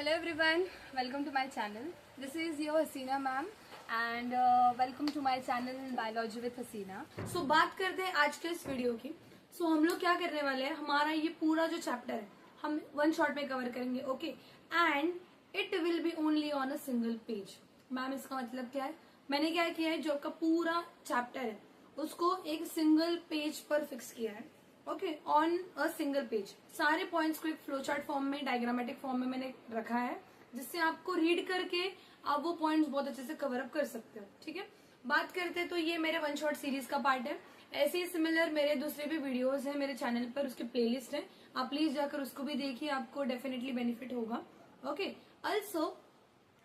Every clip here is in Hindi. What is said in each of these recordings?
Hello everyone, welcome to my channel. This is your Hasina ma'am and welcome to my channel Biology with Hasina. So बात करते हैं आज के इस वीडियो की. हम लोग क्या करने वाले हैं, हमारा ये पूरा जो चैप्टर है हम वन शॉट में कवर करेंगे. Okay, and it will be only on a single page. Ma'am इसका मतलब क्या है, मैंने क्या किया है, जो आपका पूरा चैप्टर है उसको एक सिंगल पेज पर फिक्स किया है. Okay, on a single page सारे पॉइंट्स को एक फ्लो चार्ट फॉर्म में, डायग्रामेटिक फॉर्म में मैंने रखा है, जिससे आपको रीड करके आप वो पॉइंट्स बहुत अच्छे से कवर अप कर सकते हो. ठीक है, बात करते हैं तो ये मेरे वन शॉट सीरीज का पार्ट है. ऐसे ही सिमिलर मेरे दूसरे भी वीडियोस हैं मेरे चैनल पर, उसके प्लेलिस्ट है, आप प्लीज जाकर उसको भी देखिए, आपको डेफिनेटली बेनिफिट होगा. Okay, also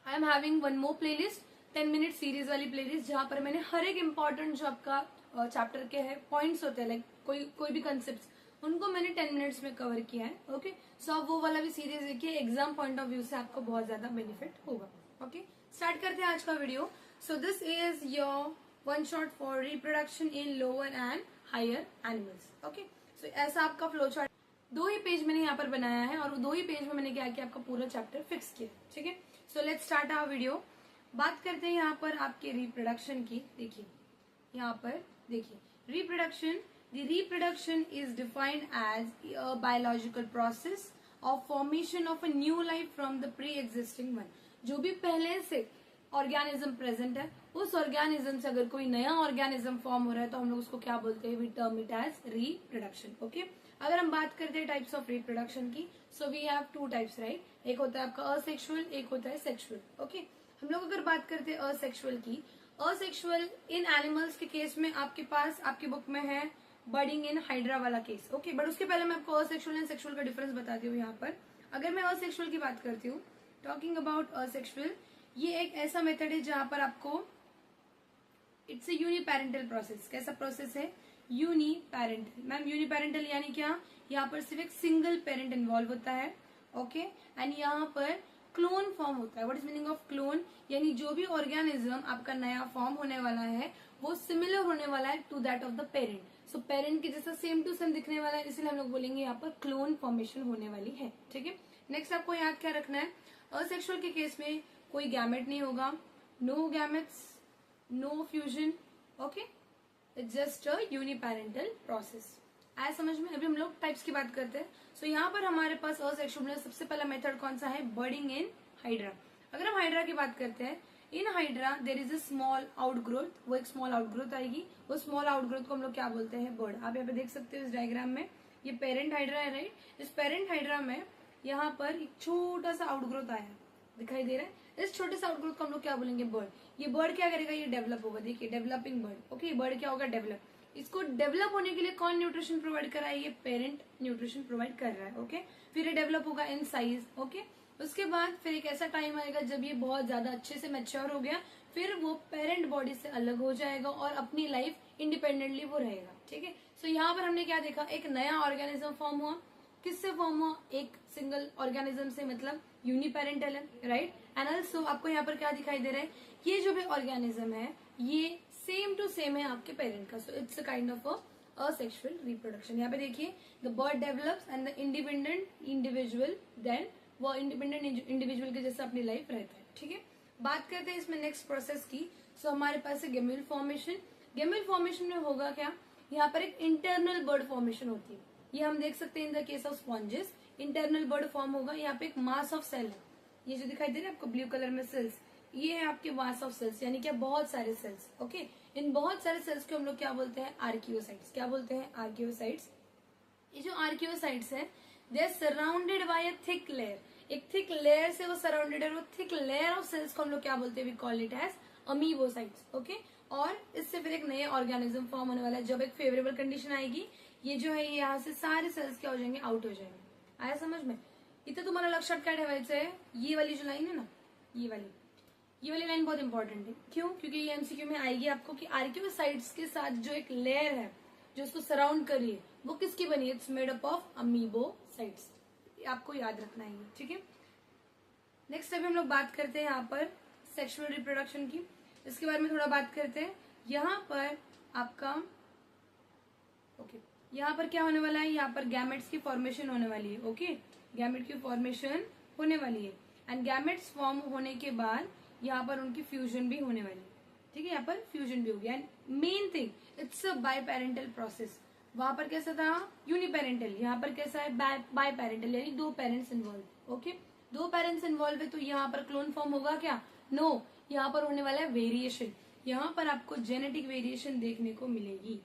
I am having one more playlist, 10 minute series वाली प्लेलिस्ट, जहां पर मैंने हर एक इम्पोर्टेंट जो आपका चैप्टर के है पॉइंट्स होते हैं, लाइक कोई भी कंसेप्ट, उनको मैंने 10 मिनट्स में कवर किया है. ओके, सो आप वो वाला भी सीरीज देखिए, एग्जाम पॉइंट ऑफ व्यू से आपको बहुत ज्यादा बेनिफिट होगा. ओके, स्टार्ट करते हैं आज का video. So this is your one shot for reproduction in lower and higher animals. Okay, so ऐसा आपका फ्लो चार्ट 2 ही पेज मैंने यहाँ पर बनाया है, और 2 ही पेज में मैंने क्या किया, आपका पूरा चैप्टर फिक्स किया. ठीक है, so let's start our video. बात करते हैं यहाँ पर आपके रिप्रोडक्शन की. देखिए यहाँ पर देखिए, reproduction, the reproduction is defined as a biological process of formation of a new life from the pre-existing one. जो भी पहले से ऑर्गेनिज्म प्रेजेंट है, उस ऑर्गेनिज्म से अगर कोई नया ऑर्गेनिज्म फॉर्म हो रहा है तो हम लोग उसको क्या बोलते हैं, we term it as reproduction. Okay, अगर हम बात करते हैं टाइप्स ऑफ रिप्रोडक्शन की, so we have 2 types, right. एक होता है आपका असेक्सुअल, एक होता है सेक्सुअल. ओके, हम लोग अगर बात करते हैं असेक्सुअल की, असेक्सुअल इन एनिमल्स के केस में आपके पास आपकी बुक में है बर्डिंग इन हाइड्रा वाला केस. ओके, बट उसके पहले मैं आपको असेक्सुअल एंड सेक्सुअल का डिफरेंस बताती हूँ. यहाँ पर अगर मैं असेक्सुअल की बात करती हूँ, टॉकिंग अबाउट असेक्सुअल, ये एक ऐसा मेथड है जहां पर आपको, इट्स ए यूनिपेरेंटल प्रोसेस. कैसा प्रोसेस है, यूनिपेरेंटल. मैम यूनिपेरेंटल यानी क्या, यहाँ पर सिर्फ एक सिंगल पेरेंट इन्वॉल्व होता है. ओके, एंड यहाँ पर क्लोन फॉर्म होता है. What is meaning of clone, यानी जो भी ऑर्गेनिज्म आपका नया फॉर्म होने वाला है वो सिमिलर होने वाला है to that of the parent. So parent के जैसा सेम टू सेम दिखने वाला है, इसलिए हम लोग बोलेंगे यहाँ पर क्लोन फॉर्मेशन होने वाली है. ठीक है, नेक्स्ट आपको याद क्या रखना है, असेक्सुअल के केस में कोई गैमेट नहीं होगा, no gametes, no fusion. Okay, it's just a uniparental process. आया समझ में. अभी हम लोग टाइप्स की बात करते हैं. सो यहाँ पर हमारे पास असेक्सुअल में सबसे पहला मेथड कौन सा है, बर्डिंग इन हाइड्रा. अगर हम हाइड्रा की बात करते हैं, in hydra there is a small outgrowth, वो एक स्मॉल आउटग्रोथ आएगी, वो स्मॉल आउटग्रोथ को हम लोग क्या बोलते हैं, बर्ड. आप यहाँ पे देख सकते हो इस डायग्राम में, ये पेरेंट हाइड्रा है, राइट. इस पेरेंट हाइड्रा में यहाँ पर एक छोटा सा आउटग्रोथ आया है, दिखाई दे रहा है. इस छोटे से आउटग्रोथ को हम लोग क्या बोलेंगे, बर्ड. ये बर्ड क्या करेगा, ये डेवलप होगा. देखिए डेवलपिंग बर्ड. ओके, बर्ड क्या होगा, डेवलप. इसको डेवलप होने के लिए कौन न्यूट्रिशन प्रोवाइड कर रहा है, ये पेरेंट न्यूट्रिशन प्रोवाइड कर रहा है. ओके, फिर ये डेवलप होगा इन साइज. ओके, उसके बाद फिर एक ऐसा टाइम आएगा जब ये बहुत ज्यादा अच्छे से मैच्योर हो गया, फिर वो पेरेंट बॉडी से अलग हो जाएगा और अपनी लाइफ इंडिपेंडेंटली वो रहेगा. ठीक है, सो यहाँ पर हमने क्या देखा, एक नया ऑर्गेनिज्म फॉर्म हुआ. किससे फॉर्म हुआ, एक सिंगल ऑर्गेनिज्म से, मतलब यूनिपेरेंटल है, राइट. एंड ऑल्सो आपको यहाँ पर क्या दिखाई दे रहा है, ये जो भी ऑर्गेनिज्म है ये सेम टू सेम है आपके पेरेंट का. So it's a kind of a sexual reproduction. यहाँ पे देखिए, the bird develops and the independent individual then वो इंडिपेंडेंट इंडिविजुअल के जैसा अपनी लाइफ रहता है. ठीक है, बात करते हैं इसमें नेक्स्ट प्रोसेस की. सो हमारे पास है गेम्यूल फॉर्मेशन. गेम्यूल फॉर्मेशन में होगा क्या, यहाँ पर एक इंटरनल बर्ड फॉर्मेशन होती है. ये हम देख सकते हैं इन the case of sponges, internal bird form होगा. यहाँ पे एक मास ऑफ सेल है, ये जो दिखाई दे रहा है आपको ब्लू कलर में सेल्स, ये है आपके मास ऑफ सेल्स, यानी कि बहुत सारे सेल्स. ओके, इन बहुत सारे सेल्स को हम लोग क्या बोलते हैं, आर्कियोसाइट्स. क्या बोलते हैं, आर्कियोसाइट्स. ये जो आर्कियोसाइट्स है, they are surrounded by a thick layer. एक थिक लेयर से वो सराउंडेड है, वो थिक लेयर ऑफ सेल्स को हम लोग क्या बोलते हैं, we call it as amoebocytes. Okay, और इससे फिर एक नए ऑर्गेनिज्म फॉर्म होने वाला है. जब एक फेवरेबल कंडीशन आएगी, ये जो है यहाँ से सारे सेल्स क्या हो जाएंगे, आउट हो जाएंगे. आया समझ में. इतना तुम्हाला लक्षात काय ठेवायचं आहे, ये वाली जो लाइन है ना, ये वाली लाइन बहुत इंपॉर्टेंट है. क्यों, क्योंकि ये एमसीक्यू में आएगी आपको कि आर्कियोसाइट्स के साथ जो एक लेयर है जो उसको सराउंड कर रही है, वो किसकी बनी है, it's made up of amoebocytes. आपको याद रखना है. ठीक है, नेक्स्ट अभी हम लोग बात करते हैं यहाँ पर सेक्सुअल रिप्रोडक्शन की. इसके बारे में थोड़ा बात करते हैं. यहाँ पर आपका ओके, यहाँ पर क्या होने वाला है, यहाँ पर गैमेट्स की फॉर्मेशन होने वाली है. ओके, गैमेट की फॉर्मेशन होने वाली है. एंड गैमेट्स फॉर्म होने के बाद यहाँ पर उनकी फ्यूजन भी होने वाली है, ठीक है, यहाँ पर फ्यूजन भी होगी। And main thing, it's a biparental process. वहां पर कैसा था, यूनिपेरेंटल, यहाँ पर कैसा है, बाय पेरेंटल, यानी दो पेरेंट्स इन्वॉल्व। ओके, दो पेरेंट्स इन्वॉल्व है तो यहाँ पर क्लोन फॉर्म होगा क्या, नो, यहाँ पर होने वाला है वेरिएशन। यहाँ पर आपको जेनेटिक वेरिएशन देखने को मिलेगी,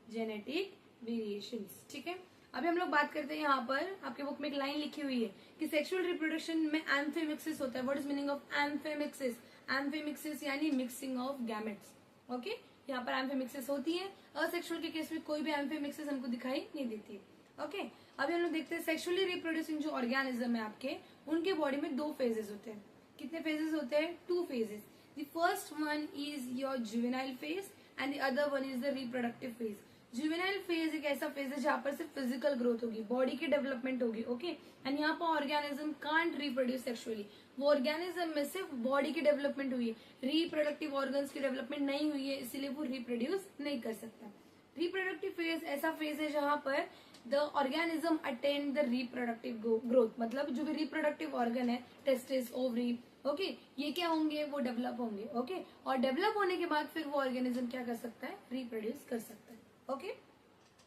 जेनेटिक वेरिएशन, ठीक है। अभी हम लोग बात करते हैं, यहाँ पर आपके बुक में एक लाइन लिखी हुई है कि सेक्सुअल रिप्रोडक्शन में एम्फीमिक्सिस होता है। What is meaning of amphimixis, amphimixis यानी मिक्सिंग ऑफ गैमेट्स। ओके, यहाँ पर एम्फीमिक्सिस होती है, असेक्सुअल के केस में कोई भी एम्फीमिक्सिस हमको दिखाई नहीं देती है। ओके, अभी हम लोग देखते हैं सेक्सुअली रिप्रोड्यूसिंग जो ऑर्गेनिज्म है आपके, उनके बॉडी में दो फेजेस होते हैं। कितने फेजेस होते हैं, two phases. The first one is your juvenile phase and the other one is the reproductive phase. Juvenile phase एक ऐसा फेज है जहां पर सिर्फ फिजिकल ग्रोथ होगी, बॉडी की डेवलपमेंट होगी। ओके, एंड यहाँ पर ऑर्गेनिज्म कांट रिप्रोड्यूस सेक्सुअली। वो ऑर्गेनिज्म में सिर्फ बॉडी की डेवलपमेंट हुई है, रिप्रोडक्टिव ऑर्गन्स की डेवलपमेंट नहीं हुई है, इसीलिए वो रिप्रोड्यूस नहीं कर सकता। रिप्रोडक्टिव फेज ऐसा फेज है जहां पर the organism attain the reproductive growth, मतलब जो भी रिप्रोडक्टिव ऑर्गन है, टेस्टिस, ओवरी, ओके, ये क्या होंगे, वो डेवलप होंगे। ओके, और डेवलप होने के बाद फिर वो ऑर्गेनिज्म क्या कर सकता है, रिप्रोड्यूस कर सकता है। ओके,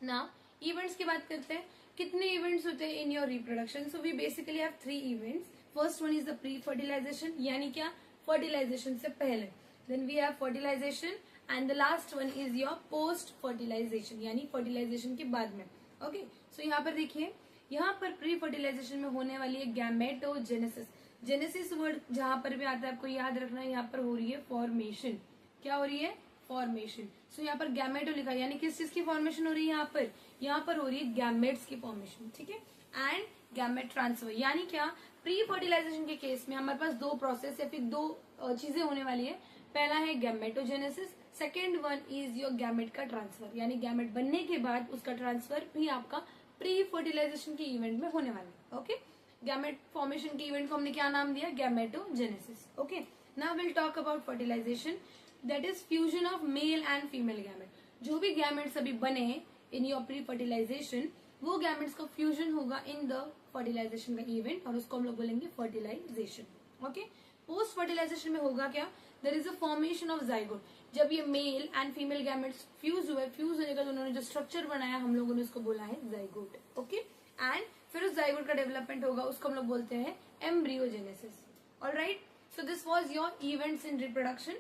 नाउ इवेंट्स की बात करते हैं। कितने इवेंट्स होते हैं in your reproduction, so we basically have 3 events. First one is the pre fertilization, यानी क्या, फर्टिलाइजेशन से पहले। Then we have fertilization and the last one is your post fertilization, यानी फर्टिलाइजेशन के बाद में। ओके, सो यहाँ पर देखिए, यहाँ पर प्री फर्टिलाइजेशन में होने वाली है गैमेटोजेनेसिस। जेनेसिस वर्ड जहां पर भी आता है आपको याद रखना है, यहाँ पर हो रही है फॉर्मेशन। क्या हो रही है, फॉर्मेशन। सो यहाँ पर गैमेटो लिखा है, यानी किस चीज की फॉर्मेशन हो रही है, यहाँ पर हो रही है गैमेट्स की फॉर्मेशन, ठीक है। एंड गैमेट ट्रांसफर, यानी क्या, प्री फर्टिलाइजेशन के केस में हमारे पास दो प्रोसेस या फिर दो चीजें होने वाली है। पहला है gametogenesis, second one is your gamete का ट्रांसफर, यानी गैमेट बनने के बाद उसका ट्रांसफर भी आपका प्री फर्टिलाइजेशन के इवेंट में होने वाला है। ओके, गैमेट फॉर्मेशन के इवेंट को हमने क्या नाम दिया, gametogenesis. Okay, now will talk about fertilization, that is fusion of male and female gamete. जो भी गैमेट्स अभी बने इन योर प्री फर्टिलाइजेशन, वो गैमेट्स का फ्यूजन होगा इन द फर्टिलाइजेशन का इवेंट, और उसको हम लोग बोलेंगे फर्टिलाइजेशन। ओके, पोस्ट फर्टिलाइजेशन में होगा क्या, there is a formation of zygote. जब ये male and female gametes fuse हुए, फ्यूज होने के बाद उन्होंने जो स्ट्रक्चर बनाया, हम लोगों ने उसको बोला है जाइगोट। ओके, एंड फिर उस जाइगोट का डेवलपमेंट होगा, उसको हम लोग बोलते हैं embryogenesis. Alright, so this was your events in reproduction.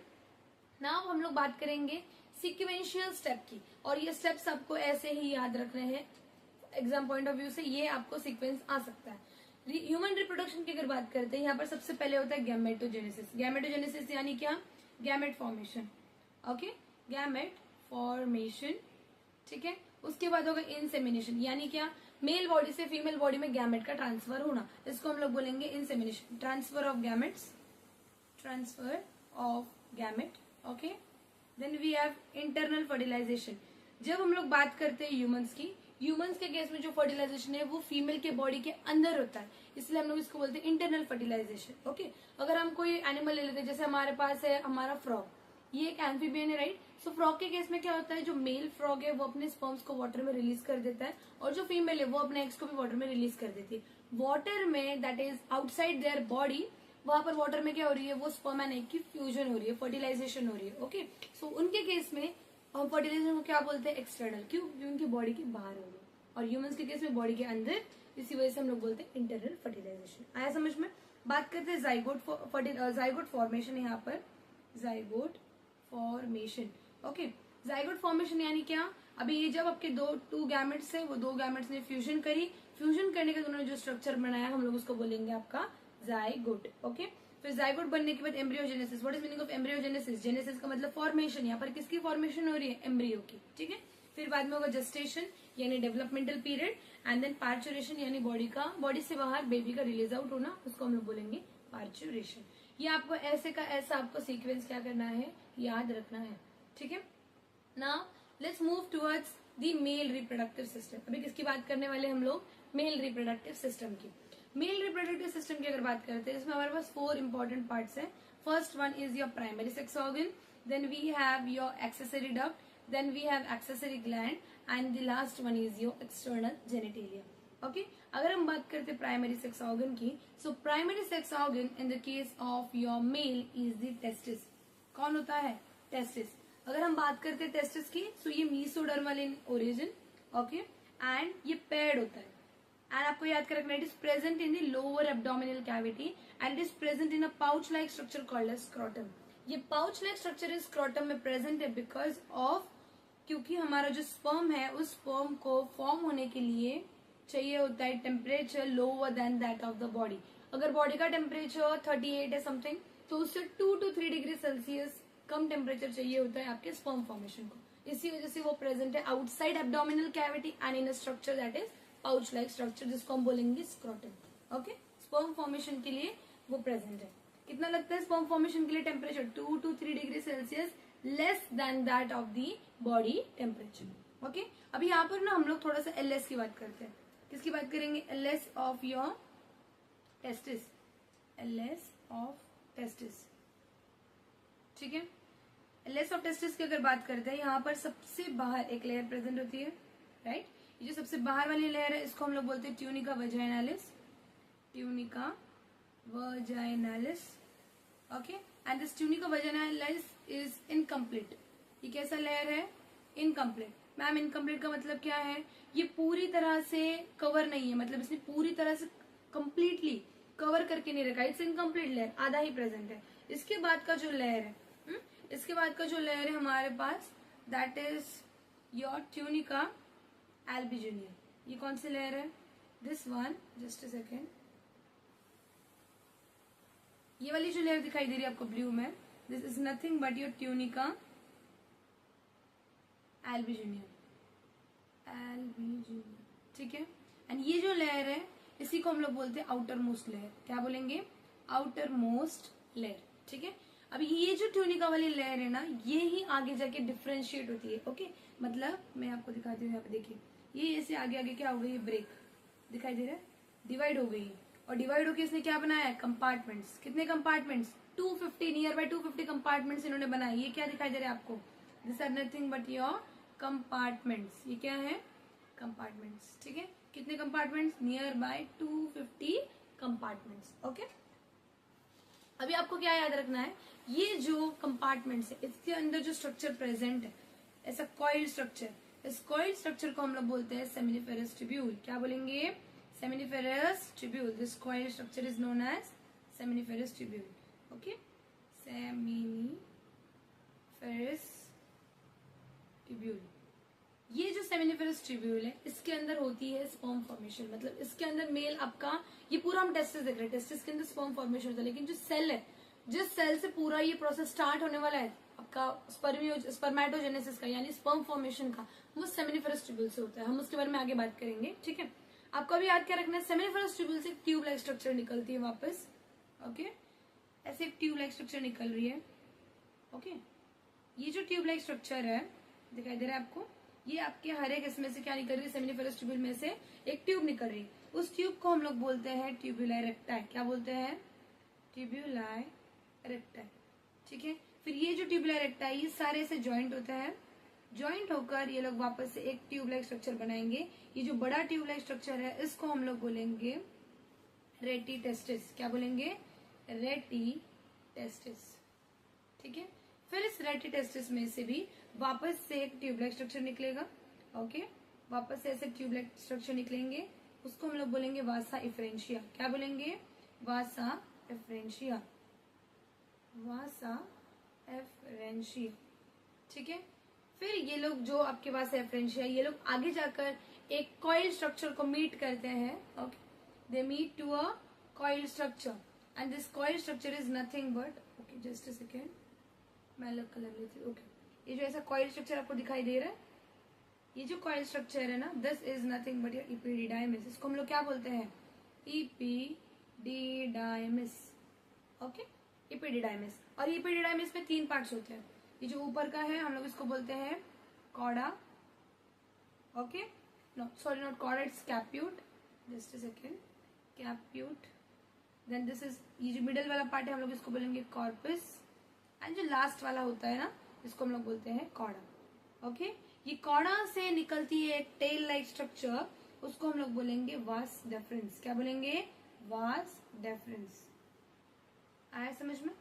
Now हम लोग बात करेंगे सीक्वेंशियल स्टेप की, और ये स्टेप्स आपको ऐसे ही याद रखने हैं, एग्जाम पॉइंट ऑफ व्यू से ये आपको सीक्वेंस आ सकता है। ह्यूमन रिप्रोडक्शन की अगर बात करते हैं, यहाँ पर सबसे पहले होता है गैमेटोजेनेसिस। गैमेटोजेनेसिस यानी क्या, gamete formation. Okay, gamete formation, ठीक है। उसके बाद होगा इंसेमिनेशन, यानी क्या, मेल बॉडी से फीमेल बॉडी में गैमेट का ट्रांसफर होना, इसको हम लोग बोलेंगे insemination, transfer of gametes, transfer of gamete. Okay, then we have internal fertilization. जब हम लोग बात करते हैं ह्यूमंस की, ह्यूमंस के केस में जो फर्टिलाइजेशन है वो फीमेल के बॉडी के अंदर होता है, इसलिए हम लोग इसको बोलते हैं इंटरनल फर्टिलाइजेशन। ओके, अगर हम कोई एनिमल ले लेते हैं, जैसे हमारे पास है हमारा फ्रॉग, ये एक एम्फीबियन है, राइट। सो फ्रॉग के केस में क्या होता है, जो मेल फ्रॉग है वो अपने स्पर्म्स को वाटर में रिलीज कर देता है, और जो फीमेल है वो अपने एग्स को भी वाटर में रिलीज कर देती है। वाटर में, that is outside their body, वहां पर वाटर में क्या हो रही है, वो स्पर्म एंड एग की फ्यूजन हो रही है, फर्टिलाइजेशन हो रही है। ओके, सो उनके केस में हम फर्टिलाइजेशन को क्या बोलते हैं, एक्सटर्नल। क्यों, क्योंकि उनकी बॉडी के बाहर हो रही है, और ह्यूमंस के केस में बॉडी के अंदर, इसी वजह से हम लोग बोलते हैं इंटरनल फर्टिलाइजेशन। आया समझ में। बात करते हैं जाइगोट फॉर्मेशन, यहाँ पर zygote formation. Okay, zygote formation यानी क्या, अभी ये जब आपके टू गैमेट्स है, वो दो गैमेट्स ने फ्यूजन करी, फ्यूजन करने के उन्होंने जो स्ट्रक्चर बनाया, हम लोग उसको बोलेंगे आपका जाइगोट। ओके, फिर जाइगोट बनने के बाद embryogenesis. What is meaning of embryogenesis, genesis का मतलब फॉर्मेशन, यहाँ पर किसकी फॉर्मेशन हो रही है, एम्ब्रियो की, ठीक है। फिर बाद में होगा जस्टेशन यानी developmental period, and then parturition यानी बॉडी से बाहर बेबी का रिलीज आउट होना, उसको हम लोग बोलेंगे पार्चुरेशन। ये आपको ऐसे का ऐसा आपको सीक्वेंस क्या करना है, याद रखना है, ठीक है। Now let's move towards the male reproductive system. अभी किसकी बात करने वाले हम लोग, मेल रिप्रोडक्टिव सिस्टम की। मेल रिप्रोडक्टिव सिस्टम की अगर बात करते हैं, इसमें हमारे पास 4 इंपॉर्टेंट पार्ट्स हैं। First one is your primary sex organ, then we have your accessory duct, then we have accessory gland, and the last one is your external genitalia. Okay अगर हम बात करते हैं प्राइमरी सेक्स ऑर्गन की, so primary sex organ in the case of your male is the testis. कौन होता है? टेस्टिस. अगर हम बात करते हैं टेस्टिस की, सो ये mesodermal in origin. Okay and ये पेयर्ड होता है. एंड आपको याद कर रखना, it is present in the lower abdominal cavity and it is present in a pouch like structure called as scrotum. ये pouch like structure is scrotum में प्रेजेंट है बिकॉज ऑफ, क्योंकि हमारा जो स्पर्म है उस स्पर्म को फॉर्म होने के लिए चाहिए होता है temperature lower than that of the body. अगर बॉडी का टेम्परेचर 38 है समथिंग, तो उससे 2 to 3 degree Celsius come temperature चाहिए होता है आपके स्पर्म फॉर्मेशन को. इसी वजह से वो प्रेजेंट है outside abdominal cavity and in a structure that is pouch like structure, जिसको हम बोलेंगे स्क्रोटम. ओके स्पर्म फॉर्मेशन के लिए वो प्रेजेंट है. कितना लगता है स्पर्म फॉर्मेशन के लिए temperature? 2 to 3 degree Celsius less than that of the body temperature. Okay अभी यहाँ पर ना हम लोग थोड़ा सा एलएस की बात करते हैं. किसकी बात करेंगे? LS of your testis. LS of testis. ठीक है, एलएस ऑफ टेस्टिस की अगर बात करते हैं, यहाँ पर सबसे बाहर एक लेयर प्रेजेंट होती है. राइट ये जो सबसे बाहर वाली लेयर है इसको हम लोग बोलते हैं tunica vaginalis. Tunica vaginalis. Okay and this tunica vaginalis is incomplete. ये कैसा लेयर है? इनकम्प्लीट. मैम इनकम्प्लीट का मतलब क्या है? ये पूरी तरह से कवर नहीं है, मतलब इसने पूरी तरह से कंप्लीटली कवर करके नहीं रखा. इट्स इनकम्प्लीट लेयर, आधा ही प्रेजेंट है. इसके बाद का जो लेयर है, इसके बाद का जो लेयर है हमारे पास, दैट इज योर ट्यूनिका एल्बिजिनिया. ये कौन सी लेयर है? This one. Just a second. ये वाली जो लेयर दिखाई दे रही है आपको ब्लू में, this is nothing but your tunica albuginea. Albuginea. ठीक है एंड ये जो लेयर है इसी को हम लोग बोलते हैं आउटर मोस्ट लेयर. क्या बोलेंगे? Outer most layer. ठीक है अभी ये जो ट्यूनिका वाली लेयर है ना, ये ही आगे जाके डिफ्रेंशिएट होती है. ओके मतलब मैं आपको दिखाती हूँ. यहाँ पे देखिए, ये ऐसे आगे आगे क्या हो गई? ब्रेक दिखाई दे रहा है, डिवाइड हो गई. और डिवाइड होकर इसने क्या बनाया है? कंपार्टमेंट्स. कितने कंपार्टमेंट्स? 250, नियर बाय 250 कंपार्टमेंट्स इन्होंने बनाए. ये क्या दिखाई दे रहा है आपको? This are nothing but your compartments. ये क्या है? कंपार्टमेंट्स. ठीक है कितने compartments? Nearby 250 compartments. Okay अभी आपको क्या याद रखना है? ये जो कंपार्टमेंट्स है इसके अंदर जो स्ट्रक्चर प्रेजेंट है, ऐसा कॉइल स्ट्रक्चर, इस कॉइल स्ट्रक्चर को हम लोग बोलते हैं सेमिनिफेरस ट्यूब्यूल. क्या बोलेंगे? Seminiferous tubule. This coil structure is known as seminiferous tubule. Okay seminiferous tubule. ये जो सेमिनिफेरस ट्यूब्यूल है इसके अंदर होती है स्पर्म फॉर्मेशन. मतलब इसके अंदर मेल आपका, ये पूरा हम टेस्टिस देख रहे हैं, टेस्टिस के अंदर स्पर्म फॉर्मेशन होता है. लेकिन जो सेल है, जिस सेल से पूरा ये प्रोसेस स्टार्ट होने वाला है आपका स्पर्मेटोजेनेसिस का, यानी स्पर्म फॉर्मेशन का, वो सेमिनिफेरस ट्यूब्यूल से होता है. हम उसके बारे में आगे बात करेंगे. ठीक है आपको अभी याद क्या रखना है? सेमिनिफेरस ट्यूब्यूल से एक ट्यूब लाइक स्ट्रक्चर निकलती है वापस. ओके ऐसे एक ट्यूब लाइक स्ट्रक्चर निकल रही है. ओके ये जो ट्यूब लाइक स्ट्रक्चर है दिखाई दे रहा है आपको, ये आपके हर एक इसमें से क्या निकल रही है? सेमिनिफेरस ट्यूब्यूल में से एक ट्यूब निकल रही है. उस ट्यूब को हम लोग बोलते हैं ट्यूब्यूलाई रेक्टाई. क्या बोलते हैं? ट्यूब्यूलाई रेक्टाई. ठीक है फिर ये जो ट्यूब्यूलाई रेक्टाई, ये सारे से ज्वाइंट होता है. ज्वाइंट होकर ये लोग वापस से एक ट्यूब लाइक स्ट्रक्चर बनाएंगे. ये जो बड़ा ट्यूब लाइक स्ट्रक्चर है इसको हम लोग बोलेंगे रेटी टेस्टिस. क्या बोलेंगे? रेटी टेस्टिस. ठीक है फिर इस रेटी टेस्टिस में से भी वापस से एक ट्यूब लाइक स्ट्रक्चर निकलेगा. ओके वापस से ऐसे ट्यूब लाइक स्ट्रक्चर निकलेंगे, उसको हम लोग बोलेंगे वासा इफ्रेंशिया. क्या बोलेंगे? वासा इफ्रेंशिया. वासा इफ्रेंशिया. ठीक है फिर ये लोग जो आपके पास है इफ्रेंशिया, ये लोग आगे जाकर एक कॉइल स्ट्रक्चर को मीट करते हैं. Okay they meet to a coil structure and this coil structure is nothing but, okay just a second मैं अलग कलर लेती हूँ. ओके ये जो ऐसा कॉइल स्ट्रक्चर आपको दिखाई दे रहा है, ये जो कॉइल स्ट्रक्चर है ना, this is nothing but your epididymis. इसको हम लोग क्या बोलते हैं? इपिडिडाइमिस. Okay epididymis. और इपिडिडाइमिस में 3 पार्ट्स होते हैं. ये जो ऊपर का है हम लोग इसको बोलते हैं cauda. Okay no sorry not cauda, it's caput. Just a second. Caput. Then this is, ये जो मिडल वाला पार्ट है हम लोग इसको बोलेंगे कॉर्पस. एंड जो लास्ट वाला होता है ना, इसको हम लोग बोलते हैं कॉडा. ओके ये कॉडा से निकलती है एक टेल लाइक स्ट्रक्चर उसको हम लोग बोलेंगे वास डेफरेंस। क्या बोलेंगे? Vas deferens. आया समझ में?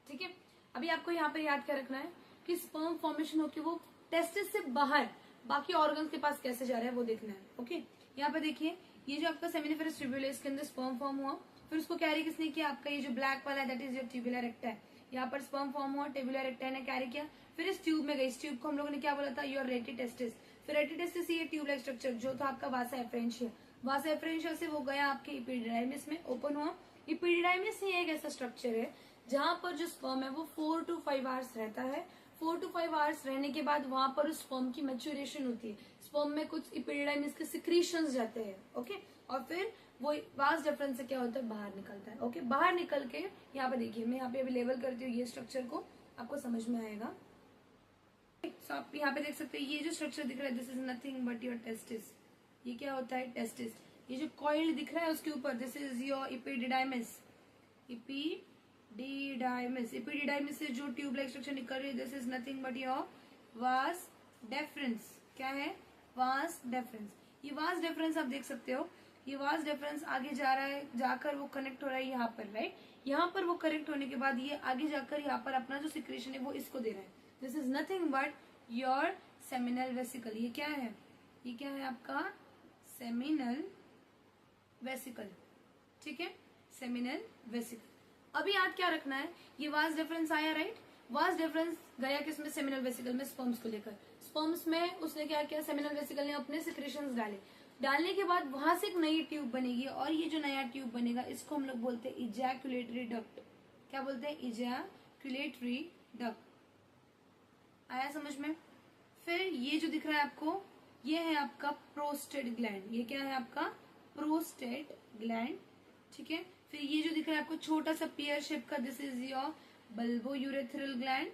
ठीक है। अभी आपको यहाँ पे याद क्या रखना है कि स्पर्म फॉर्मेशन होके वो टेस्टिस से बाहर बाकी ऑर्गन्स के पास कैसे जा रहा है वो देखना है। ओके, यहाँ पे देखिए, ये जो आपका सेमिनिफेरस ट्यूब्यूल है, इसके अंदर स्पर्म फॉर्म हुआ, फिर उसको कैरी किसने किया? आपका ये जो ब्लैक वाला है दैट इज योर ट्यूबुलर रेक्टा है। यहाँ पर स्पर्म फॉर्म हुआ, ट्यूबुलर रेक्टा ने कैरी किया, फिर इस ट्यूब में गई। इस ट्यूब को हम लोगों ने क्या बोला था? Your rete testis. फिर रेटिटेस्टिस ये ट्यूब लाइक स्ट्रक्चर जो था आपका वासा एफरेंशिया, वासा एफरेंशिया से वो गया आपके इपिडिडाइमिस में, ओपन हुआ। इपिडिडाइमिस ही एक ऐसा स्ट्रक्चर है जहां पर जो स्पर्म है वो 4 to 5 आवर्स रहता है। 4 to 5 आवर्स रहने के बाद वहां पर उस स्पर्म की मैच्योरेशन होती है। स्पर्म में कुछ इपिडिडाइमिस के सिक्रीशंस जाते हैं। ओके, और फिर वो वास डेफरेंस से क्या होता है? बाहर निकलता है। ओके, बाहर निकल के यहाँ पे देखिए, मैं यहाँ पे अभी लेवल करती हूँ ये स्ट्रक्चर को, आपको समझ में आएगा। तो आप यहाँ पे देख सकते हैं, ये जो स्ट्रक्चर दिख रहा है this is nothing but your testis. ये क्या होता है? टेस्टिस। ये जो कॉइल दिख रहा है उसके ऊपर दिस इज योर इपिडिडाइमिस। इपिडिडाइमिस, इपिडिडाइमिस से जो ट्यूब लाइक स्ट्रक्चर निकल रही है this is nothing but your vas deferens. क्या है? Vas deferens. ये वास डेफरेंस आप देख सकते हो, ये वास डेफरेंस आगे जा रहा है, जाकर वो कनेक्ट हो रहा है यहाँ पर, राइट? यहाँ पर वो कनेक्ट होने के बाद ये आगे जाकर यहाँ पर अपना जो सिक्रेशन है वो इसको दे रहा है। This is nothing but your seminal vesicle. ये क्या है? ये क्या है आपका? Seminal vesicle. ठीक है, सेमिनल वेसिकल। अभी याद क्या रखना है? ये वास डिफरेंस आया, राइट? वास डिफरेंस गया किसमें? सेमिनल वेसिकल में, स्पर्म्स को लेकर। स्पर्म्स में उसने क्या किया? सेमिनल वेसिकल ने अपने सिक्रेशंस डाले। डालने के बाद वहां से एक नई ट्यूब बनेगी, और ये जो नया ट्यूब बनेगा इसको हम लोग बोलते हैं इजैकुलेटरी डक्ट। क्या बोलते हैं? Ejaculatory duct. आया समझ में? फिर ये जो दिख रहा है आपको, ये है आपका प्रोस्टेट ग्लैंड। ये क्या है आपका? Prostate gland. ठीक है, फिर ये जो दिख रहा है आपको छोटा सा पेयर शेप का this is your bulbo urethral gland.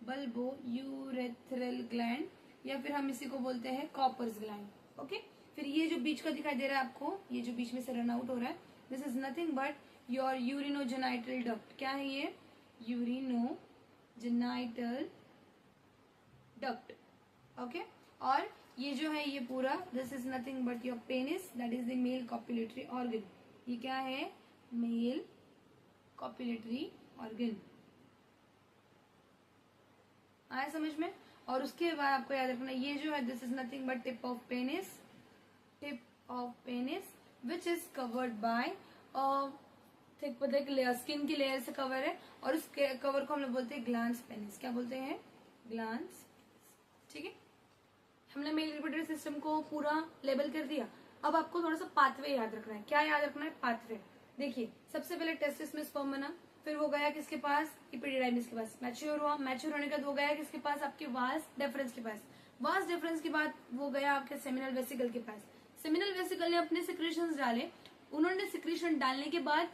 Bulbo urethral gland, या फिर हम इसी को बोलते हैं कॉपर्स ग्लैंड। ओके, फिर ये जो बीच का दिखाई दे रहा है आपको, ये जो बीच में से रन आउट हो रहा है this is nothing but your urinogenital duct. क्या है ये? Urinogenital duct. ओके, और ये जो है ये पूरा this is nothing but your penis that is the male copulatory organ. ये क्या है? Male copulatory organ. आया समझ में? और उसके बाद आपको याद रखना ये जो है this is nothing but tip of penis. Tip of penis which is covered by thick skin की लेयर से कवर है, और उस कवर को हम लोग बोलते हैं ग्लांस पेनिस। क्या बोलते हैं? ग्लांस। ठीक है, हमने मेल रिप्रोडक्टिव सिस्टम को पूरा लेबल कर दिया। अब आपको थोड़ा सा पाथवे याद रखना है। क्या याद रखना है? पाथवे। देखिए, सबसे पहले टेस्टिस में स्पर्म बना, फिर वो गया किसके पास? इपिडिडाइमिस के पास। मैच्योर हुआ, मैच्योर होने के बाद वो गया किसके पास? आपके वास डेफरेंस के पास। वास डेफरेंस के बाद वो गया आपके सेमिनल वेसिकल के पास। सेमिनल वेसिकल ने अपने सिक्रेशंस डाले। उन्होंने सिक्रेशन डालने के बाद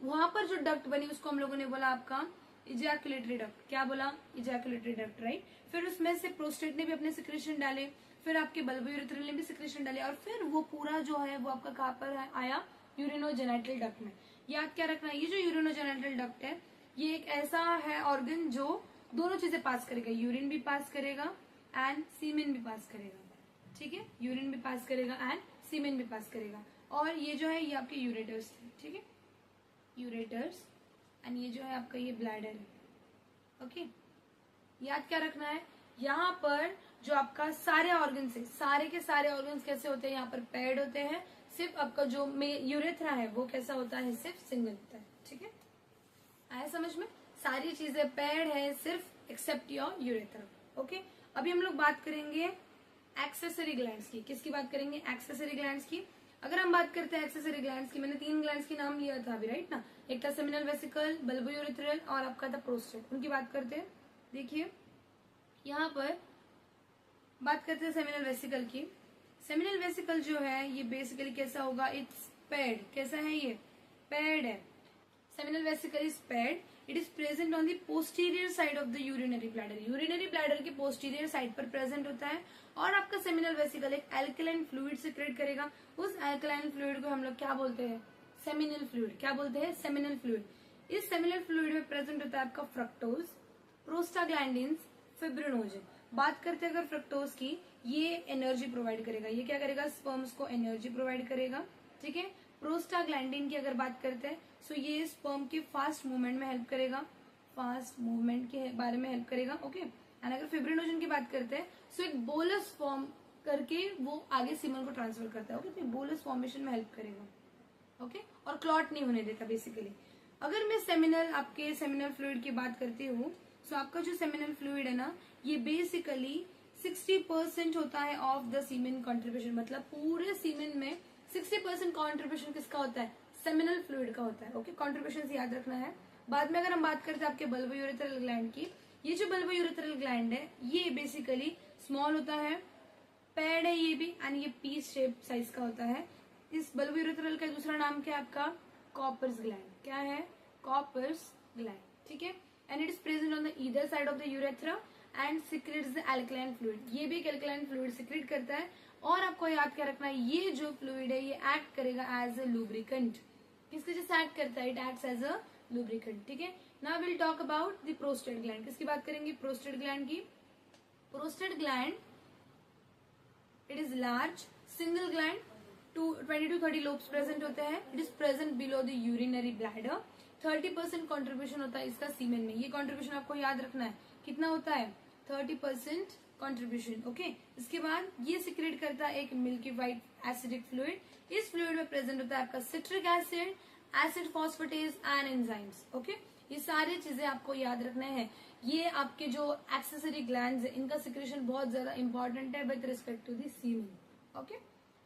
वहां पर जो डक्ट बनी उसको हम लोगों ने बोला आपका इजैकुलेटरी डक्ट। क्या बोला? Ejaculatory duct, right? फिर उसमें से प्रोस्टेट ने भी अपने सिक्रेशन डाले, फिर आपके बल्बो यूरेथ्रल ने भी सिक्रेशन डाले, और फिर वो पूरा जो है वो आपका कहाँ पर आया? यूरिनोजेनाइटल डक्ट में। याद क्या रखना है? ये जो यूरिनोजेनाइटल डक्ट है ये एक ऐसा है ऑर्गन जो दोनों चीजें पास करेगा, यूरिन भी पास करेगा एंड सीमेन भी पास करेगा। ठीक है, यूरिन भी पास करेगा एंड सीमेन भी पास करेगा। और ये जो है ये आपके यूरेटर्स थे। ठीक है, यूरेटर्स, एंड ये जो है आपका ये ब्लैडर है। ओके, याद क्या रखना है? यहाँ पर जो आपका सारे ऑर्गन है, सारे के सारे ऑर्गन्स कैसे होते हैं? यहाँ पर पेड होते हैं। सिर्फ आपका जो यूरेथ्रा है वो कैसा होता है? सिर्फ सिंगल होता है। ठीक है, आया समझ में? सारी चीजें पेड है सिर्फ एक्सेप्ट योर यूरेथ्रा। ओके, अभी हम लोग बात करेंगे एक्सेसरी ग्लैंड्स की। किसकी बात करेंगे? एक्सेसरी ग्लैंड्स की। अगर हम बात करते हैं एक्सेसरी ग्लैंड्स की, मैंने 3 ग्लैंड्स की नाम लिया था अभी, राइट ना? एक था सेमिनल वेसिकल, बल्बो यूरेथ्रल, और आपका था प्रोस्टेट। उनकी बात करते हैं। देखिए, यहाँ पर बात करते हैं सेमिनल वेसिकल की। सेमिनल वेसिकल जो है ये बेसिकली कैसा होगा? It's paid. कैसा है? ये पेड है। Seminal vesicle is paid. It is present on the posterior side of the urinary bladder. Urinary bladder के पोस्टीरियर साइड पर प्रेजेंट होता है, और आपका सेमिनल वेसिकल एक एल्कलाइन फ्लूइड सिक्रेट करेगा। उस एल्कलाइन फ्लूइड को हम लोग क्या बोलते हैं? Seminal fluid. क्या बोलते हैं? Seminal fluid. इस सेमिनल फ्लूइड में प्रेजेंट होता है आपका फ्रक्टोज, प्रोस्टाग्लैंडिन्स, फिब्रिनोजन। बात करते हैं अगर फ्रक्टोज की, ये एनर्जी प्रोवाइड करेगा। ये क्या करेगा, स्पर्म्स को एनर्जी प्रोवाइड करेगा। ठीक है। प्रोस्टाग्लैंडिन की अगर बात करते हैं सो ये स्पर्म के फास्ट मूवमेंट में हेल्प करेगा, फास्ट मूवमेंट के बारे में हेल्प करेगा। ओके। एंड अगर फिब्रिनोजन की बात करते हैं सो एक बोलस फॉर्म करके वो आगे सीमन को ट्रांसफर करता है। ओके। तो बोलस फॉर्मेशन में हेल्प करेगा। ओके। और क्लॉट नहीं होने देता बेसिकली। अगर मैं आपके सेमिनल फ्लूइड की बात करती हूँ सो आपका जो सेमिनल फ्लूइड है ना ये बेसिकली 60% होता है ऑफ द सीमेन कंट्रीब्यूशन। मतलब पूरे सीमेन में 60% कंट्रीब्यूशन किसका होता है, सेमिनल फ्लूइड का होता है। ओके। कंट्रीब्यूशन याद रखना है। बाद में अगर हम बात करते हैं आपके बल्बो यूरेथ्रल ग्लैंड की, ये जो बल्बो यूरेथ्रल ग्लैंड है ये बेसिकली स्मॉल होता है, पैड है ये भी, एंड ये पीस शेप साइज का होता है। इस बल्बो यूरेथ्रल का दूसरा नाम क्या है आपका, कॉपर्स ग्लैंड। क्या है, कॉपर्स ग्लैंड। ठीक है। And it is present on the either side of the urethra and secretes the alkaline fluid. ये भी एक एल्कलाइन फ्लूइड सिक्रेट करता है। और आपको याद क्या रखना है, ये जो फ्लूइड है ये एक्ट करेगा एज अ लुब्रिकेंट। किसके जैसे एक्ट करता है, it acts as a lubricant. ठीक है। Now will talk about the prostate gland. किसकी बात करेंगे, प्रोस्टेट ग्लैंड की। Prostate gland it is large single gland, 20 to 30 lobes present होते हैं। It is present below the urinary bladder. 30% contribution होता है इसका सीमेन में। ये कॉन्ट्रीब्यूशन आपको याद रखना है, कितना होता है, 30% कॉन्ट्रीब्यूशन। ओके। इसके बाद ये सिक्रेट करता है एक मिल्की व्हाइट एसिडिक फ्लूइड। इस फ्लूइड में प्रेजेंट होता है आपका citric acid, acid phosphatase and enzymes. Okay. ये सारी चीजें आपको याद रखना है। ये आपके जो एक्सेसरी ग्लैंड्स है इनका सिक्रेशन बहुत ज्यादा इंपॉर्टेंट है with respect to the semen. Okay.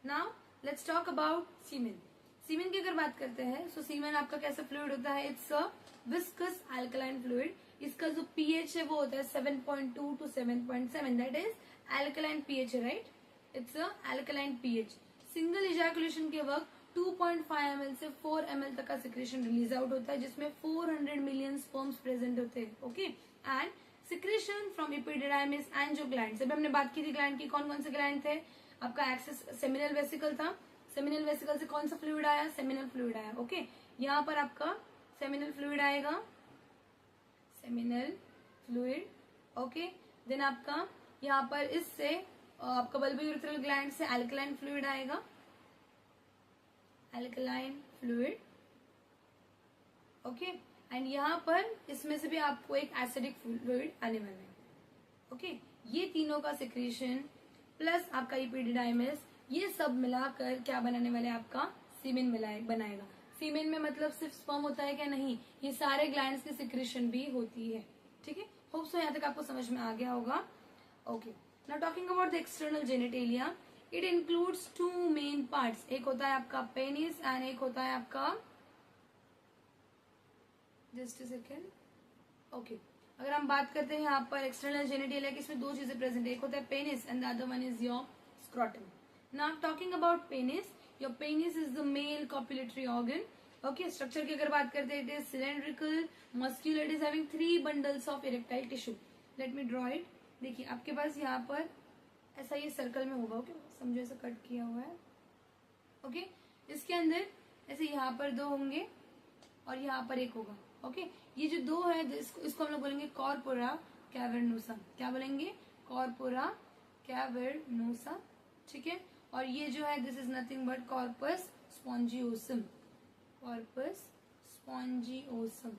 Now let's talk about semen. Semen की अगर बात करते हैं सो सीमेन आपका कैसा फ्लूइड होता है, it's a viscous alkaline fluid. इसका जो पीएच है वो होता है 7.2 to 7.7, that is alkaline pH, right. It's a alkaline pH. Single ejaculation के वक्त 2.5 ml से 4 ml तक का सिक्रेशन रिलीज आउट होता है जिसमें 400 मिलियन स्पर्म्स प्रेजेंट होते हैं। Okay. And secretion from epididymis and जो ग्लैंड, अभी हमने बात की थी ग्लैंड की, कौन कौन से ग्लैंड थे, आपका एक्सेस सेमिनल वेसिकल था। सेमिनल वेसिकल से कौन सा फ्लूइड आया, सेमिनल फ्लूइड आया। ओके। यहाँ पर आपका सेमिनल फ्लूइड आएगा, सेमिनल फ्लूइड। ओके। देन आपका यहाँ पर इससे आपका बल्बो यूरेथ्रल ग्लैंड से अल्कलाइन फ्लूइड आएगा, अल्कलाइन फ्लूइड। ओके। एंड यहाँ पर इसमें से भी आपको एक एसिडिक फ्लूइड आने वाला है। ओके। ये तीनों का सिक्रेशन प्लस आपका एपिडिडाइमिस ये सब मिलाकर क्या बनाने वाले, आपका सीमेन बनाएगा। सीमेन में मतलब सिर्फ स्पर्म होता है क्या, नहीं, ये सारे ग्लैंड्स की सिक्रेशन भी होती है। ठीक है। होप सो यहाँ तक आपको समझ में आ गया होगा। Okay. Now talking about the external genitalia, it includes 2 main parts. एक होता है आपका पेनिस एंड एक होता है आपका, जस्ट अ सेकेंड। ओके। अगर हम बात करते हैं यहाँ पर एक्सटर्नल जेनिटेलिया की, इसमें 2 चीजें प्रेजेंट है, एक होता है penis and the other one is your scrotum. Now talking about penis, your penis is the male copulatory organ. Okay. Structure की अगर बात करते हैं, it is cylindrical muscular, it is having 3 bundles of erectile tissue. Let me draw it. देखिए आपके पास यहाँ पर ऐसा ये सर्कल में होगा। ओके। समझो ऐसा कट किया हुआ है। ओके। इसके अंदर ऐसे यहाँ पर 2 होंगे और यहाँ पर 1 होगा। ओके। ये जो 2 है इसको हम लोग बोलेंगे कॉर्पोरा कैवर्नोसा। क्या बोलेंगे, कॉर्पोरा कैवर्नोसा। ठीक है। और ये जो है this is nothing but corpus spongiosum, corpus spongiosum.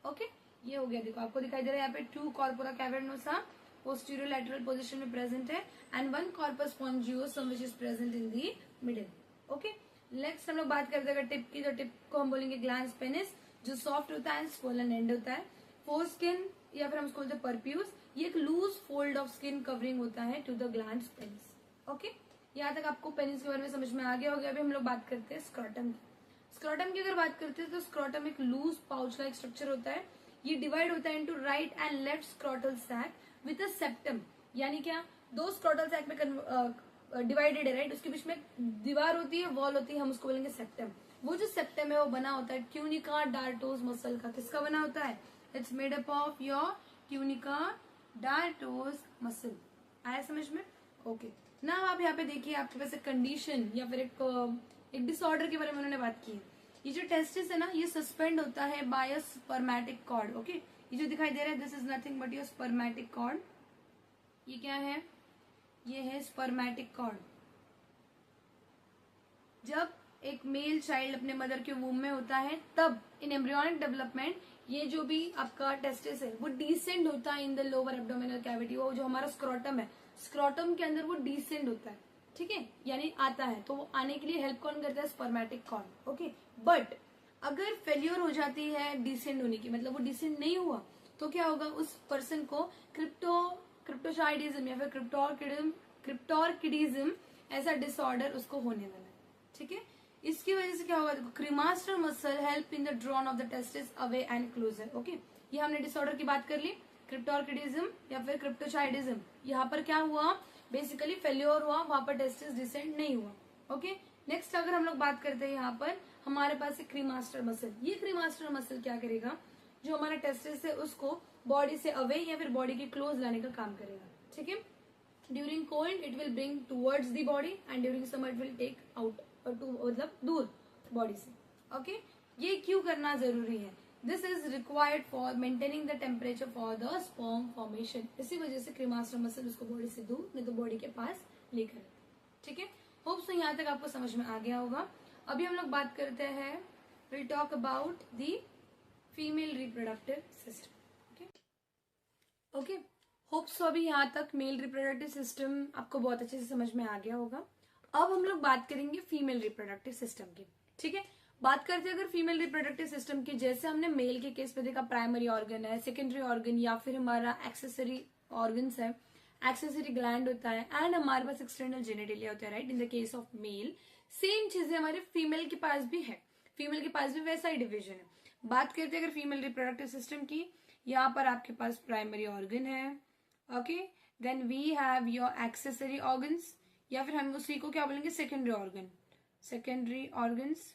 Okay. ये हो गया। देखो आपको दिखाई दे रहा है यहाँ पे 2 corpora cavernosa posterior lateral position में प्रेजेंट है and 1 corpus spongiosum which is present in the middle. Okay. Next हम लोग बात करते हैं टिप की, तो टिप को हम बोलेंगे ग्लैंस पेनिस, जो सॉफ्ट होता है, स्वोलन एंड होता है। फोरस्किन या फिर हम उसको बोलते हैं परप्यूस, ये एक loose fold of skin covering होता है to the glans penis. Okay. यहाँ तक आपको पेनिस के बारे में समझ में आ गया होगा। अभी हम लोग बात करते हैं स्क्रोटम की। स्क्रोटम की अगर बात करते हैं तो स्क्रोटम एक लूज पाउच लाइक स्ट्रक्चर होता है। ये डिवाइड होता है into right and left scrotal sac with a septum, यानी क्या, 2 स्क्रोटल सैक में डिवाइडेड है, राइट। उसके बीच में दीवार होती है, वॉल होती है, हम उसको बोलेंगे सेप्टम। वो जो सेप्टम है वो बना होता है ट्यूनिका डार्टोस मसल का। किसका बना होता है, it's made up of your tunica dartos muscle. आया समझ में। ओके। ना आप यहाँ पे देखिए आपके पास एक कंडीशन या फिर एक डिसऑर्डर के बारे में उन्होंने बात की है। ये जो टेस्टिस है ना ये सस्पेंड होता है by a spermatic cord. Okay. ये जो दिखाई दे रहा है this is nothing but your spermatic cord. ये क्या है, ये है स्पर्मेटिक कॉर्ड। जब एक मेल चाइल्ड अपने मदर के वूम में होता है तब इन एम्ब्रियोनिक डेवलपमेंट ये जो भी आपका टेस्टिस है वो डिसेंड होता है इन द लोअर एब्डोमिनल कैविटी। वो जो हमारा स्क्रोटम है, स्क्रोटम के अंदर वो डिसेंड होता है, ठीक है, यानी आता है। तो वो आने के लिए हेल्प कौन करता है? Spermatic cord. ओके, बट अगर फेल्योर हो जाती है डिसेंड होने की, मतलब वो डिसेंड नहीं हुआ, तो क्या होगा? उस पर्सन को क्रिप्टोचाइडिज्म या फिर क्रिप्टोर्किडिज्म ऐसा डिसऑर्डर उसको होने वाला है, ठीक है। इसकी वजह से क्या होगा? देखो, cremaster muscle help in the drawn of the testis away and closer. Okay, ये हमने डिसऑर्डर की बात कर ली, क्रिप्टोर्किडिज्म या फिर क्रिप्टोचाइडिज्म। यहाँ पर क्या हुआ? बेसिकली फेल्योर हुआ, वहां पर टेस्टिस डिसेंड नहीं हुआ। ओके, नेक्स्ट अगर हम लोग बात करते हैं, यहाँ पर हमारे पास है क्रीमास्टर मसल। ये क्रीमास्टर मसल क्या करेगा? जो हमारा टेस्टिस है उसको बॉडी से अवे या फिर बॉडी के क्लोज लाने का काम करेगा, ठीक है। During cold it will bring towards the body and during summer it will take out, मतलब दूर बॉडी से। ओके, ये क्यों करना जरूरी है? This is required for maintaining the temperature for the sperm formation. इसी वजह से क्रीमास्टर मसल उसको बॉडी से दूर नहीं तो बॉडी के पास लेकर, ठीक है। होप सो यहाँ तक आपको समझ में आ गया होगा। अभी हम लोग बात करते हैं, will talk about the female reproductive system. Okay, hope सो अभी यहाँ तक मेल रिप्रोडक्टिव सिस्टम आपको बहुत अच्छे से समझ में आ गया होगा। अब हम लोग बात करेंगे फीमेल रिप्रोडक्टिव सिस्टम की, ठीक है। बात करते हैं अगर फीमेल रिप्रोडक्टिव सिस्टम की, जैसे हमने मेल के केस में देखा प्राइमरी ऑर्गन है, सेकेंडरी ऑर्गन या फिर हमारा एक्सेसरी ऑर्गन्स है, एक्सेसरी ग्लैंड होता है एंड हमारे पास एक्सटर्नल जेनिटेलिया होता है, right. In the case of male same चीजें हमारे फीमेल के पास भी है, फीमेल के पास भी वैसा ही डिविजन है। बात करते हैं अगर फीमेल रिप्रोडक्टिव सिस्टम की, यहाँ पर आपके पास प्राइमरी ऑर्गन है, okay, then we have your accessory organs या फिर हम उसी को क्या बोलेंगे? सेकेंडरी ऑर्गन, सेकेंडरी ऑर्गन्स,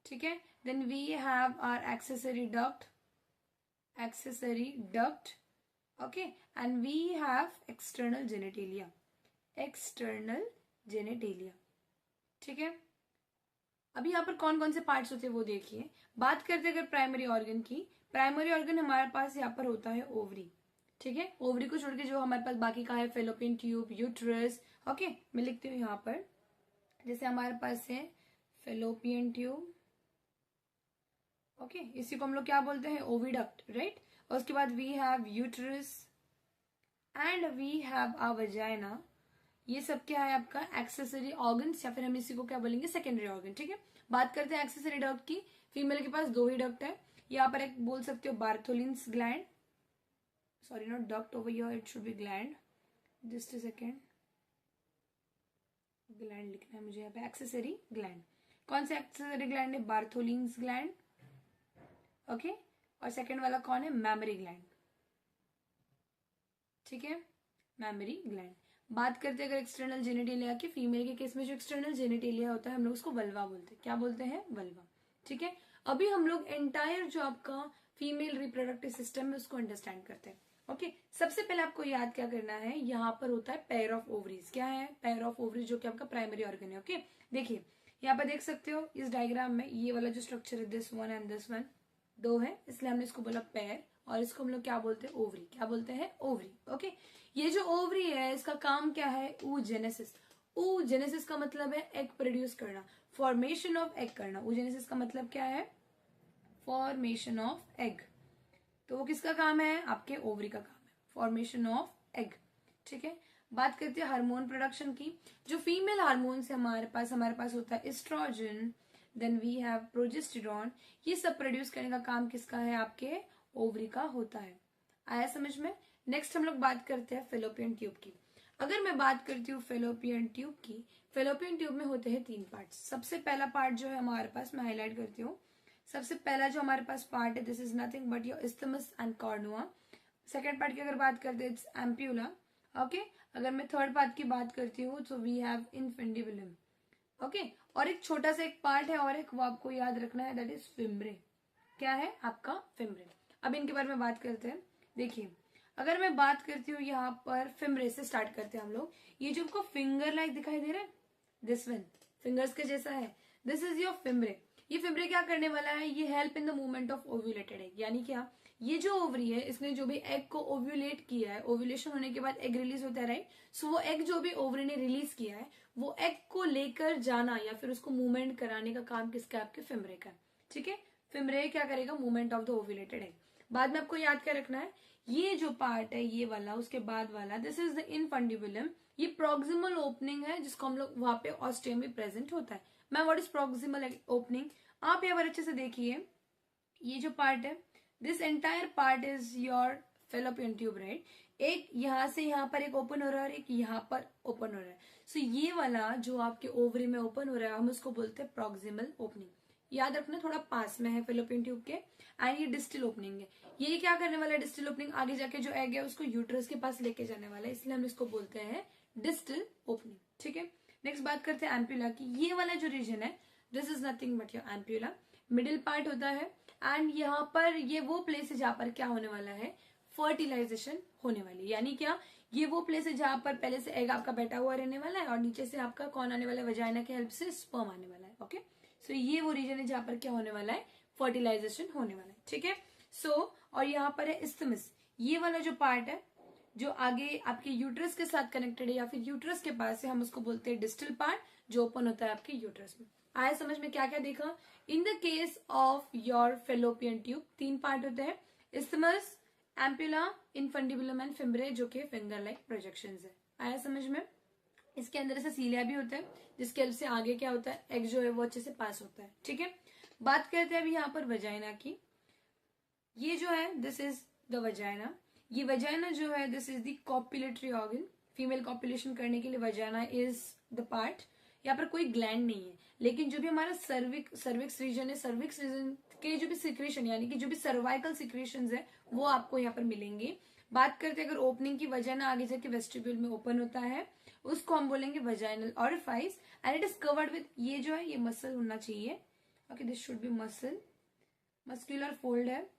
ठीक है। Then we have our accessory duct, okay, and we have external genitalia, ठीक है। अभी यहाँ पर कौन कौन से पार्ट्स होते हैं वो देखिए। बात करते हैं अगर प्राइमरी ऑर्गन की, प्राइमरी ऑर्गन हमारे पास यहाँ पर होता है ओवरी, ठीक है। ओवरी को छोड़ के जो हमारे पास बाकी का है फेलोपियन ट्यूब, यूट्रस, ओके। मैं लिखती हूँ यहाँ पर, जैसे हमारे पास है फेलोपियन ट्यूब, ओके, इसी को हम लोग क्या बोलते हैं? Oviduct, right. और उसके बाद we have uterus and we have a vagina. ये सब क्या है? आपका एक्सेसरी ऑर्गन्स या फिर हम इसी को क्या बोलेंगे? सेकेंडरी ऑर्गन, ठीक है। बात करते हैं एक्सेसरी डक्ट की, फीमेल के पास 2 ही डक्ट है। यहाँ पर एक बोल सकते हो Bartholin's gland, sorry not duct over here, it should be gland, just a second, gland लिखना है मुझे यहाँ पे। एक्सेसरी ग्लैंड, कौन सा एक्सेसरी ग्लैंड है? Bartholin's gland, okay. और सेकंड वाला कौन है? मैमरी ग्लैंड, ठीक है, मैमरी ग्लैंड। बात करते हैं अगर एक्सटर्नल जेनिटेलिया की, फीमेल के केस में जो एक्सटर्नल जेनिटेलिया होता है हम लोग उसको वल्वा बोलते हैं। क्या बोलते हैं? वल्वा, ठीक है। अभी हम लोग एंटायर जो आपका फीमेल रिप्रोडक्टिव सिस्टम है उसको अंडरस्टैंड करते हैं, ओके। सबसे पहले आपको याद क्या करना है? यहाँ पर होता है पेयर ऑफ ओवरीज। क्या है? पेयर ऑफ ओवरीज, जो कि आपका प्राइमरी ऑर्गन है, ओके। देखिए यहाँ पर देख सकते हो इस डायग्राम में ये वाला जो स्ट्रक्चर है, this one and this one, 2 है, इसलिए हमने इसको बोला पेयर, और इसको हम लोग क्या बोलते हैं? ओवरी। क्या बोलते हैं? Ovary, okay. ये जो ओवरी है इसका काम क्या है? oogenesis। oogenesis का मतलब है एग प्रोड्यूस करना, फॉर्मेशन ऑफ एग करना। oogenesis का मतलब क्या है? Formation of egg. तो वो किसका काम है? आपके ओवरी का काम है, फॉर्मेशन ऑफ एग, ठीक है। बात करते हैं हार्मोन प्रोडक्शन की। जो फीमेल हार्मोन्स है हमारे पास होता है estrogen, then we have progesterone. ये सब प्रोड्यूस करने का काम किसका है? आपके ओवरी का होता है। आया समझ में? नेक्स्ट हम लोग बात करते हैं फेलोपियन ट्यूब की। अगर मैं बात करती हूँ फेलोपियन ट्यूब की, फेलोपियन ट्यूब में होते हैं 3 पार्ट्स। सबसे पहला पार्ट जो है हमारे पास, मैं हाईलाइट करती हूँ, सबसे पहला जो हमारे पास पार्ट है, this is nothing but your isthmus and कॉर्नुआ। Second part की अगर बात करते हैं, इट्स एम्प्यूला, ओके। अगर मैं थर्ड पार्ट की बात करती हूँ तो वी हैव इनफेंडिबुलम, ओके। और एक छोटा सा एक पार्ट है और एक, वो आपको याद रखना है, दैट इज फिम्ब्रे। क्या है? आपका फिम्ब्रे। अब इनके बारे में बात करते हैं। देखिए अगर मैं बात करती हूँ यहाँ पर फिम्ब्रे से स्टार्ट करते हैं हम लोग। ये जो आपको फिंगर लाइक दिखाई दे रहा है, दिस वन फिंगर्स के जैसा है, दिस इज योर फिम्ब्रे। ये फिम्ब्रे क्या करने वाला है, ये help in the movement of ovulated egg, यानी क्या, ये जो ओवरी है इसने जो भी एग को ओव्यूलेट किया है, ओव्यूलेशन होने के बाद एग रिलीज होता है, राइट। सो वो एग जो भी ओवरी ने रिलीज किया है वो एग को लेकर जाना या फिर उसको मूवमेंट कराने का काम किसका, आपके फिम्ब्रे का, ठीक है। फिम्ब्रे क्या करेगा, मूवमेंट ऑफ द ओव्यूलेटेड एग। बाद में आपको याद क्या रखना है, ये जो पार्ट है ये वाला, उसके बाद वाला, दिस इज द इनफंडिबुलम, ये प्रॉक्सिमल ओपनिंग है जिसको हम लोग वहां पे ऑस्टियम में प्रेजेंट होता है। Ma'am what is proximal opening, आप यहाँ पर अच्छे से देखिए, ये जो पार्ट है, this entire part is your fallopian tube, right. एक यहां से यहाँ पर एक ओपन हो रहा है और एक यहाँ पर ओपन हो रहा है। सो ये वाला जो आपके ओवरी में ओपन हो रहा है हम उसको बोलते हैं प्रॉक्सिमल ओपनिंग। याद रखना थोड़ा पास में है फेलोपियन ट्यूब के। एंड ये डिस्टल ओपनिंग है, ये क्या करने वाला है, डिस्टल ओपनिंग आगे जाके जो एग है उसको यूट्रस के पास लेके जाने वाला है, इसलिए हम इसको बोलते हैं डिस्टल ओपनिंग, ठीक है। नेक्स्ट बात करते हैं एम्प्यूला की। ये वाला जो रीजन है, this is nothing but your ampulla, middle part होता है। एंड यहाँ पर ये वो प्लेस है जहां पर क्या होने वाला है, फर्टिलाइजेशन होने वाली, यानी क्या, ये वो प्लेस है जहां पर पहले से एग आपका बैठा हुआ रहने वाला है और नीचे से आपका कौन आने वाला है, वजाइना के हेल्प से स्पर्म आने वाला है, ओके। सो ये वो रीजन है जहां पर क्या होने वाला है, फर्टिलाइजेशन होने वाला है, ठीक है। सो और यहाँ पर है इस्थमस, ये वाला जो पार्ट है जो आगे आपके यूट्रस के साथ कनेक्टेड है या फिर यूट्रस के पास है, हम उसको बोलते हैं डिस्टल पार्ट, जो ओपन होता है आपके यूट्रस में। आया समझ में क्या क्या देखा। इन the case of your fallopian tube 3 part होते हैं, isthmus, ampulla, infundibulum and fimbriae, जो कि फिंगर लाइक प्रोजेक्शंस है। आया समझ में। इसके अंदर से सीलिया भी होता है जिसके हेल्प से आगे क्या होता है, एग जो है वो अच्छे से पास होता है, ठीक है। बात करते हैं अभी यहाँ पर वजाइना की। ये जो है दिस इज द वजाइना, ये वजाइना जो है this is the copulatory organ, female copulation करने के लिए वजाइना इज द पार्ट। यहाँ पर कोई ग्लैंड नहीं है, लेकिन जो भी हमारा सर्विक्स रीजन है, सर्विक्स रीजन के जो भी सिक्रेशन यानी कि जो भी सर्वाइकल सिक्रेशंस है वो आपको यहाँ पर मिलेंगे। बात करते हैं अगर ओपनिंग की, वजाइना आगे जाके वेस्टिब्यूल में ओपन होता है, उसको हम बोलेंगे vaginal orifice. And it is covered with, ये जो है ये मसल होना चाहिए, okay, this should be muscle, muscular fold है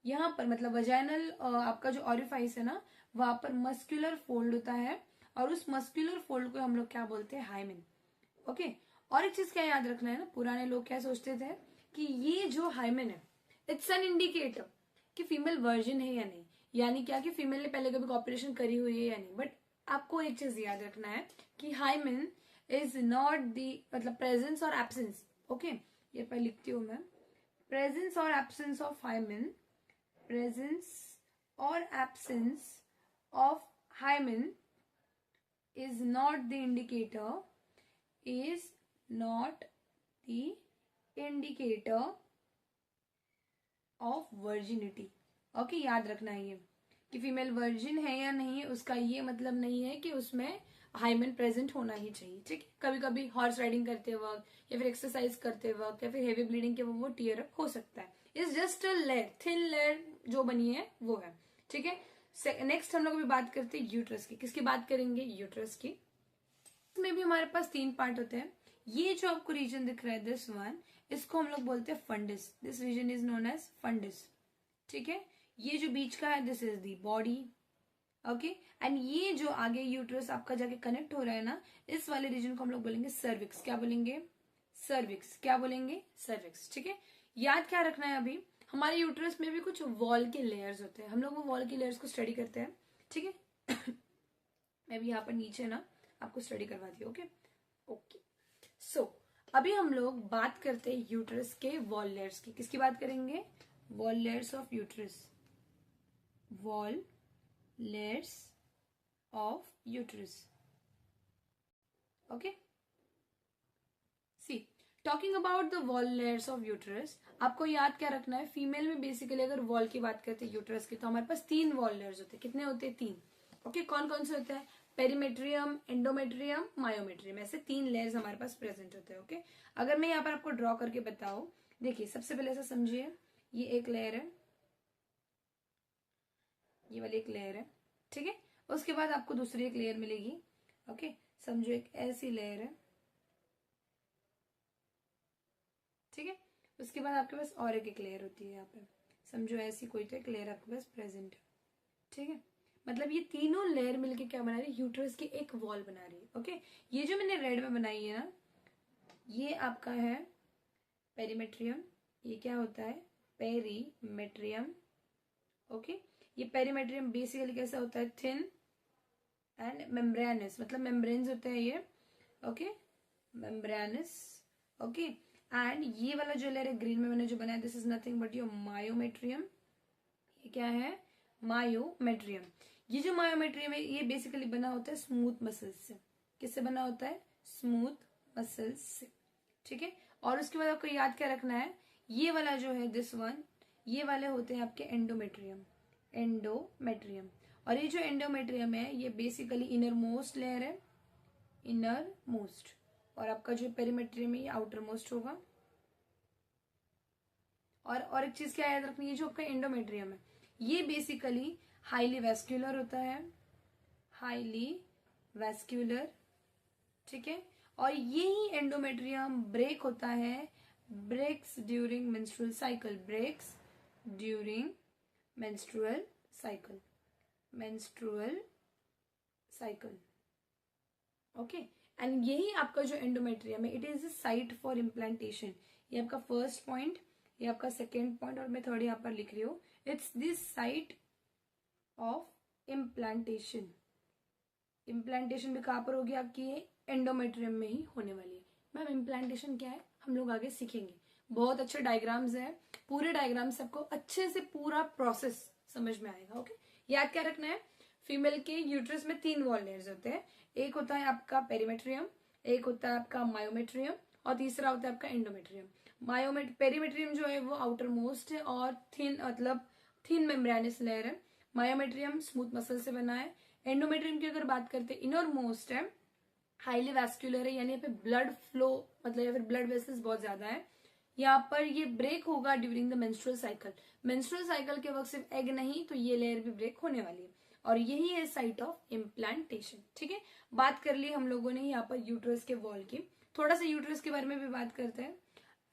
यहाँ पर, मतलब वजाइनल आपका जो ऑरिफाइस है ना वहां पर मस्कुलर फोल्ड होता है और उस मस्कुलर फोल्ड को हम लोग क्या बोलते हैं, हाइमेन, ओके। और एक चीज क्या याद रखना है ना, पुराने लोग क्या सोचते थे कि ये जो हाइमेन है इट्स एन इंडिकेटर कि फीमेल वर्जिन है या नहीं, यानी क्या कि फीमेल ने पहले कभी कॉपरेशन करी हुई है या नहीं। बट आपको एक चीज याद रखना है कि हाइमेन इज नॉट दी, मतलब प्रेजेंस और एब्सेंस, ओके। ये पर लिखती हूं मैं, प्रेजेंस और absence of hymen, presence or absence of hymen is not the indicator, is not the indicator of virginity, okay. याद रखना है ये कि फीमेल वर्जिन है या नहीं है उसका ये मतलब नहीं है कि उसमें हाइमेन प्रेजेंट होना ही चाहिए, ठीक है। कभी कभी हॉर्स राइडिंग करते वक्त या फिर एक्सरसाइज करते वक्त या फिर हेवी ब्लीडिंग के वक्त वो टीयर अप हो सकता है। Is just a layer, thin layer जो बनी है वो है, ठीक है। नेक्स्ट हम लोग अभी बात करते हैं यूट्रस की। किसकी बात करेंगे, यूट्रस की। इसमें भी हमारे पास 3 पार्ट होते हैं। ये जो आपको रीजन दिख रहा है दिस वन, इसको हम लोग बोलते हैं fundus, this region is known as fundus, ठीक है। ये जो बीच का है this is the body, okay. And ये जो आगे यूट्रस आपका जाके कनेक्ट हो रहा है ना, इस वाले रीजन को हम लोग बोलेंगे सर्विक्स। क्या बोलेंगे, सर्विक्स। क्या बोलेंगे, सर्विक्स, ठीक है। याद क्या रखना है, अभी हमारे यूट्रस में भी कुछ वॉल के लेयर्स होते हैं, हम लोग वो वॉल के लेयर्स को स्टडी करते हैं, ठीक है। मैं भी यहाँ पर नीचे ना आपको स्टडी करवाती हूँ, ओके ओके। सो अभी हम लोग बात करते हैं यूट्रस के वॉल लेयर्स की। किसकी बात करेंगे, wall layers of uterus, wall layers of uterus, okay। See, talking about the wall layers of uterus, आपको याद क्या रखना है, फीमेल में बेसिकली अगर वॉल की बात करते हैं यूट्रस की तो हमारे पास 3 वॉल लेयर्स होते हैं। कितने होते हैं, 3, ओके। कौन कौन से होते हैं, पेरीमेट्रियम, एंडोमेट्रियम, मायोमेट्रियम, ऐसे 3 लेयर्स हमारे पास प्रेजेंट होते हैं, ओके। अगर मैं यहाँ पर आपको ड्रॉ करके बताऊं, देखिए सबसे पहले ऐसा समझिए, ये एक लेयर है, ये वाली एक लेयर है, ठीक है। उसके बाद आपको दूसरी एक लेयर मिलेगी, ओके। समझो एक ऐसी लेयर है, ठीक है। उसके बाद आपके पास और एक लेयर होती है यहाँ पे, समझो ऐसी कोई तो एक लेयर आपके पास प्रेजेंट है, ठीक है। मतलब ये तीनों लेयर मिलके क्या बना रही है, यूट्रस की एक वॉल बना रही है, ओके। ये जो मैंने रेड में बनाई है ना, ये आपका है पेरीमेट्रियम, ये क्या होता है, पेरीमेट्रियम। ओके, ये पेरीमेट्रियम बेसिकली कैसा होता है, थिन एंड मेम्ब्रेनस, मतलब मेम्ब्रेन्स होते हैं ये। Okay, membranes. ओके, एंड ये वाला जो लेयर है ग्रीन में मैंने जो बनाया, this is nothing but your myometrium. ये क्या है, मायोमेट्रियम। ये जो मायोमेट्रियम है ये बेसिकली बना होता है स्मूथ मसल्स से। किससे बना होता है, स्मूथ मसल्स से। ठीक है, और उसके बाद आपको याद क्या रखना है, ये वाला जो है दिस वन, ये वाले होते हैं आपके एंडोमेट्रियम, एंडोमेट्रियम। और ये जो एंडोमेट्रियम है ये बेसिकली इनर मोस्ट लेयर है, इनर मोस्ट। और आपका जो पेरीमेट्रियम है ये आउटर मोस्ट होगा। और एक चीज क्या याद रखनी है, जो आपका एंडोमेट्रियम है ये बेसिकली हाईली वेस्क्यूलर होता है, हाईली वेस्क्यूलर। ठीक है, और यही एंडोमेट्रियम ब्रेक होता है, breaks during menstrual cycle, breaks during menstrual cycle, menstrual cycle. Okay, and यही आपका जो एंडोमेट्रियम है it is the site for implantation. ये आपका फर्स्ट पॉइंट, ये आपका सेकेंड पॉइंट, और मैं थर्ड यहाँ पर लिख रही हूँ, it's this site of implantation. Implantation भी कहाँ पर होगी आपकी, ये एंडोमेट्रियम में ही होने वाली है। मैम इम्प्लांटेशन क्या है, हम लोग आगे सीखेंगे। बहुत अच्छे डायग्राम्स है, पूरे डायग्राम से आपको अच्छे से पूरा प्रोसेस समझ में आएगा। ओके, याद क्या रखना है, फीमेल के यूट्रस में 3 वॉल लेयर्स होते हैं। एक होता है आपका पेरीमेट्रियम, एक होता है आपका मायोमेट्रियम, और तीसरा होता है आपका एंडोमेट्रियम। पेरीमेट्रियम जो है वो आउटर मोस्ट है और थिन, मतलब थिन मेम्ब्रेनस लेयर है। मायोमेट्रियम स्मूथ मसल से बना है। एंडोमेट्रियम की अगर बात करते हैं इनर मोस्ट है, हाईली वैस्कुलर है, यानी यहाँ पे ब्लड फ्लो मतलब या फिर ब्लड वेसल्स बहुत ज्यादा है। यहाँ पर ये ब्रेक होगा during the menstrual cycle. Menstrual cycle के वक्त सिर्फ एग नहीं तो ये लेयर भी ब्रेक होने वाली है, और यही है साइट ऑफ इम्प्लांटेशन। ठीक है, बात कर ली हम लोगों ने यहाँ पर यूट्रस के वॉल की। थोड़ा सा यूट्रस के बारे में भी बात करते हैं।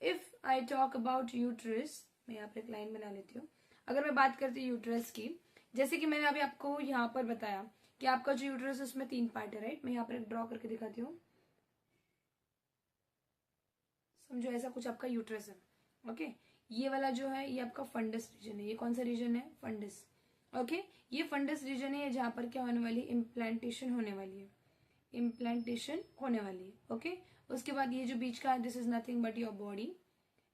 If I talk about uterus, मैं यहाँ पर एक लाइन बना लेती हूँ। अगर मैं बात करती हूँ यूट्रस की, जैसे कि मैंने अभी आपको यहाँ पर बताया कि आपका जो यूट्रस है उसमें 3 पार्ट है, राइट। मैं यहाँ पर एक ड्रॉ करके दिखाती हूँ। समझो ऐसा कुछ आपका यूट्रस है। ओके, ये वाला जो है ये आपका फंडस रीजन है। ये कौन सा रीजन है, फंडस। ओके, ये फंडस रीजन है जहां पर क्या होने वाली है, इम्प्लांटेशन होने वाली है, इम्प्लांटेशन होने वाली है। ओके, उसके बाद ये जो बीच का है this is nothing but your body,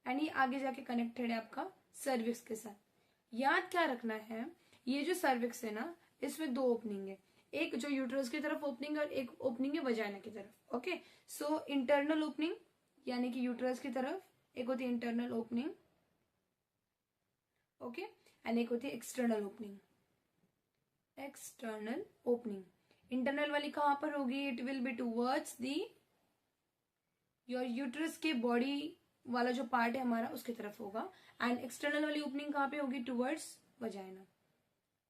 and ये आगे जाके कनेक्टेड है आपका सर्विक्स के साथ। याद क्या रखना है, ये जो सर्विक्स है ना इसमें 2 ओपनिंग है, एक जो यूट्रस की तरफ ओपनिंग है और एक ओपनिंग है वजाइना की तरफ। ओके, सो इंटरनल ओपनिंग यानी कि यूट्रस की तरफ एक होती है इंटरनल ओपनिंग, ओके, एंड एक होती है external opening, external opening. Internal वाली कहां पर होगी, it will be towards the your uterus के बॉडी वाला जो पार्ट है हमारा उसकी तरफ होगा, एंड एक्सटर्नल वाली ओपनिंग कहां पे होगी, टूवर्ड्स वजाइना।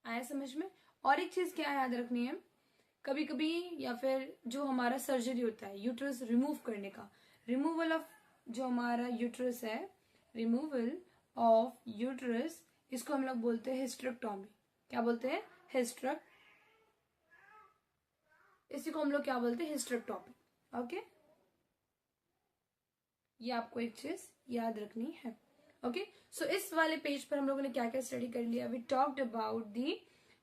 आया समझ में। और एक चीज क्या याद रखनी है, कभी कभी या फिर जो हमारा सर्जरी होता है यूट्रस रिमूव करने का, रिमूवल ऑफ जो हमारा यूट्रस है, रिमूवल ऑफ यूट्रस, इसको हम लोग बोलते हैं हिस्टेरेक्टोमी। क्या बोलते हैं, इसी को हम लोग क्या बोलते हैं, हिस्टेरेक्टोमी। ओके, ये आपको एक चीज याद रखनी है। ओके, सो इस वाले पेज पर हम लोगों ने क्या क्या स्टडी कर लिया, we talked about the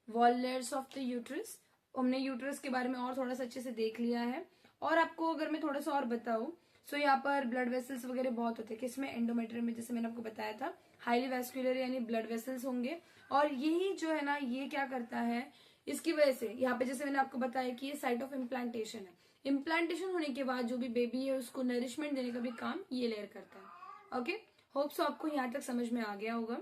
wall layers of the uterus. हमने यूट्रस के बारे में और थोड़ा सा अच्छे से देख लिया है। और आपको अगर मैं थोड़ा सा और बताऊं, सो यहाँ पर ब्लड वेसल्स वगैरह बहुत होते हैं, किसमें, एंडोमेट्रियम में, जैसे मैंने आपको बताया था हाईली वेस्कुलर यानी ब्लड वेसल्स होंगे। और यही जो है ना ये क्या करता है, इसकी वजह से यहाँ पे जैसे मैंने आपको बताया कि ये साइट ऑफ इम्प्लांटेशन है। इम्प्लांटेशन होने के बाद जो भी बेबी है उसको नरिशमेंट देने का भी काम ये लेयर करता है। ओके, होप सो आपको यहाँ तक समझ में आ गया होगा।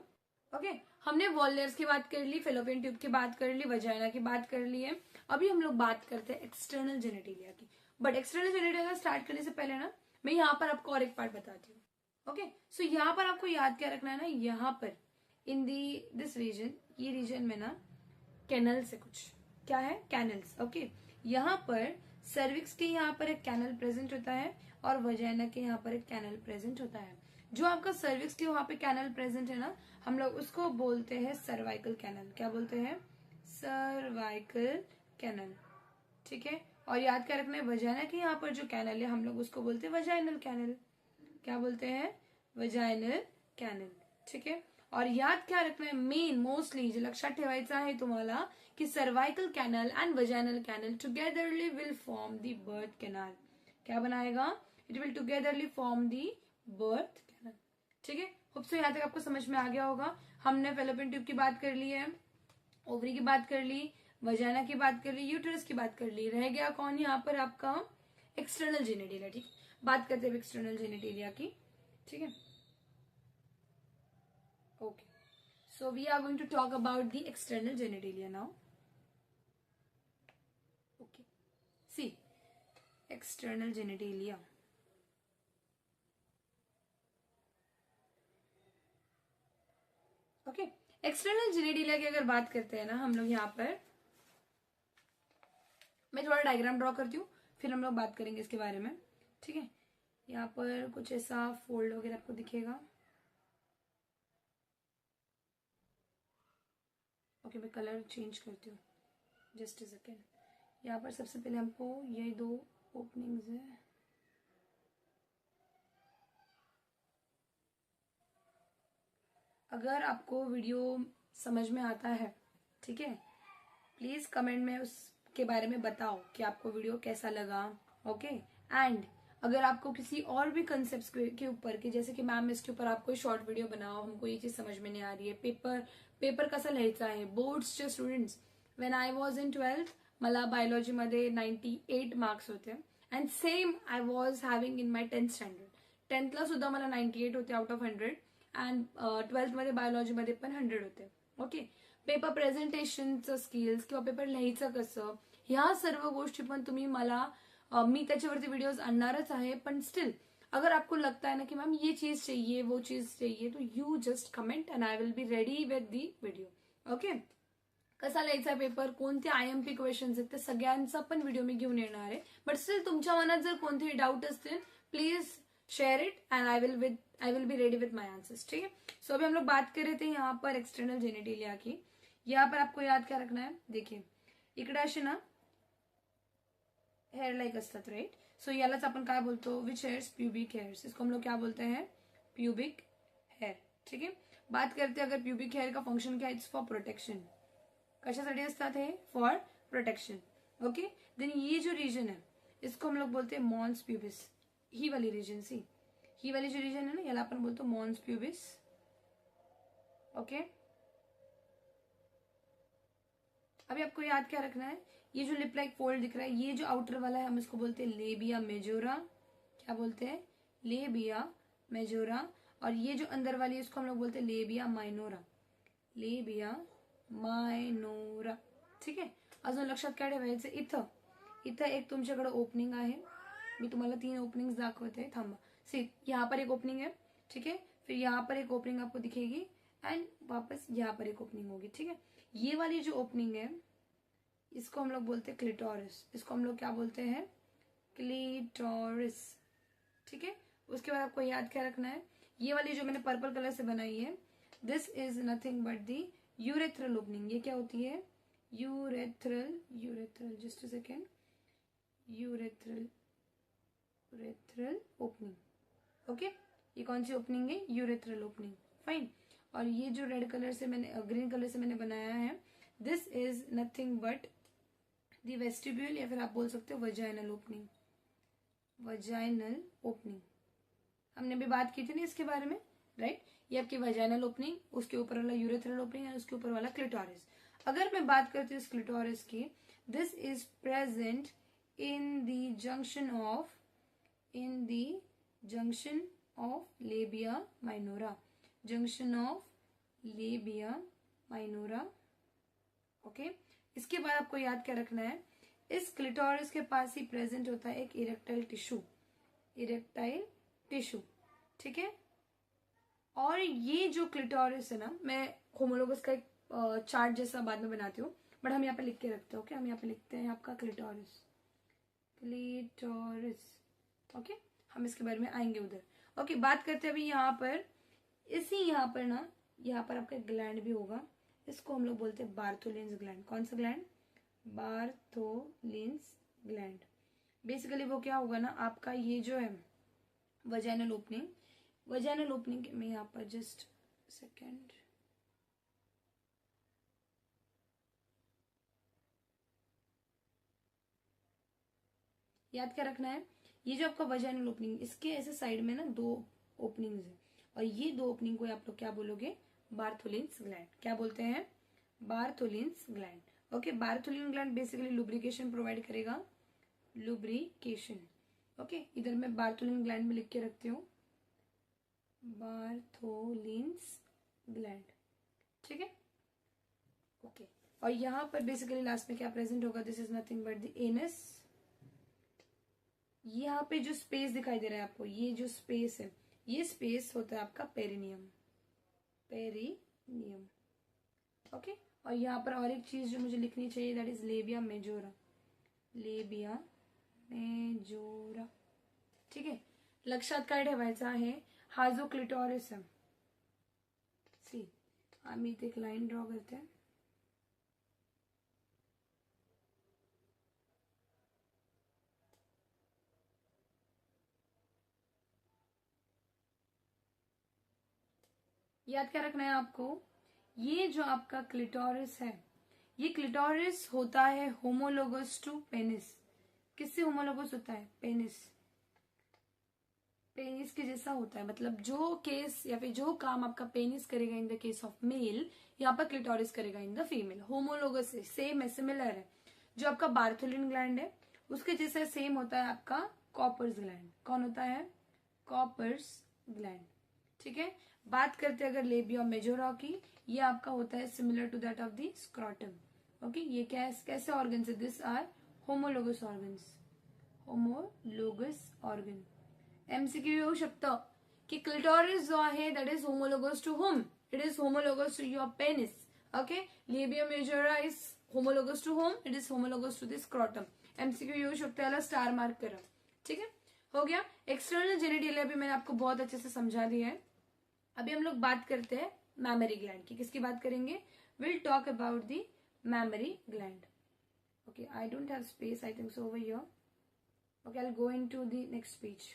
ओके, हमने वॉल लेयर्स की बात कर ली, फेलोपियन ट्यूब की बात कर ली, वजाइना की बात कर ली है। अभी हम लोग बात करते हैं एक्सटर्नल जेनेटिलिया की। बट एक्सटर्नल जेनेटिलिया स्टार्ट करने से पहले ना मैं यहाँ पर आपको और एक पार्ट बताती हूँ। ओके, सो यहाँ पर आपको याद क्या रखना है ना, यहाँ पर इन दिस रीजन, ये रीजन में ना कैनल्स है, कुछ क्या है, कैनल्स। ओके, यहाँ पर सर्विक्स के यहाँ पर एक कैनल प्रेजेंट होता है और वजाइना के यहाँ पर एक कैनल प्रेजेंट होता है। जो आपका सर्विक्स के वहां पे कैनल प्रेजेंट है ना, हम लोग उसको बोलते हैं सर्वाइकल कैनल। क्या बोलते हैं, सर्वाइकल कैनल। ठीक है, और याद क्या रखना है, वजाइना के यहाँ पर जो कैनल है हम लोग उसको बोलते हैं वजाइनल कैनल। क्या बोलते हैं, वजायनल कॅनल. ठीक आहे. और याद क्या रखना है, मेन मोस्टली जे लक्षात ठेवायचं आहे तुम्हाला की cervical canal and vaginal canal togetherly will form the birth canal. क्या बनाएगा, it will togetherly form the birth canal. ठीक है. होप सो यहाँ तक आपको समझ में आ गया होगा. हमने फेलोपियन ट्यूब की बात कर ली है, ओवरी की बात कर ली, वजाइना की बात कर ली, यूट्रस की बात कर ली. रह गया कौन यहाँ पर आपका एक्सटर्नल जेनेटिलिया. ठीक, बात करते हैं एक्सटर्नल जेनेटिलिया की. ठीक है. Okay, so we are going to talk about the external genitalia now. Okay, see, external genitalia. Okay, external genitalia की अगर बात करते हैं ना हम लोग यहाँ पर, मैं थोड़ा डायग्राम ड्रॉ करती हूँ, फिर हम लोग बात करेंगे इसके बारे में. ठीक है. यहाँ पर कुछ ऐसा फोल्ड वगैरह आपको दिखेगा. ओके, मैं कलर चेंज करती हूँ, जस्ट अ सेकेंड. यहाँ पर सबसे पहले हमको ये 2 ओपनिंग्स है. अगर आपको वीडियो समझ में आता है, ठीक है, प्लीज कमेंट में उसके बारे में बताओ कि आपको वीडियो कैसा लगा. ओके. एंड अगर आपको किसी और भी कंसेप्ट के ऊपर की, जैसे कि मैम इसके ऊपर आप कोई शॉर्ट वीडियो बनाओ, हमको ये चीज समझ में नहीं आ रही है, पेपर कसा लिहायचा आहे, बोर्ड्सचे students, when I was in 12th मला बायोलॉजीमध्ये 98 मार्क्स होते. And same I was having in my 10th standard. 10thला सुद्धा मला 98 होते आउट ऑफ 100. अँड 12th मध्ये बायोलॉजीमध्ये पण 100 होते. ओके. पेपर प्रेझेंटेशनचं स्किल्स किंवा पेपर लिहायचं कसं, ह्या सर्व गोष्टी पण तुम्ही मला, मी त्याच्यावरती व्हिडिओज आणणारच आहे. पण स्टिल अगर आपको लगता है ना कि मैम ये चीज चाहिए, वो चीज चाहिए, तो you just comment and I will be ready with the video. Okay. कसा लिहायचा पेपर, कोणते IMP क्वेश्चन्स आहेत, ते सगळ्यांचा पण व्हिडिओ मी घेऊन येणार आहे. बट स्टिल तुमच्या मनात जर कोणतेही डाउट असतील, please share it and I will be ready with my answers. ठीक है. सो अभी हम लोग बात कर रहे थे यहाँ पर एक्सटर्नल जेनेटिलिया की. यहाँ पर आपको याद क्या रखना है, देखिए इकडे असे ना हेयर लाइक असतात, राइट. सो यालाच आपण काय बोलतो, विच हेयर्स, प्यूबिक हेयर्स. इसको हम लोग क्या बोलते हैं, प्यूबिक हेयर. ठीक है. बात करते हैं अगर प्यूबिक हेयर का फंक्शन क्या है, इट्स फॉर प्रोटेक्शन. कशासाठी असतात हे, फॉर प्रोटेक्शन. ओके. देन ये जो रीजन है इसको हम लोग बोलते हैं मॉन्स प्यूबिस. ही वाली रीजन, सी ही वाली जो रीजन है ना, याला आपण बोलतो मॉन्स प्यूबिस. ओके. अभी आपको याद क्या रखना है, ये जो लिप लाइक फोल्ड दिख रहा है, ये जो आउटर वाला है हम इसको बोलते हैं लेबिया मेजोरा. क्या बोलते हैं, लेबिया मेजोरा. और ये जो अंदर वाली है इसको हम लोग बोलते हैं लेबिया मायनोरा. लेबिया मायनोरा. ठीक आहे. अजून लक्षात काय ठेवायचं, इथं एक तुमच्याकडे ओपनिंग आहे. मी तुम्हाला 3 ओपनिंग्स दाखवते, थांबा. सी यहाँ पर एक ओपनिंग है. ठीक है. फिर यहाँ पर एक ओपनिंग आपको दिखेगी एंड वापस यहाँ पर एक ओपनिंग होगी. ठीक है. ये वाली जो ओपनिंग है इसको हम लोग बोलते हैं क्लिटोरिस. इसको हम लोग क्या बोलते हैं, क्लिटोरिस. ठीक है. उसके बाद आपको याद क्या रखना है, ये वाली जो मैंने पर्पल कलर से बनाई है, this is nothing but the urethral opening. ये क्या होती है, urethral just a second, urethral opening. Okay. ये कौन सी ओपनिंग है, यूरेथ्रल ओपनिंग. फाइन. और ये जो रेड कलर से मैंने, ग्रीन कलर से मैंने बनाया है, this is nothing but the vestibule, या फिर आप बोल सकते हो वजाइनल ओपनिंग. वजाइनल ओपनिंग हमने भी बात की थी ना इसके बारे में, राइट. ये आपकी वजाइनल ओपनिंग, उसके ऊपर वाला यूरेथ्रल ओपनिंग और उसके ऊपर वाला क्लिटोरिस. अगर मैं बात करती हूँ इस क्लिटोरिस की, this is present in the junction of labia minora. Junction of labia minora. Okay. इसके बाद आपको याद क्या रखना है, इस क्लिटोरिस के पास ही प्रेजेंट होता है एक इरेक्टाइल टिश्यू. ठीक है. और ये जो क्लिटोरिस है ना, मैं होमोलोगस का एक चार्ट जैसा बाद में बनाती हूँ, बट हम यहाँ पे लिख के रखते हैं. ओके. हम यहाँ पे लिखते हैं आपका क्लिटोरिस. ओके. हम इसके बारे में आएंगे उधर. ओके. बात करते हैं अभी यहाँ पर, यहाँ पर आपका ग्लैंड भी होगा. इसको हम लोग बोलते हैं बार्थोलिन्स ग्लैंड. कौन सा ग्लैंड, बार्थोलिन्स ग्लैंड. बेसिकली वो क्या होगा ना, आपका ये जो है वजाइनल ओपनिंग, वजाइनल ओपनिंग में यहाँ पर जस्ट सेकेंड, याद क्या रखना है, ये जो आपका वजाइनल ओपनिंग, इसके ऐसे साइड में ना 2 ओपनिंग्स है, और ये 2 ओपनिंग को आप लोग क्या बोलोगे, बार्थोलिन्स ग्लैंड। क्या बोलते हैं, Bartholin's gland. Okay, Bartholin gland basically lubrication provide करेगा, लुब्रिकेशन। ओके, इधर मैं बार्थोलिन ग्लैंड में लिख के रखती हूँ, बार्थोलिन्स ग्लैंड। ठीक है, ओके। और यहाँ पर बेसिकली लास्ट में क्या प्रेजेंट होगा, this is nothing but the anus. यहाँ पे जो स्पेस दिखाई दे रहा है आपको, ये जो स्पेस है, ये स्पेस होता है आपका पेरिनियम, पेरिनियम। ओके, और यहाँ पर और एक चीज जो मुझे लिखनी चाहिए, that is labia majora, labia majora. ठीक है, लक्षात काय ठेवायचा आहे, हा जो क्लिटोरिस है, सी आम्ही इथे एक लाईन ड्रॉ करते हैं, याद क्या रखना है आपको, ये जो आपका क्लिटोरिस है, ये क्लिटोरिस होता है होमोलोगस टू पेनिस। किससे होमोलोगस होता है, पेनिस, पेनिस के जैसा होता है। मतलब जो केस या फिर जो काम आपका पेनिस करेगा इन द केस ऑफ मेल, यहाँ पर क्लिटोरिस करेगा इन द फीमेल। होमोलोगस है, सेम है, सिमिलर है। जो आपका बार्थोलिन ग्लैंड है उसके जैसा सेम होता है आपका कॉपर्स ग्लैंड। कौन होता है, कॉपर्स ग्लैंड। ठीक है, बात करते हैं अगर लेबिया मेजोरा की, ये आपका होता है similar to that of the scrotum. Okay, ये कैसे ऑर्गन्स है, this are homologous organs, homologous organ. MCQ येऊ शकतं की क्लिटोरिस जो आहे that is homologous to home, it is homologous to your penis. Okay, labia majora is homologous to home, it is homologous to this scrotum. MCQ येऊ शकतो, याला स्टार मार्क करा. ठीक है, हो गया. एक्सटर्नल जेनिटलिया भी मैंने आपको बहुत अच्छे से समझा दिया है. अभी हम लोग बात करते हैं मैमरी ग्लैंड की. किसकी बात करेंगे, will talk about the mammary gland. Okay, I don't have space, I think so, over here. Okay, I'll go into the next page.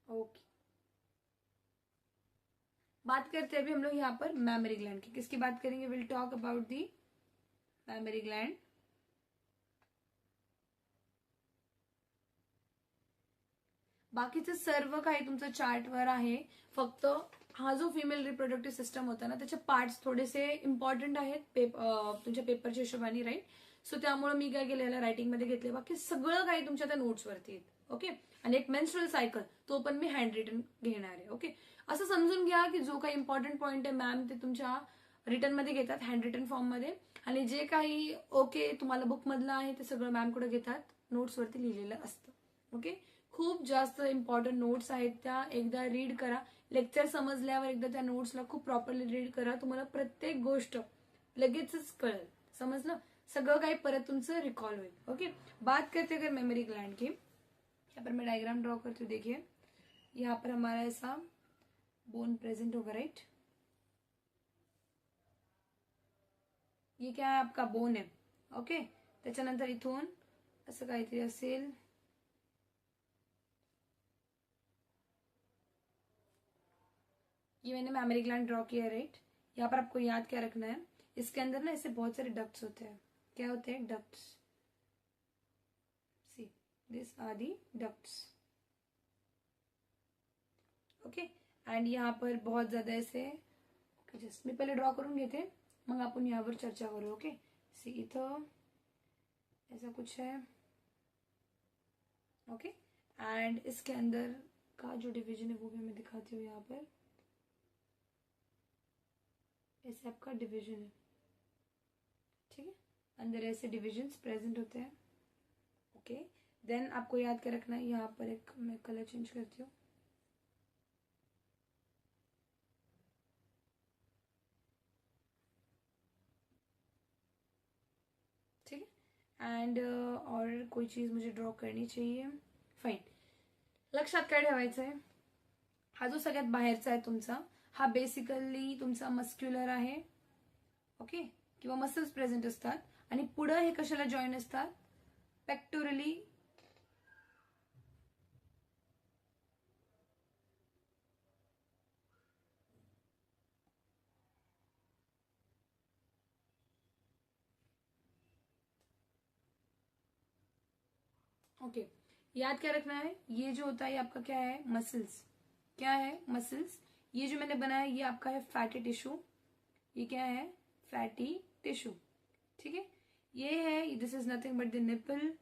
Okay. बात करते हैं अभी हम लोग यहाँ पर मैमरी ग्लैंड की. किसकी बात करेंगे, will talk about the mammary gland. बाकीचं सर्व काही तुमचं चार्टवर आहे. फक्त हा जो फिमेल रिप्रोडक्टिव्ह सिस्टम होता ना, त्याचे पार्ट्स थोडेसे इम्पॉर्टंट आहेत तुमच्या पेपरच्या हिशोबाने, राईट. सो त्यामुळे मी काय केलेलं रायटिंगमध्ये घेतले. बाकी सगळं काही तुमच्या त्या नोट्सवरती आहेत. ओके, आणि एक मेन्स्ट्रुअल सायकल तो पण मी हँड रिटन घेणार आहे. ओके, असं समजून घ्या की जो काही इम्पॉर्टंट पॉईंट आहे मॅम ते तुमच्या रिटर्नमध्ये घेतात, हँड रिटन फॉर्ममध्ये, आणि जे काही ओके तुम्हाला बुकमधलं आहे ते सगळं मॅमकडे घेतात, नोट्सवरती लिहिलेलं असतं. ओके, खूप जास्त इम्पॉर्टंट नोट्स आहेत त्या, एकदा रीड करा. लेक्चर समजल्यावर एकदा त्या नोट्सला खूप प्रॉपरली रीड करा. तुम्हाला प्रत्येक गोष्ट लगेचच कळेल. समजलं, सगळं काही परत तुमचं रिकॉल होईल. ओके, बात करते अगर मेमोरी ग्लैंड की. यहाँ पर मैं डायग्राम ड्रॉ करती हूँ. देखिए, यहाँ पर हमारा ऐसा बोन प्रेजेंट होगा, राइट. ये क्या है, आपका बोन है. ओके, त्याच्यानंतर इथून असं काहीतरी असेल. ये मैंने मैमरी ग्लैंड ड्रॉ किया, राइट. यहाँ पर आपको याद क्या रखना है, इसके अंदर ना ऐसे बहुत सारे डक्ट्स होते हैं. क्या होते हैं, ducts. See, this are the ducts. Okay, and यहाँ पर बहुत ज्यादा ऐसे, जस्ट मी पहिले ड्रॉ करून घेते, मग आपण यावर चर्चा करू. ओके, सी इथं ऐसा कुछ है. ओके, एंड इसके अंदर का जो डिवीजन है वो भी मैं दिखाती हूँ. यहाँ पर ऐसे आपका डिवीजन है. ठीक है, अंदर ऐसे डिविजन्स प्रेजेंट होते हैं. ओके, देन आपको याद क्या रखना है, यहाँ पर एक मैं कलर चेंज करती हूँ. ठीक है, एंड और कोई चीज मुझे ड्रॉ करनी चाहिए. फाइन, लक्षात काय ठेवायचं आहे, हा जो सगळ्यात बाहेरचा आहे तुमचा, हा बेसिकली तुमचा मस्क्युलर आहे. ओके, किंवा मसल्स प्रेझेंट असतात. आणि पुढं हे कशाला जॉईन असतात, पेक्टोरली ओके, याद क्या रखना है, ये जो होता है ये आपका क्या है, मसल्स। क्या है, मसल्स। ये जो मैंने बनाया ये आपका है फैटी टिश्यू। ये क्या है, फैटी टिश्यू। ठीक है, ये है, this is nothing but the nipple.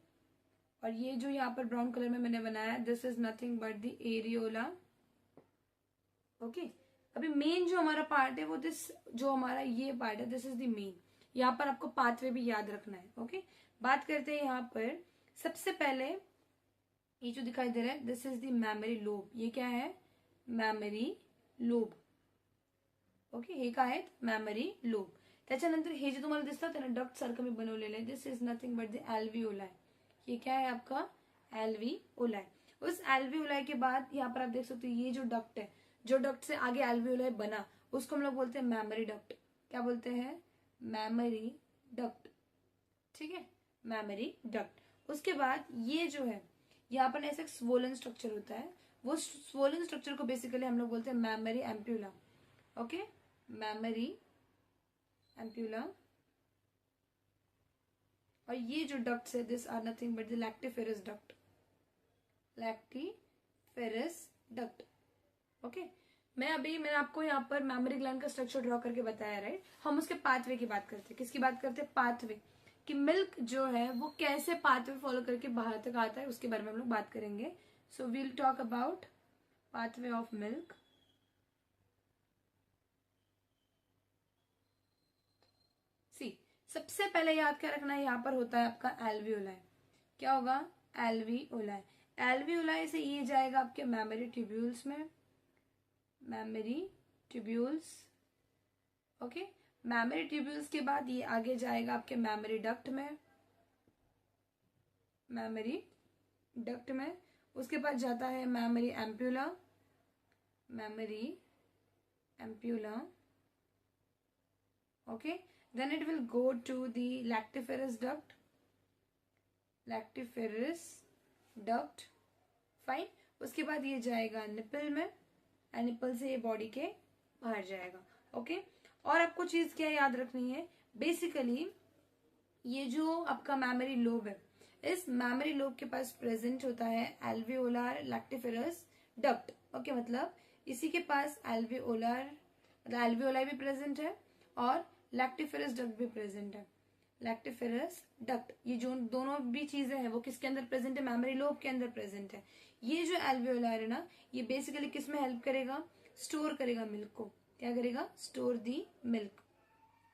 और ये जो यहाँ पर ब्राउन कलर में मैंने बनाया, this is nothing but the areola. Okay, अभी मेन जो हमारा पार्ट है वो दिस, जो हमारा ये पार्ट है दिस इज द मेन। यहाँ पर आपको पाथवे भी याद रखना है। ओके, बात करते हैं यहाँ पर। सबसे पहले ये जो दिखाई दे रहा है this is the memory lobe. ये क्या है, मेमरी लोब। ओके, हे काय आहेत, मेमरी लोब. त्याच्यानंतर हे जे तुम्हाला दिसतात ना डक्ट सारखं मी बनवलेलं आहे, this is nothing but the alveoli. ये क्या है आपका, एल्वियोलाई. उस एल्वियोलाई के बाद यहाँ पर आप देख सकते हो ये जो डक्ट है, जो डक्ट से आगे एल्वियोलाई बना उसको हम लोग बोलते हैं मेमरी डक्ट. क्या बोलते हैं, मेमरी डक्ट. ठीक है, मेमरी डक्ट. उसके बाद ये जो है यहाँ पर ऐसा स्वोलन स्ट्रक्चर होता है, वो स्वोलन स्ट्रक्चर को बेसिकली हम लोग बोलते हैं mammary ampulla. Okay, mammary ampulla. और ये जो डक्ट्स है this are nothing but the lactiferous duct. Lactiferous duct. Okay, मैंने आपको यहाँ पर मेमोरी ग्लैंड का स्ट्रक्चर ड्रॉ करके बताया, राइट. हम उसके पाथवे की बात करते हैं. किसकी बात करते हैं, पाथवे कि मिल्क जो है वो कैसे पाथवे फॉलो करके बाहर तक आता है, उसके बारे में हम लोग बात करेंगे. So we'll talk about pathway of milk. See, सबसे पहले याद क्या रखना है, यहाँ पर होता है आपका एल्वियोलाई. क्या होगा, एल्वियोलाई. एल्वियोलाई से ये जाएगा आपके मेमोरी ट्यूब्यूल्स में. Mammary tubules. Okay, mammary tubules के बाद ये आगे जाएगा आपके मेमोरी डक्ट में. मेमोरी डक्ट में उसके बाद जाता है memory ampulla. Memory ampulla. Okay, then it will go to the lactiferous duct. lactiferous duct. Fine. उसके बाद ये जाएगा निपल में, एंड निपल से ये बॉडी के बाहर जाएगा. ओके, और आपको चीज क्या याद रखनी है, बेसिकली ये जो आपका मेमोरी लोब है, इस मेमोरी लोब के पास प्रेजेंट होता है एल्वियोलार लैक्टिफेरस डक्ट. ओके, मतलब इसी के पास एल्वियोलार, मतलब एल्वियोलाई भी प्रेजेंट है और लैक्टिफेरस डक्ट भी प्रेजेंट है. लैक्टिफेरस डक्ट, ये जो दोनों भी चीजें हैं वो किसके अंदर प्रेजेंट है, मेमोरी लोब के अंदर प्रेजेंट है. ये जो एल्वियोलार है ना, ये बेसिकली किस में हेल्प करेगा, स्टोर करेगा मिल्क को. क्या करेगा, स्टोर दी मिल्क.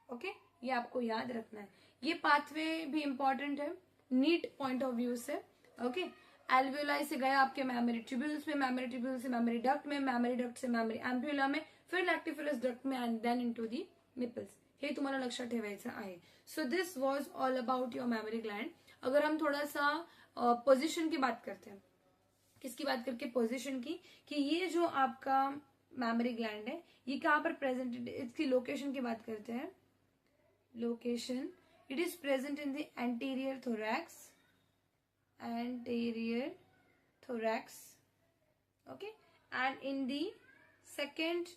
ओके, ये आपको याद रखना है. ये पाथवे भी इंपॉर्टेंट है नीट पॉइंट ऑफ व्यू से. ओके, एल्वियोलाई से गया आपके मेमोरी ट्यूब्यूल्स में, मेमोरी ट्यूब्यूल से मेमोरी डक्ट में, मेमोरी डक्ट से मेमोरी एम्प्यूला में, फिर लॅक्टिफेरस डक्ट में, and then into the nipples. हे तुम्हाला लक्षात ठेवायचं आहे. So this was all about your mammary gland. अगर हम थोड़ा सा पोजिशन की बात करते हैं, किसकी बात करके, पोजिशन की, कि ये जो आपका मेमोरी ग्लैंड है ये कहाँ पर प्रेजेंट है, इसकी लोकेशन की बात करते हैं. Location, it is present in the anterior thorax. Anterior thorax. Okay, and in the second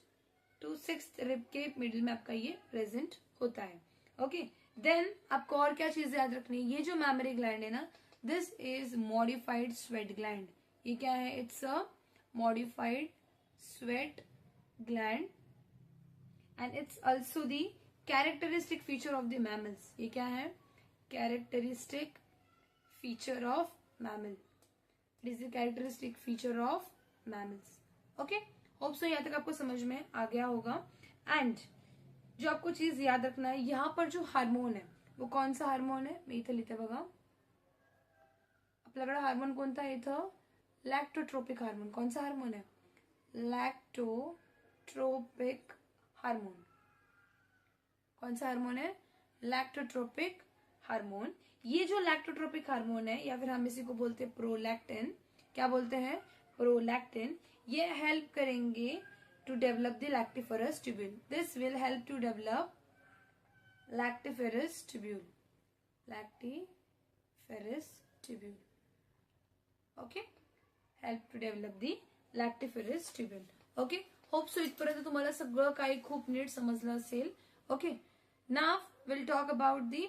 to sixth rib के मिडिल में आपका ये प्रेजेंट होता है. ओके, देन आपको और क्या चीज याद रखनी है, ये जो मेमोरी ग्लैंड है ना, this is modified sweat gland. ये क्या है, it's a modified sweat gland and it's also the characteristic feature of the mammals. ये क्या है, characteristic feature of mammal. It is the characteristic feature of mammals. Okay, hope सो यहाँ तक आपको समझ में आ गया होगा. एंड जो आपको चीज याद रखना है, यहाँ पर जो हार्मोन है वो कौन सा हार्मोन है, मी इथं लिहिते बघा. आपल्याकडे हार्मोन कोणता आहे इथं, लॅक्टोट्रोपिक हार्मोन. कौन सा हार्मोन है, लैक्टोट्रोपिक हार्मोन. कौन सा हार्मोन है, लैक्टोट्रोपिक हार्मोन. ये जो लैक्टोट्रोपिक हार्मोन है, या फिर हम इसी को बोलते हैं प्रोलैक्टिन. क्या बोलते हैं, प्रोलैक्टिन. ये हेल्प करेंगे to develop the lactiferous tubule. This will help to develop lactiferous tubule. Lactiferous tubule. Okay, help to develop the lactiferous tubule. Okay, hope so इथपर्यंत तुम्हाला सगळं काही खूप नीट समजलं असेल. Okay, now we'll talk about the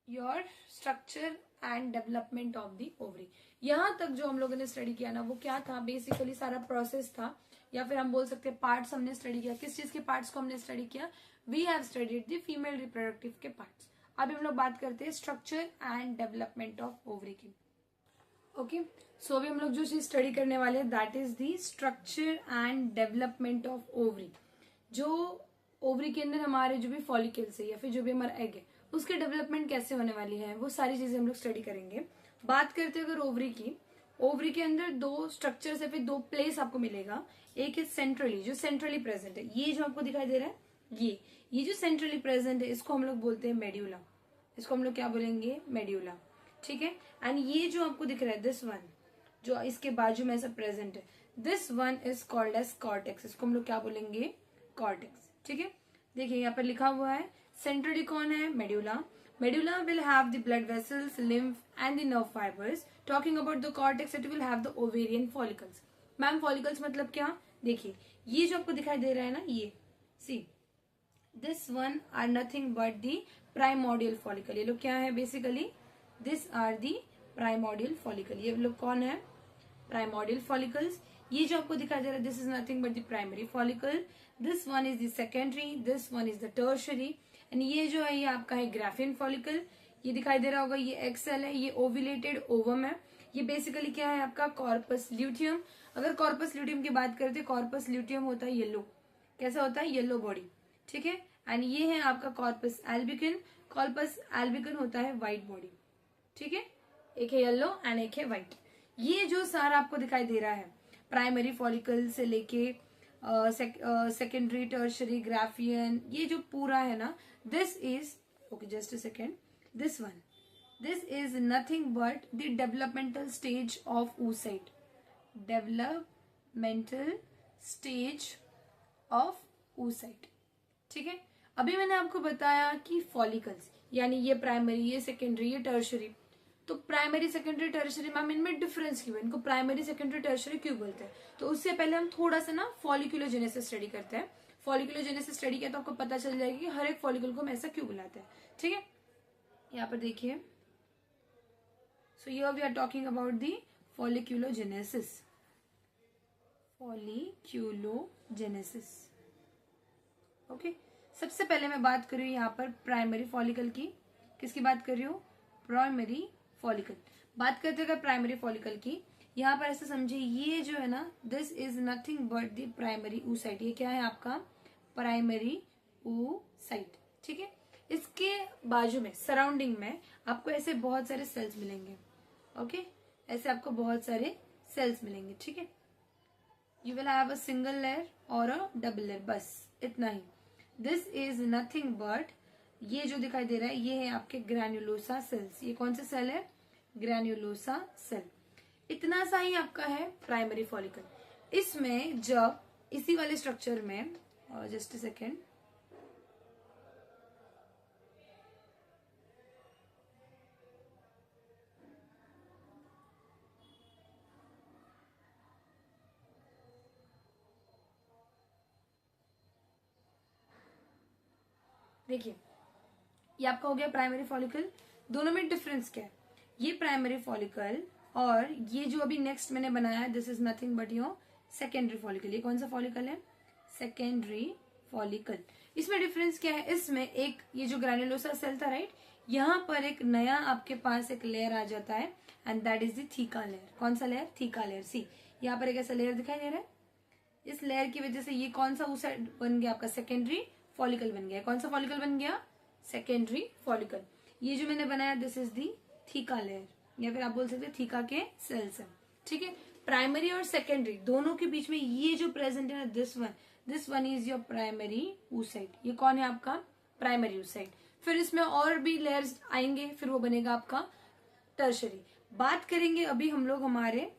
your structure and development of the ovary. यहाँ तक जो हम लोगों ने स्टडी किया ना वो क्या था, बेसिकली सारा प्रोसेस था, या फिर हम बोल सकते हैं पार्ट्स हमने स्टडी किया। किस चीज के पार्ट्स को हमने स्टडी किया? We have studied the female reproductive के पार्ट्स। अभी हम लोग बात करते हैं structure and development of ovary की। ओके, सो अभी हम लोग जो चीज स्टडी करने वाले हैं that is the structure and development of ovary. जो ओवरी के अंदर हमारे जो भी फॉलिकल्स है या फिर जो भी हमारा एग है उसके डेवलपमेंट कैसे होने वाली है, वो सारी चीजें हम लोग स्टडी करेंगे। बात करते हैं अगर ओवरी की, ओवरी के अंदर दो स्ट्रक्चर या फिर दो प्लेस आपको मिलेगा। एक है सेंट्रली, जो सेंट्रली प्रेजेंट है, ये जो आपको दिखाई दे रहा है ये जो सेंट्रली प्रेजेंट है इसको हम लोग बोलते हैं मेड्यूला। इसको हम लोग क्या बोलेंगे? मेड्यूला। ठीक है। एंड ये जो आपको दिख रहा है दिस वन, जो इसके बाजू में ऐसा प्रेजेंट है, this one is called as cortex. इसको हम लोग क्या बोलेंगे? कॉर्टेक्स। ठीक है। देखिए यहाँ पर लिखा हुआ है सेंट्रली कौन है? Medulla. Medulla will have the blood vessels, lymph and the nerve fibres. Talking about the cortex, it will have the ovarian follicles. Ma'am follicles मतलब क्या? देखिए ये जो आपको दिखाई दे रहा है ना, ये see this one are nothing but the primordial follicle. ये लोग क्या है? Basically this are the primordial follicle. ये लोग कौन है? Primordial follicles. ये जो आपको दिखाई दे रहा है this is nothing but the primary follicle, this one is the secondary, this one is the tertiary, and ये जो है ये आपका है ग्राफियन फॉलिकल। ये दिखाई दे रहा होगा ये एक्सेल है, ये ओव्यूलेटेड ओवम है। ये बेसिकली क्या है? आपका कॉर्पस ल्यूटियम। अगर कॉर्पस ल्यूटियम की बात करते हैं, कॉर्पस ल्यूटियम होता है येलो। कैसा होता है? Yellow body. ठीक है। एंड ये है आपका कॉर्पस एल्बिकन। कॉर्पस एल्बिकन होता है व्हाइट बॉडी। ठीक है। एक है येलो एंड एक है व्हाइट। ये जो सारा आपको दिखाई दे रहा है प्राइमरी फॉलिकल से लेके सेकेंडरी, टर्शरी, ग्राफियन, ये जो पूरा है ना, this is okay just a second, this one, this is nothing but the developmental stage of oocyte। Developmental stage of oocyte। ठीक है। अभी मैंने आपको बताया कि फॉलिकल्स यानी ये प्राइमरी, ये सेकेंडरी, ये टर्शरी। तो प्राइमरी, सेकेंडरी, टर्शरी, मैम इनमें डिफरेंस क्यों है? इनको प्राइमरी, सेकेंडरी, टर्शरी क्यों बोलते हैं? तो उससे पहले हम थोड़ा सा ना फॉलिक्यूलोजेनेसिस स्टडी करते हैं। फॉलिक्यूलोजेनेसिस स्टडी किया तो आपको पता चल जाएगा कि हर एक फॉलिकल को हम ऐसा क्यों बुलाते हैं। ठीक है। यहाँ पर देखिए, so here we are talking about the folliculogenesis. Folliculogenesis. Okay. सबसे पहले मैं बात कर रही हूँ यहाँ पर प्राइमरी फॉलिकल की। किसकी बात कर रही हूँ? Primary follicle. बात करते हैं प्राइमरी फॉलिकल की, यहाँ पर ऐसे समझिए ये जो है ना, this is nothing but the primary oocyte। ये क्या है आपका? Primary oocyte। ठीक है। इसके बाजू में, सराउंडिंग में आपको ऐसे बहुत सारे सेल्स मिलेंगे। ओके, ऐसे आपको बहुत सारे सेल्स मिलेंगे। ठीक है। You will have a single layer और अ डबल लेयर, बस इतना ही। दिस इज नथिंग बट, ये जो दिखाई दे रहा है ये है आपके ग्रैन्युलोसा सेल्स। ये कौन सा सेल है? Granulosa cell. इतना सा ही आपका है प्राइमरी फॉलिकल। इसमें जब इसी वाले स्ट्रक्चर में, जस्ट अ सेकेंड, देखिए ये आपका हो गया प्राइमरी फॉलिकल। दोनों में डिफरेंस क्या है? ये प्राइमरी फॉलिकल और ये जो अभी नेक्स्ट मैंने बनाया है this is nothing but your secondary follicle. ये कौन सा फॉलिकल है? Secondary follicle. इसमें डिफरेंस क्या है? इसमें एक ये जो ग्रैन्युलोसा सेल था राइट, यहाँ पर एक नया आपके पास एक लेयर आ जाता है and that is the theca layer. कौन सा लेयर? Theca layer. सी यहाँ पर एक ऐसा लेयर दिखाई दे रहा है। इस लेयर की वजह से ये कौन सा oocyte बन गया? आपका सेकेंडरी फॉलिकल बन गया। कौन सा फॉलिकल बन गया? Secondary follicle. ये जो मैंने बनाया this is the theca layer, या फिर आप बोल सकते हैं थीका के सेल्स है। ठीक है। प्राइमरी और सेकेंडरी दोनों के बीच में ये जो प्रेजेंट है ना, this one is your primary oocyte। ये कौन है आपका? Primary oocyte। फिर इसमें और भी लेयर्स आएंगे, फिर वो बनेगा आपका टर्शरी। बात करेंगे अभी हम लोग हमारे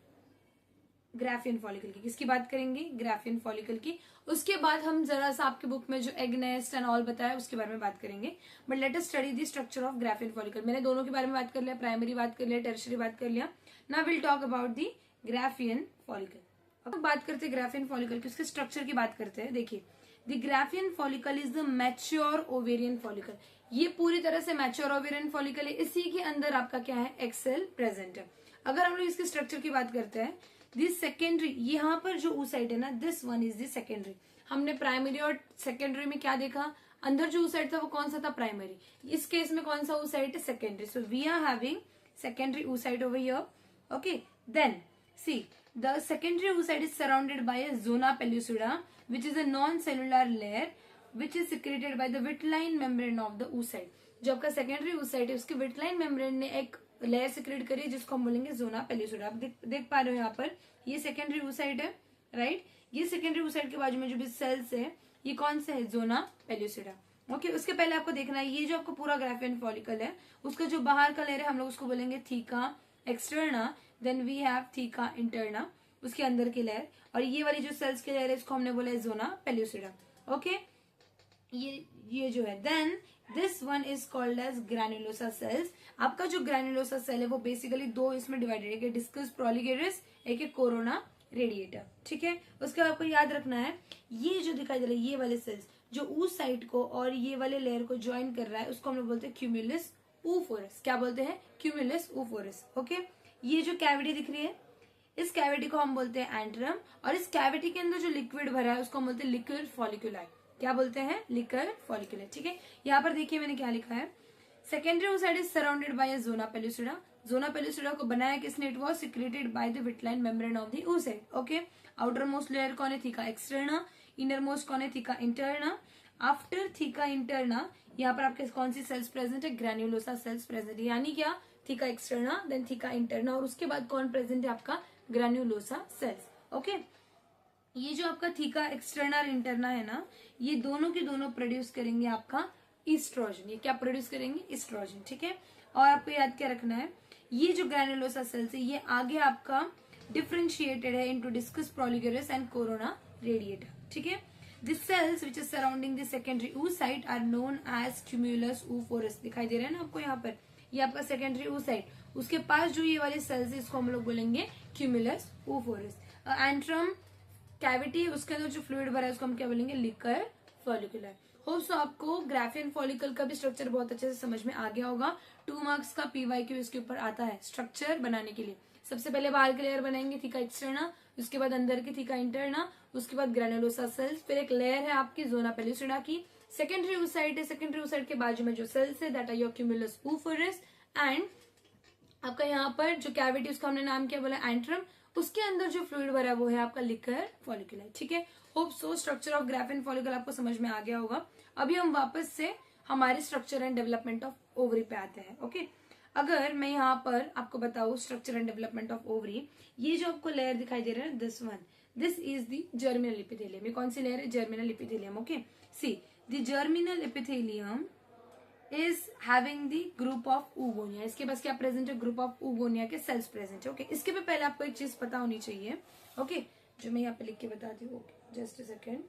ग्राफियन फॉलिकल की। किसकी बात करेंगे? ग्राफियन फॉलिकल की। उसके बाद हम जरा सा आपके बुक में जो एग नेस्ट एंड ऑल बताया उसके बारे में बात करेंगे। But let us study the structure of Graafian follicle. मैंने दोनों के बारे में बात कर लिया, प्राइमरी बात कर लिया, टर्शरी बात कर लिया। Now will talk about the Graafian follicle. अब बात करते हैं ग्राफियन फॉलिकल की, उसके स्ट्रक्चर की बात करते हैं। देखिए the Graafian follicle is the mature ovarian follicle. ये पूरी तरह से मैच्योर ओवेरियन फॉलिकल है, इसी के अंदर आपका क्या है, एग सेल प्रेजेंट है। अगर हम लोग इसके स्ट्रक्चर की बात करते हैं, दिस सेकेंडरी, यहाँ पर जो oocyte है ना, this one is the secondary. हमने प्राइमरी और सेकेंडरी में क्या देखा, अंदर जो oocyte था वो कौन सा था, प्राइमरी। इस केस में कौन सा oocyte है, secondary. So we are having secondary oocyte over here. Okay, then see the secondary oocyte is surrounded by a zona pellucida, which is a non-cellular layer which is secreted by the vitelline membrane of the oocyte. जो आपका secondary oocyte है उसके vitelline membrane ने एक लेयर सिक्रेट करी है जिसको हम बोलेंगे जोना पेल्यूसिडा। आप देख पा रहे हो यहाँ पर, ये सेकेंडरी oocyte है, राइट। ये सेकेंडरी oocyte के बाजू में जो भी सेल्स है ये कौन से है, जोना पेल्यूसिडा। ओके, उसके पहले आपको देखना है ये जो आपको पूरा ग्राफियन फॉलिकल है उसका जो बाहर का लेयर है हम लोग उसको बोलेंगे theca externa, then we have theca interna, उसके अंदर की लेयर, और ये वाली जो सेल्स की लेयर है इसको हमने बोला है जोना पेल्यूसिडा। ओके, ये जो है, then this one is called as granulosa cells. आपका जो ग्रैन्युलोसा सेल है वो बेसिकली दो इसमें डिवाइडेड है, एक डिस्कस प्रोलिगेरिस, एक है कोरोना रेडिएटर। ठीक है, उसके बाद आपको याद रखना है ये जो दिखाई दे रहा है ये वाले सेल्स जो oocyte को और ये वाले लेयर को ज्वाइन कर रहा है उसको हम लोग बोलते हैं क्यूमुलस oophorus। क्या बोलते हैं, क्यूमुलस oophorus। ओके, ये जो कैविटी दिख रही है इस कैविटी को हम बोलते हैं एंट्रम, और इस कैविटी के अंदर जो लिक्विड भरा है उसको हम बोलते हैं लिक्विड फॉलिकुलाई। क्या बोलते हैं, लिक्विड फॉलिकुलाई। ठीक है, यहाँ पर देखिए मैंने क्या लिखा है, secondary oocyte is surrounded by zona pellucida. Zona pellucida को बनाया किसने, it was secreted by the vitelline membrane of the oocyte। Okay, outermost layer कौन है, थीका एक्सटर्ना, इनर मोस्ट कौन है, theca interna. After theca interna यहाँ पर आपके कौन सी सेल्स प्रेजेंट है, ग्रैन्युलोसा सेल्स प्रेजेंट है, यानी क्या, theca externa then theca interna, और उसके बाद कौन प्रेजेंट है, आपका ग्रैन्युलोसा सेल्स। ओके, ये जो आपका थीका एक्सटर्ना और इंटरना है ना, ये दोनों के दोनों प्रोड्यूस करेंगे आपका ईस्ट्रोजन। ये क्या प्रोड्यूस करेंगे, ईस्ट्रोजन। ठीक है, और आपको याद क्या रखना है, ये जो ग्रैन्युलोसा सेल्स है ये आगे आपका डिफ्रेंशिएटेड है into discus proligerus and corona radiata. ठीक है, the cells which is surrounding the secondary oocyte are known as cumulus oophorus। दिखाई दे रहा है ना आपको यहाँ पर, ये आपका secondary oocyte, उसके पास जो ये वाले सेल्स है इसको हम लोग बोलेंगे cumulus oophorus। एंट्रम कैविटी, उसके अंदर जो फ्लूइड भरा है उसको हम क्या बोलेंगे, लिकर फॉलिकुलर। होप सो आपको ग्राफियन फॉलिकल का भी स्ट्रक्चर बहुत अच्छे से समझ में आ गया होगा। 2 मार्क्स का PYQ इसके ऊपर आता है स्ट्रक्चर बनाने के लिए। सबसे पहले बाहर की लेयर बनाएंगे थीका एक्सटर्ना, उसके बाद अंदर की थीका इंटरना, उसके बाद ग्रैन्युलोसा सेल्स, फिर एक लेयर है आपकी जोना पेल्यूसिडा की, सेकेंडरी oocyte है, सेकेंडरी oocyte के बाजू में जो सेल्स है that are your cumulus oophorus, and आपका यहाँ पर जो कैविटी उसका हमने नाम क्या बोला, एंट्रम, उसके अंदर जो फ्लूइड भरा है वो है आपका लिकर फॉलिकुलर। ठीक है, hope so structure of Graafian follicle आपको समझ में आ गया होगा। अभी हम वापस से हमारे structure and development of ovary पे आते हैं। ओके, अगर मैं यहाँ पर आपको बताऊं structure and development of ovary, ये जो आपको लेयर दिखाई दे रहा है this one, this is the germinal epithelium. ये कौन सी लेयर है, germinal epithelium. Okay, see the germinal epithelium is having the group of oogonia। इसके पास क्या प्रेजेंट है, ग्रुप ऑफ oogonia के सेल्स प्रेजेंट है। ओके, इसके पे पहले आपको एक चीज पता होनी चाहिए, ओके, जो मैं यहाँ पे लिख के बताती हूँ। Okay, just a second.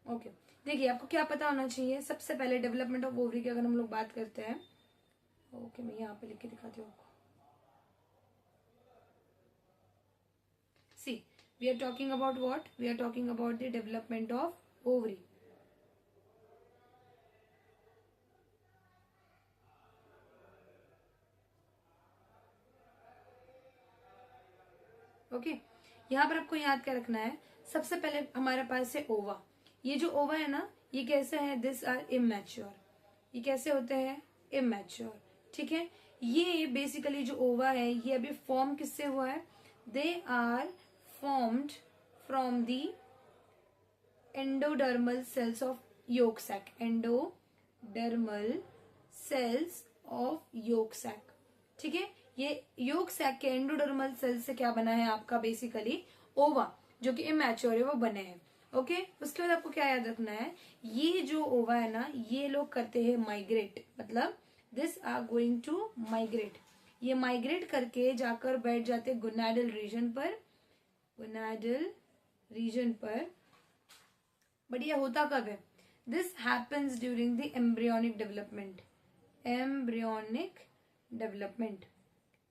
Okay, देखिए आपको क्या पता होना चाहिए, सबसे पहले डेवलपमेंट ऑफ ओवरी की अगर हम लोग बात करते हैं, ओके मैं यहाँ पे लिख के दिखाती हूँ आपको। See we are talking about what, we are talking about the development of ovary. Okay, यहाँ पर आपको याद क्या रखना है, सबसे पहले हमारे पास है ओवा। ये जो ओवा है ना ये कैसे है, दिस आर इमेच्योर। ये कैसे होते हैं, इमेच्योर। ठीक है, ये बेसिकली जो ओवा है ये अभी फॉर्म किससे हुआ है, they are formed from the endodermal cells of yolk sac, endodermal cells of yolk sac। ठीक है, ये yolk sac के एंडोडर्मल सेल्स से क्या बना है आपका, बेसिकली ओवा जो कि इमेच्योर है वो बने हैं। ओके, उसके बाद आपको क्या याद रखना है, ये जो ओवा है ना ये लोग करते हैं माइग्रेट, मतलब this are going to migrate. ये माइग्रेट करके जाकर बैठ जाते गोनाडल रीजन पर, गोनाडल रीजन पर। बट ये होता कब है, this happens during the embryonic development, embryonic development.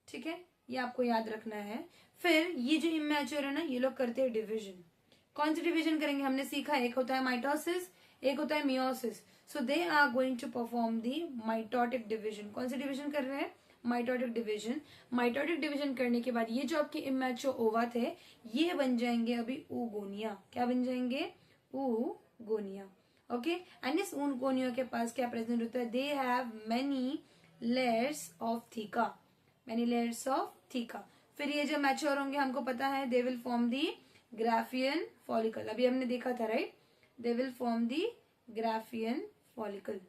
ठीक है, ये आपको याद रखना है। फिर ये जो इमेच्योर है ना ये लोग करते हैं डिविजन, कौन सी डिवीजन करेंगे हमने सीखा, एक होता है माइटोसिस, एक होता है meiosis. So they are going to perform the mitotic division. कौन सी डिवीजन कर रहे हैं, माइटोटिक डिवीजन. माइटोटिक डिवीजन करने के बाद ये जो आपके इमैच्योर ओवा थे ये बन जाएंगे अभी oogonia. क्या बन जाएंगे, oogonia. ओके, एंड इस oogonia के पास क्या प्रेजेंट होता है, they have many layers of theca, many layers of theca. फिर ये जब मैच्योर होंगे हमको पता है they will form the Graafian follicle. अभी हमने देखा था right, they will form the Graafian follicle.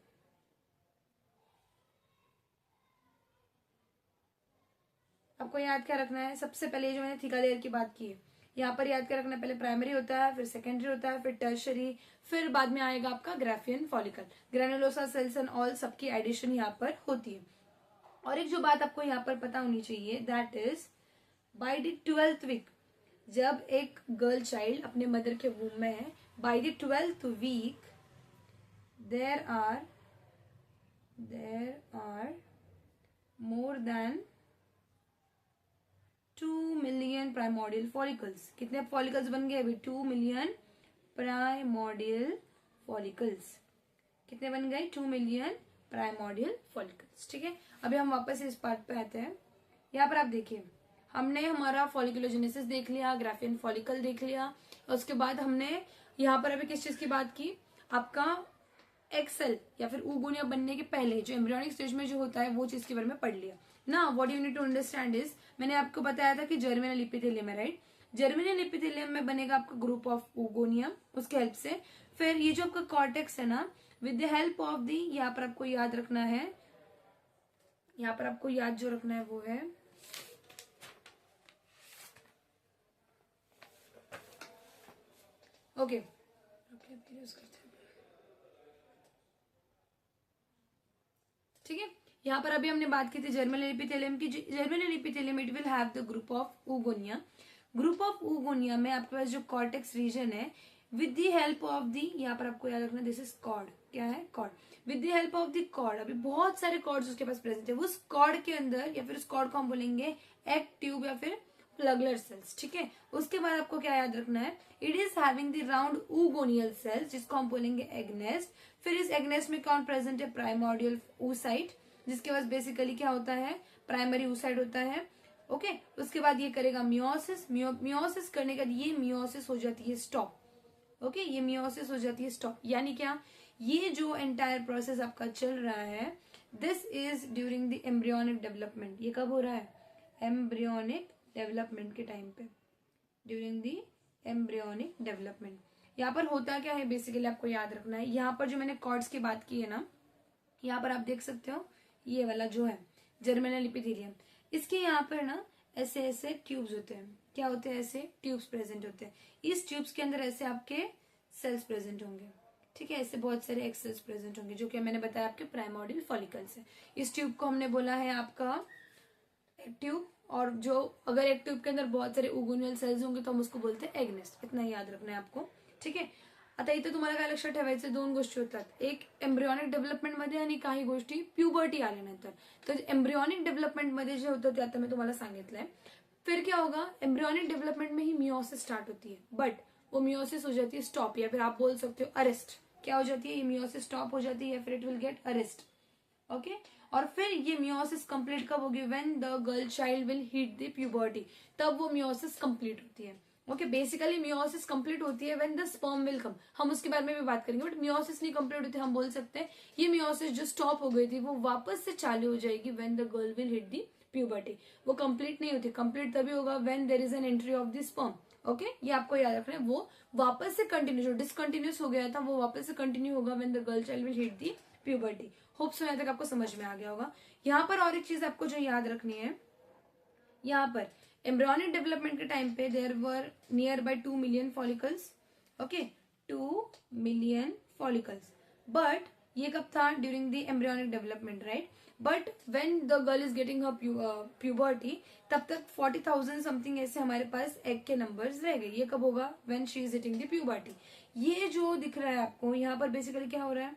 आपको याद क्या रखना है, सबसे पहले जो मैंने थीका लेयर की बात की है यहाँ पर याद क्या रखना है, पहले प्राइमरी होता है, फिर सेकेंडरी होता है, फिर टर्शरी, फिर बाद में आएगा आपका Graafian follicle. Granulosa cells and all सबकी एडिशन यहाँ पर होती है. और एक जो बात आपको यहाँ पर पता होनी चाहिए, that is by the 12th week, जब एक गर्ल चाइल्ड अपने मदर के वूम में है, by the 12th week there are more than 2 million primordial follicles. कितने फॉलिकल्स बन गए अभी, 2 मिलियन प्राइमोडियल फॉलिकल्स. कितने बन गए, 2 मिलियन प्राइमोडियल फॉलिकल्स. ठीक है, अभी हम वापस इस पार्ट पे आते हैं. यहाँ पर आप देखिए हमने हमारा फॉलिकुलोजेनेसिस देख लिया, ग्राफियन फॉलिकल देख लिया, उसके बाद हमने यहाँ पर अभी किस चीज की बात की, आपका एक्सेल या फिर oogonia बनने के पहले जो एम्ब्रियोनिक स्टेज में जो होता है वो चीज के बारे में पढ़ लिया ना. What you need to understand is, मैंने आपको बताया था कि जर्मिनल एपिथेलियम है राइट. जर्मिनल एपिथेलियम में बनेगा आपका ग्रुप ऑफ oogonia उसके हेल्प से. फिर ये जो आपका कॉर्टेक्स है ना, with the help of the, यहाँ पर आपको याद रखना है, यहाँ पर आपको याद जो रखना है वो है ओके. ठीक है, यहाँ पर अभी हमने बात की थी जर्मिनल एपिथेलियम की. Germinal epithelium it will have the group of oogonia. Group of oogonia में आपके पास जो कॉर्टेक्स रीजन है, with the help of the, यहाँ पर आपको याद रखना दिस इज कॉर्ड. क्या है, cord. With the help of the cord, अभी बहुत सारे कॉर्ड्स उसके पास प्रेजेंट है. उस कॉर्ड के अंदर या फिर उस कॉर्ड को हम बोलेंगे एग ट्यूब या फिर प्लगलर सेल्स. ठीक है, उसके बाद आपको क्या याद रखना है, it is having the round oogonial cells जिसको हम बोलेंगे एगनेस्ट. फिर इस एगनेस्ट में कौन प्रेजेंट है, प्राइमोडियल oocyte, जिसके पास बेसिकली क्या होता है, प्राइमरी oocyte होता है. ओके, उसके बाद ये करेगा मियोसिस. मियोसिस करने के बाद ये मियोसिस हो जाती है स्टॉप. ओके, ये मियोसिस हो जाती है स्टॉप. यानी क्या, ये जो एंटायर प्रोसेस आपका चल रहा है, this is during the embryonic development. ये कब हो रहा है, एम्ब्रियोनिक डेवलपमेंट के टाइम पे, ड्यूरिंग द एम्ब्रियोनिक डेवलपमेंट. यहाँ पर होता क्या है बेसिकली आपको याद रखना है. यहाँ पर जो मैंने कॉर्ड्स की बात की है ना, यहाँ पर आप देख सकते हो ये वाला जो है जर्मिनल एपिथेलियम, इसके यहाँ पर ना ऐसे ऐसे ट्यूब्स होते हैं. क्या होते हैं, ऐसे ट्यूब्स प्रेजेंट होते हैं. इस ट्यूब्स के अंदर ऐसे आपके सेल्स प्रेजेंट होंगे. ठीक है, ऐसे बहुत सारे एक्स सेल्स प्रेजेंट होंगे जो कि मैंने बताया आपके प्राइमोडियल फॉलिकल्स है. इस ट्यूब को हमने बोला है आपका एक ट्यूब, और जो अगर एक ट्यूब के अंदर बहुत सारे oogonial सेल्स होंगे तो हम उसको बोलते हैं एगनेस्ट. इतना ही याद रखना है आपको. ठीक आहे, आता इथे तुम्हाला काय लक्षात ठेवायचे, दोन गोष्टी होतात. एक एम्ब्रियोनिक डेव्हलपमेंट मध्ये आणि काही गोष्टी प्युबर्टी आल्यानंतर. तर एम्ब्रियोनिक डेव्हलपमेंट मध्ये जे होतं ते आता मैं तुम्हाला सांगितलंय. फिर क्या होगा, एम्ब्रियोनिक डेवलपमेंट में ही मियोसिस स्टार्ट होती है, बट वो मियोसिस हो जाती है स्टॉप, या फिर आप बोल सकते हो अरेस्ट. क्या हो जाती है, ये मियोसिस स्टॉप हो जाती है या फिर it will get arrest. Okay, और फिर ये मियोसिस कंप्लीट कब होगी, when the girl child will hit the puberty, तब वो मियोसिस कंप्लीट होती है. ओके, बेसिकली मियोसिस कंप्लीट होती है when the sperm will come. हम उसके बारे में भी बात करेंगे, बट मियोसिस नहीं कंप्लीट होती. हम बोल सकते हैं ये मियोसिस जो स्टॉप हो गई थी वो वापस से चालू हो जाएगी when the girl will hit the puberty. वो कंप्लीट नहीं होती, कंप्लीट तभी होगा when there is an entry of the sperm. Okay, ये आपको याद रखना है. वो वापस से कंटिन्यू, जो डिसकंटिन्यूस हो गया था वो वापस से कंटिन्यू होगा when the girl child will hit the puberty. Hope so यहाँ तक आपको समझ में आ गया होगा. यहाँ पर और एक चीज आपको जो याद रखनी है, यहाँ पर एम्ब्रियोनिक डेवलपमेंट के टाइम पे there were nearby 2 million follicles. Okay, 2 million follicles. But ये कब था, during the embryonic development, right. But when the girl is getting her puberty, तब तक 40,000 समथिंग ऐसे हमारे पास एग के नंबर्स रह गए. ये कब होगा, when she is hitting the puberty. ये जो दिख रहा है आपको यहाँ पर बेसिकली क्या हो रहा है,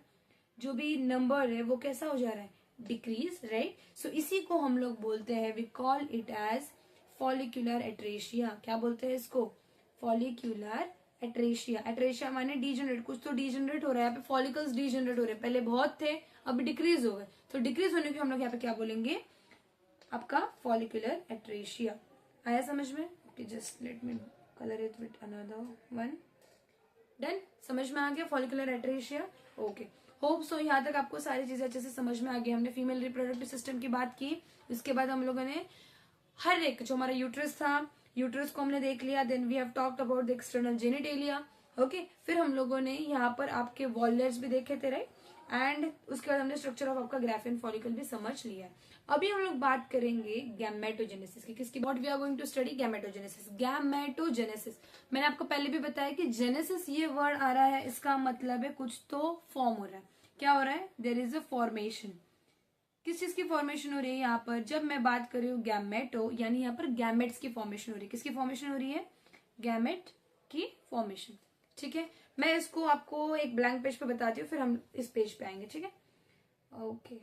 जो भी नंबर है वो कैसा हो जा रहा है, डिक्रीज, राइट. सो इसी को हम लोग बोलते हैं, we call it as follicular atresia. क्या बोलते हैं इसको, फॉलिक्यूलर एट्रेशिया। एट्रेशिया माने डीजनरेट, कुछ तो डीजनरेट हो रहा है, यहाँ पे फॉलिकल्स डीजनरेट हो रहे हैं, पहले बहुत थे अभी डिक्रीज हो गए, तो डिक्रीज होने के हम लोग यहाँ पे क्या बोलेंगे, आपका फॉलिकुलर एट्रेशिया। आया समझ में? Okay, just let me colour it with another one. Done, समझ में आ गया फॉलिकुलर एट्रेशिया? ओके, होप सो यहाँ तक आपको सारी चीजें अच्छे से समझ में आ गई। हमने फीमेल रिप्रोडक्टिव सिस्टम की बात की, उसके बाद हम लोगों ने हर एक जो हमारा यूट्रस था, यूट्रस को हमने देख लिया, then we have talked about the external genitalia. Okay, फिर हम लोगों ने यहाँ पर आपके वॉलर्स भी देखे थे, राइट, एंड उसके बाद हमने स्ट्रक्चर ऑफ आपका ग्राफियन फॉलिकल भी समझ लिया। अभी हम लोग बात करेंगे गैमेटोजेनेसिस की। किसकी? What we are going to study? Gametogenesis. Gametogenesis, मैंने आपको पहले भी बताया कि जेनेसिस ये वर्ड आ रहा है, इसका मतलब है कुछ तो फॉर्म हो रहा है। क्या हो रहा है? There is a formation. किस चीज की फॉर्मेशन हो रही है यहाँ पर? जब मैं बात कर रही हूँ गैमेटो, यानी यहाँ पर गैमेट्स की फॉर्मेशन हो रही है। किसकी फॉर्मेशन हो रही है? गैमेट की फॉर्मेशन। ठीक है, मैं इसको आपको एक ब्लैंक पेज पे बताती हूँ, फिर हम इस पेज पे आएंगे। ठीक है, ओके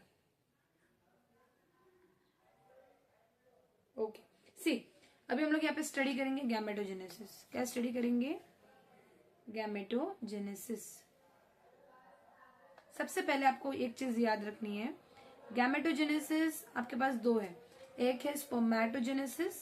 ओके। सी, अभी हम लोग यहाँ पे स्टडी करेंगे गैमेटोजेनेसिस। क्या स्टडी करेंगे? गैमेटोजेनेसिस। सबसे पहले आपको एक चीज याद रखनी है, गैमेटोजेनेसिस आपके पास दो है, एक है स्पर्मेटोजेनेसिस,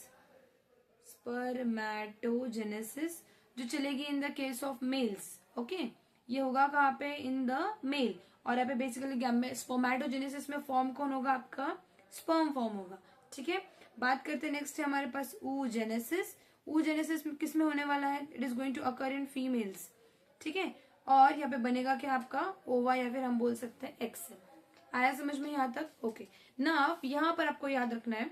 स्पर्मेटोजेनेसिस जो चलेगी in the case of males. Okay, ये होगा कहाँ पे? In the male. और यहाँ पे बेसिकली स्पर्मेटोजेनेसिस में फॉर्म कौन होगा? आपका स्पर्म फॉर्म होगा। ठीक है, बात करते हैं नेक्स्ट है हमारे पास oogenesis। oogenesis किस में होने वाला है? It is going to occur in females. ठीक है, और यहाँ पे बनेगा क्या? आपका ओवा, या फिर हम बोल सकते हैं एक्सेल। आया समझ में यहाँ तक? ओके, नाउ यहाँ पर आपको याद रखना है,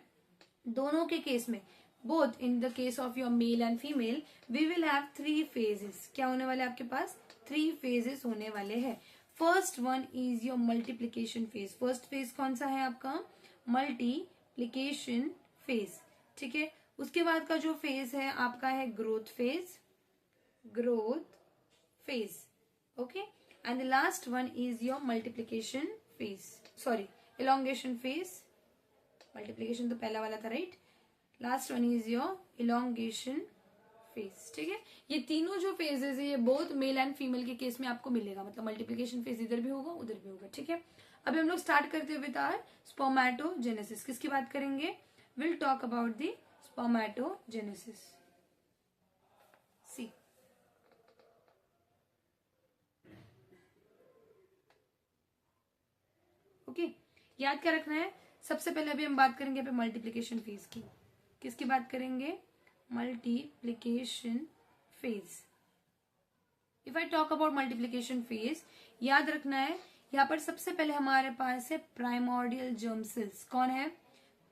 दोनों के केस में, both in the case of your male and female, we will have 3 phases. क्या होने वाले आपके पास? 3 फेजेस होने वाले हैं। First one is your multiplication phase. First phase कौन सा है आपका? Multiplication phase. ठीक है, उसके बाद का जो फेज है आपका है growth phase, growth phase. Okay, and the last one is your multiplication phase, sorry elongation phase. Multiplication तो पहला वाला था, right. Last one is your elongation phase. ठीक है, ये तीनों जो फेजेस है ये बोथ मेल एंड फीमेल के केस में आपको मिलेगा, मतलब मल्टीप्लीकेशन फेज इधर भी होगा उधर भी होगा। ठीक है, अभी हम लोग स्टार्ट करते हुए विद स्पर्मेटोजेनेसिस। किसकी बात करेंगे? Will talk about the spermatogenesis. See, okay, याद क्या रखना है? सबसे पहले अभी हम बात करेंगे पे मल्टीप्लीकेशन फेज की। किसकी बात करेंगे? Multiplication phase. If I talk about multiplication phase, याद रखना है यहाँ पर सबसे पहले हमारे पास है प्राइमोर्डियल जर्म सेल्स। कौन है?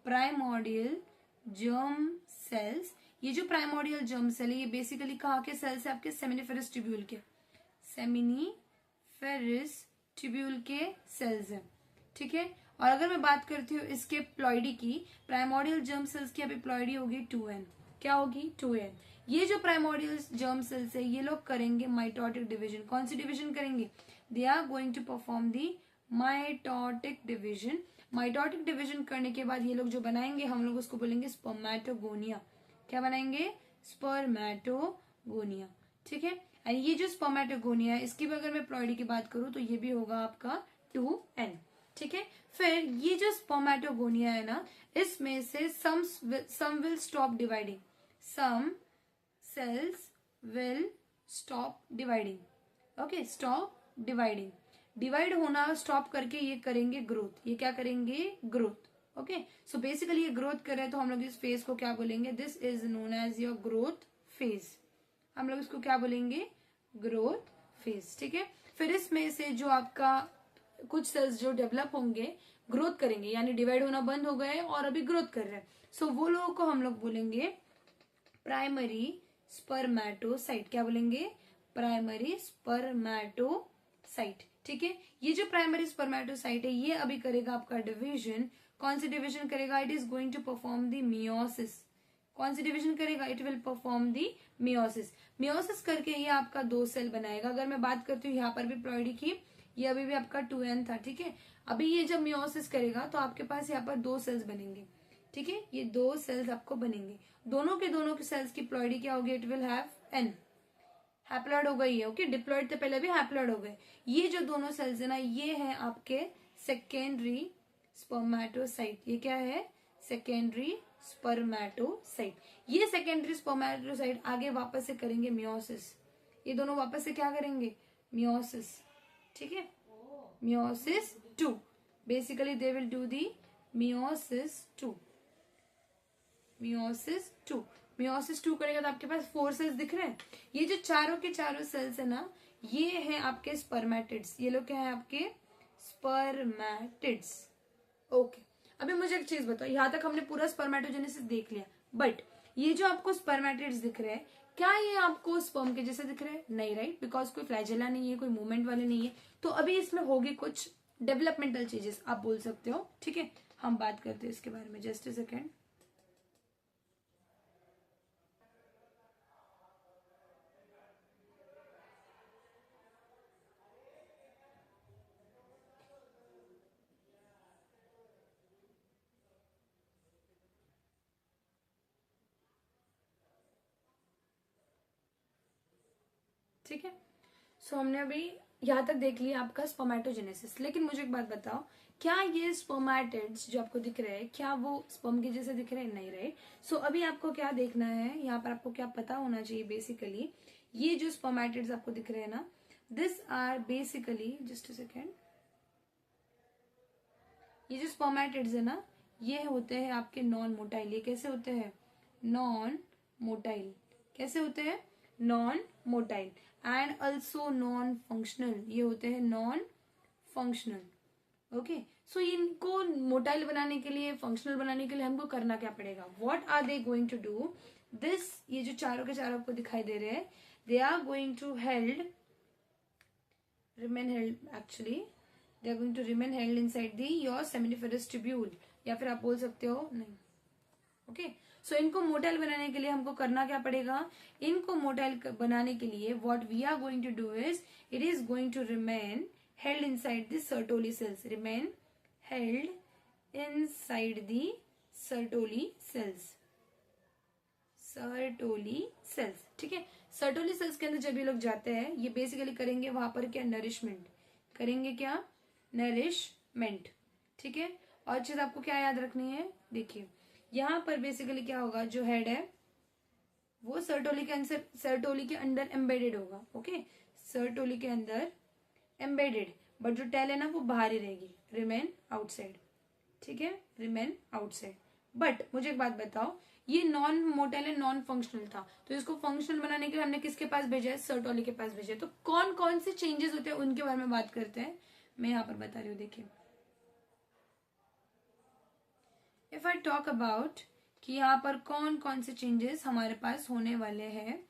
Primordial germ cells. ये जो प्राइमोर्डियल जर्म सेल है ये बेसिकली कहाँ के सेल्स है? आपके सेमिनिफेरस ट्यूब्यूल के, सेमिनिफेरस ट्यूब्यूल के सेल्स है। ठीक है, और अगर मैं बात करती हूँ इसके प्लॉइडी की, प्राइमोर्डियल जर्म सेल्स की अभी प्लॉइडी होगी 2n। क्या होगी? 2n। ये जो प्राइमोर्डियल जर्म सेल्स है ये लोग करेंगे माइटोटिक डिवीजन। कौन सी डिवीजन करेंगे? They are going to perform the mitotic division. Mitotic division करने के बाद ये लोग जो बनाएंगे हम लोग उसको बोलेंगे स्पर्मेटोगोनिया। क्या बनाएंगे? स्पर्मेटोगोनिया। ठीक है, एंड ये जो स्पर्मेटोगोनिया है इसकी भी अगर मैं प्लॉइडी की बात करूं तो ये भी होगा आपका 2n। ठीक है, फिर ये जो स्पर्मेटोगोनिया है ना, इसमें से some will stop dividing, some cells will stop dividing। Okay, stop dividing, divide होना स्टॉप करके ये करेंगे ग्रोथ। ये क्या करेंगे? ग्रोथ। ओके, सो बेसिकली ये ग्रोथ कर रहे हैं तो हम लोग इस फेज को क्या बोलेंगे? This is known as your growth phase. हम लोग इसको क्या बोलेंगे? Growth phase. ठीक है, फिर इसमें से जो आपका कुछ सेल्स जो डेवलप होंगे, ग्रोथ करेंगे, यानी डिवाइड होना बंद हो गए और अभी ग्रोथ कर रहे हैं, सो वो लोगों को हम लोग बोलेंगे प्राइमरी स्पर्मेटोसाइट। क्या बोलेंगे? Primary spermatocyte. ठीक है, ये जो प्राइमरी स्पर्मेटोसाइट है ये अभी करेगा आपका डिवीजन। कौन सी डिवीजन करेगा? It is going to perform the meiosis. कौन सी डिवीजन करेगा? It will perform the meiosis. Meiosis करके ये आपका 2 सेल बनाएगा। अगर मैं बात करती हूँ यहाँ पर भी प्लॉइडी की, ये अभी भी आपका 2n था। ठीक है, अभी ये जब मियोसिस करेगा तो आपके पास यहाँ पर 2 सेल्स बनेंगे। ठीक है, ये 2 सेल्स आपको बनेंगे, दोनों के सेल्स की प्लॉइडी क्या होगी? It will have n। Haploid हो गई है, ओके। डिप्लॉइड से पहले भी हैप्लॉइड हो गए। ये जो दोनों सेल्स है ना, ये है आपके सेकेंडरी स्पर्मेटोसाइट। ये क्या है? Secondary spermatocyte. ये सेकेंडरी स्पर्मेटोसाइट आगे वापस से करेंगे मियोसिस। ये दोनों वापस से क्या करेंगे? मियोसिस, ठीक है। Meiosis 2, basically they will do the meiosis 2। Meiosis 2, meiosis 2 करेगा तो आपके पास 4 सेल्स दिख रहे हैं। ये जो चारों के चारों सेल्स है ना, ये हैं आपके स्पर्मेटिड्स। ये लोग क्या है? आपके स्पर्मेटिड्स, ओके। अभी मुझे एक चीज बताओ, यहां तक हमने पूरा स्पर्मेटोजेनेसिस देख लिया, बट ये जो आपको स्पर्मेटिड्स दिख रहे हैं, क्या ये आपको स्पर्म के जैसे दिख रहे हैं? नहीं, राइट, बिकॉज कोई फ्लैजेला नहीं है, कोई मूवमेंट वाले नहीं है। तो अभी इसमें होगी कुछ डेवलपमेंटल चेंजेस, आप बोल सकते हो, ठीक है। हम बात करते हैं इसके बारे में, जस्ट ए सेकेंड। ठीक है, सो हमने अभी यहाँ तक देख लिया आपका स्पर्मेटोजेनेसिस। लेकिन मुझे एक बात बताओ, क्या ये स्पर्मेटिड्स जो आपको दिख रहे हैं, क्या वो स्पर्म के जैसे दिख रहे हैं? नहीं, राइट। सो अभी आपको क्या देखना है, यहाँ पर आपको क्या पता होना चाहिए बेसिकली, ये जो स्पर्मेटिड्स आपको दिख रहे हैं ना, this are basically, just a second, ये जो स्पर्मेटिड्स है ना, ये होते हैं आपके नॉन मोटाइल। ये कैसे होते हैं? Non motile. कैसे होते हैं? Non motile and also non functional. ये होते हैं नॉन फंक्शनल, ओके। सो इनको मोटाइल बनाने के लिए, फंक्शनल बनाने के लिए हमको करना क्या पड़ेगा? What are they going to do? This, ये जो चारों के चारों आपको दिखाई दे रहे हैं, they are going to remain held, actually they are going to remain held inside the your seminiferous tubule, या फिर आप बोल सकते हो नहीं, ओके। सो इनको मोटाइल बनाने के लिए हमको करना क्या पड़ेगा? इनको मोटाइल बनाने के लिए what we are going to do is, it is going to remain held inside the Sertoli cells. Remain held inside the Sertoli cells. Sertoli cells, ठीक है। सर्टोली सेल्स के अंदर जब ये लोग जाते हैं, ये बेसिकली करेंगे वहां पर क्या? नरिशमेंट करेंगे। क्या? नरिशमेंट, ठीक है। और चीज आपको क्या याद रखनी है, देखिए यहाँ पर बेसिकली क्या होगा, जो हेड है वो सर्टोली के अंदर एम्बेडेड होगा, ओके। सर्टोली के अंदर एम्बेडेड, बट जो टेल है ना वो बाहर ही रहेगी, रिमेन आउटसाइड, ठीक है, रिमेन आउटसाइड। बट मुझे एक बात बताओ, ये नॉन मोटाइल है, नॉन फंक्शनल था, तो इसको फंक्शनल बनाने के लिए हमने किसके पास भेजा है? सर्टोली के पास भेजा है। तो कौन कौन से चेंजेस होते हैं उनके बारे में बात करते हैं, मैं यहाँ पर बता रही हूँ। देखिए, इफ आई टॉक अबाउट कि यहाँ पर कौन कौन से चेंजेस हमारे पास होने वाले हैं,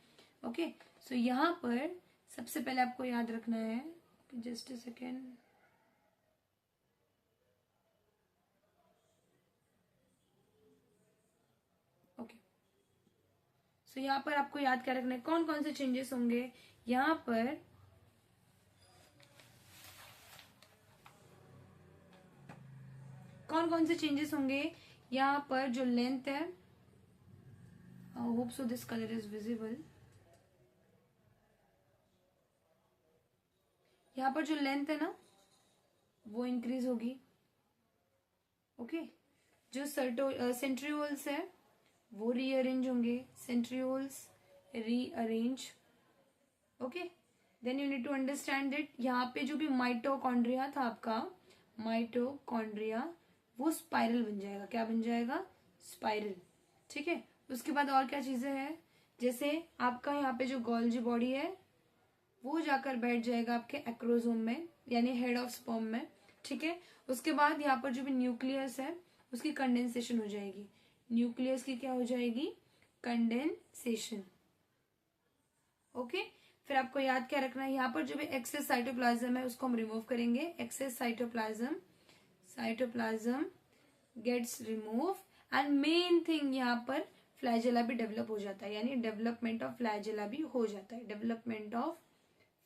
ओके। सो यहाँ पर सबसे पहले आपको याद रखना है, just a second, okay. So यहाँ पर आपको याद क्या रखना है, कौन कौन से चेंजेस होंगे यहाँ पर। कौन कौन से चेंजेस होंगे यहाँ पर? जो लेंथ है, I hope so this colour is visible. यहाँ पर जो लेंथ है ना वो इंक्रीज होगी, ओके। जो सेंट्रियोल्स है वो रीअरेंज होंगे, centrioles rearrange, okay. Then you need to understand it, यहाँ पे जो भी माइटोकॉन्ड्रिया था आपका, माइटोकॉन्ड्रिया वो स्पाइरल बन जाएगा। क्या बन जाएगा? स्पाइरल, ठीक है। उसके बाद और क्या चीजें हैं, जैसे आपका यहाँ पे जो गोल्जी बॉडी है वो जाकर बैठ जाएगा आपके एक्रोसोम में, यानी हेड ऑफ स्पर्म में, ठीक है। उसके बाद यहाँ पर जो भी न्यूक्लियस है उसकी कंडेंसेशन हो जाएगी। न्यूक्लियस की क्या हो जाएगी? Condensation, okay. फिर आपको याद क्या रखना है, यहाँ पर जो भी एक्सेस साइटोप्लाज्म है उसको हम रिमूव करेंगे। Excess cytoplasm gets remove and main thing यहाँ पर फ्लैजेला भी डेवलप हो जाता है, यानी डेवलपमेंट ऑफ फ्लैजेला भी हो जाता है, डेवलपमेंट ऑफ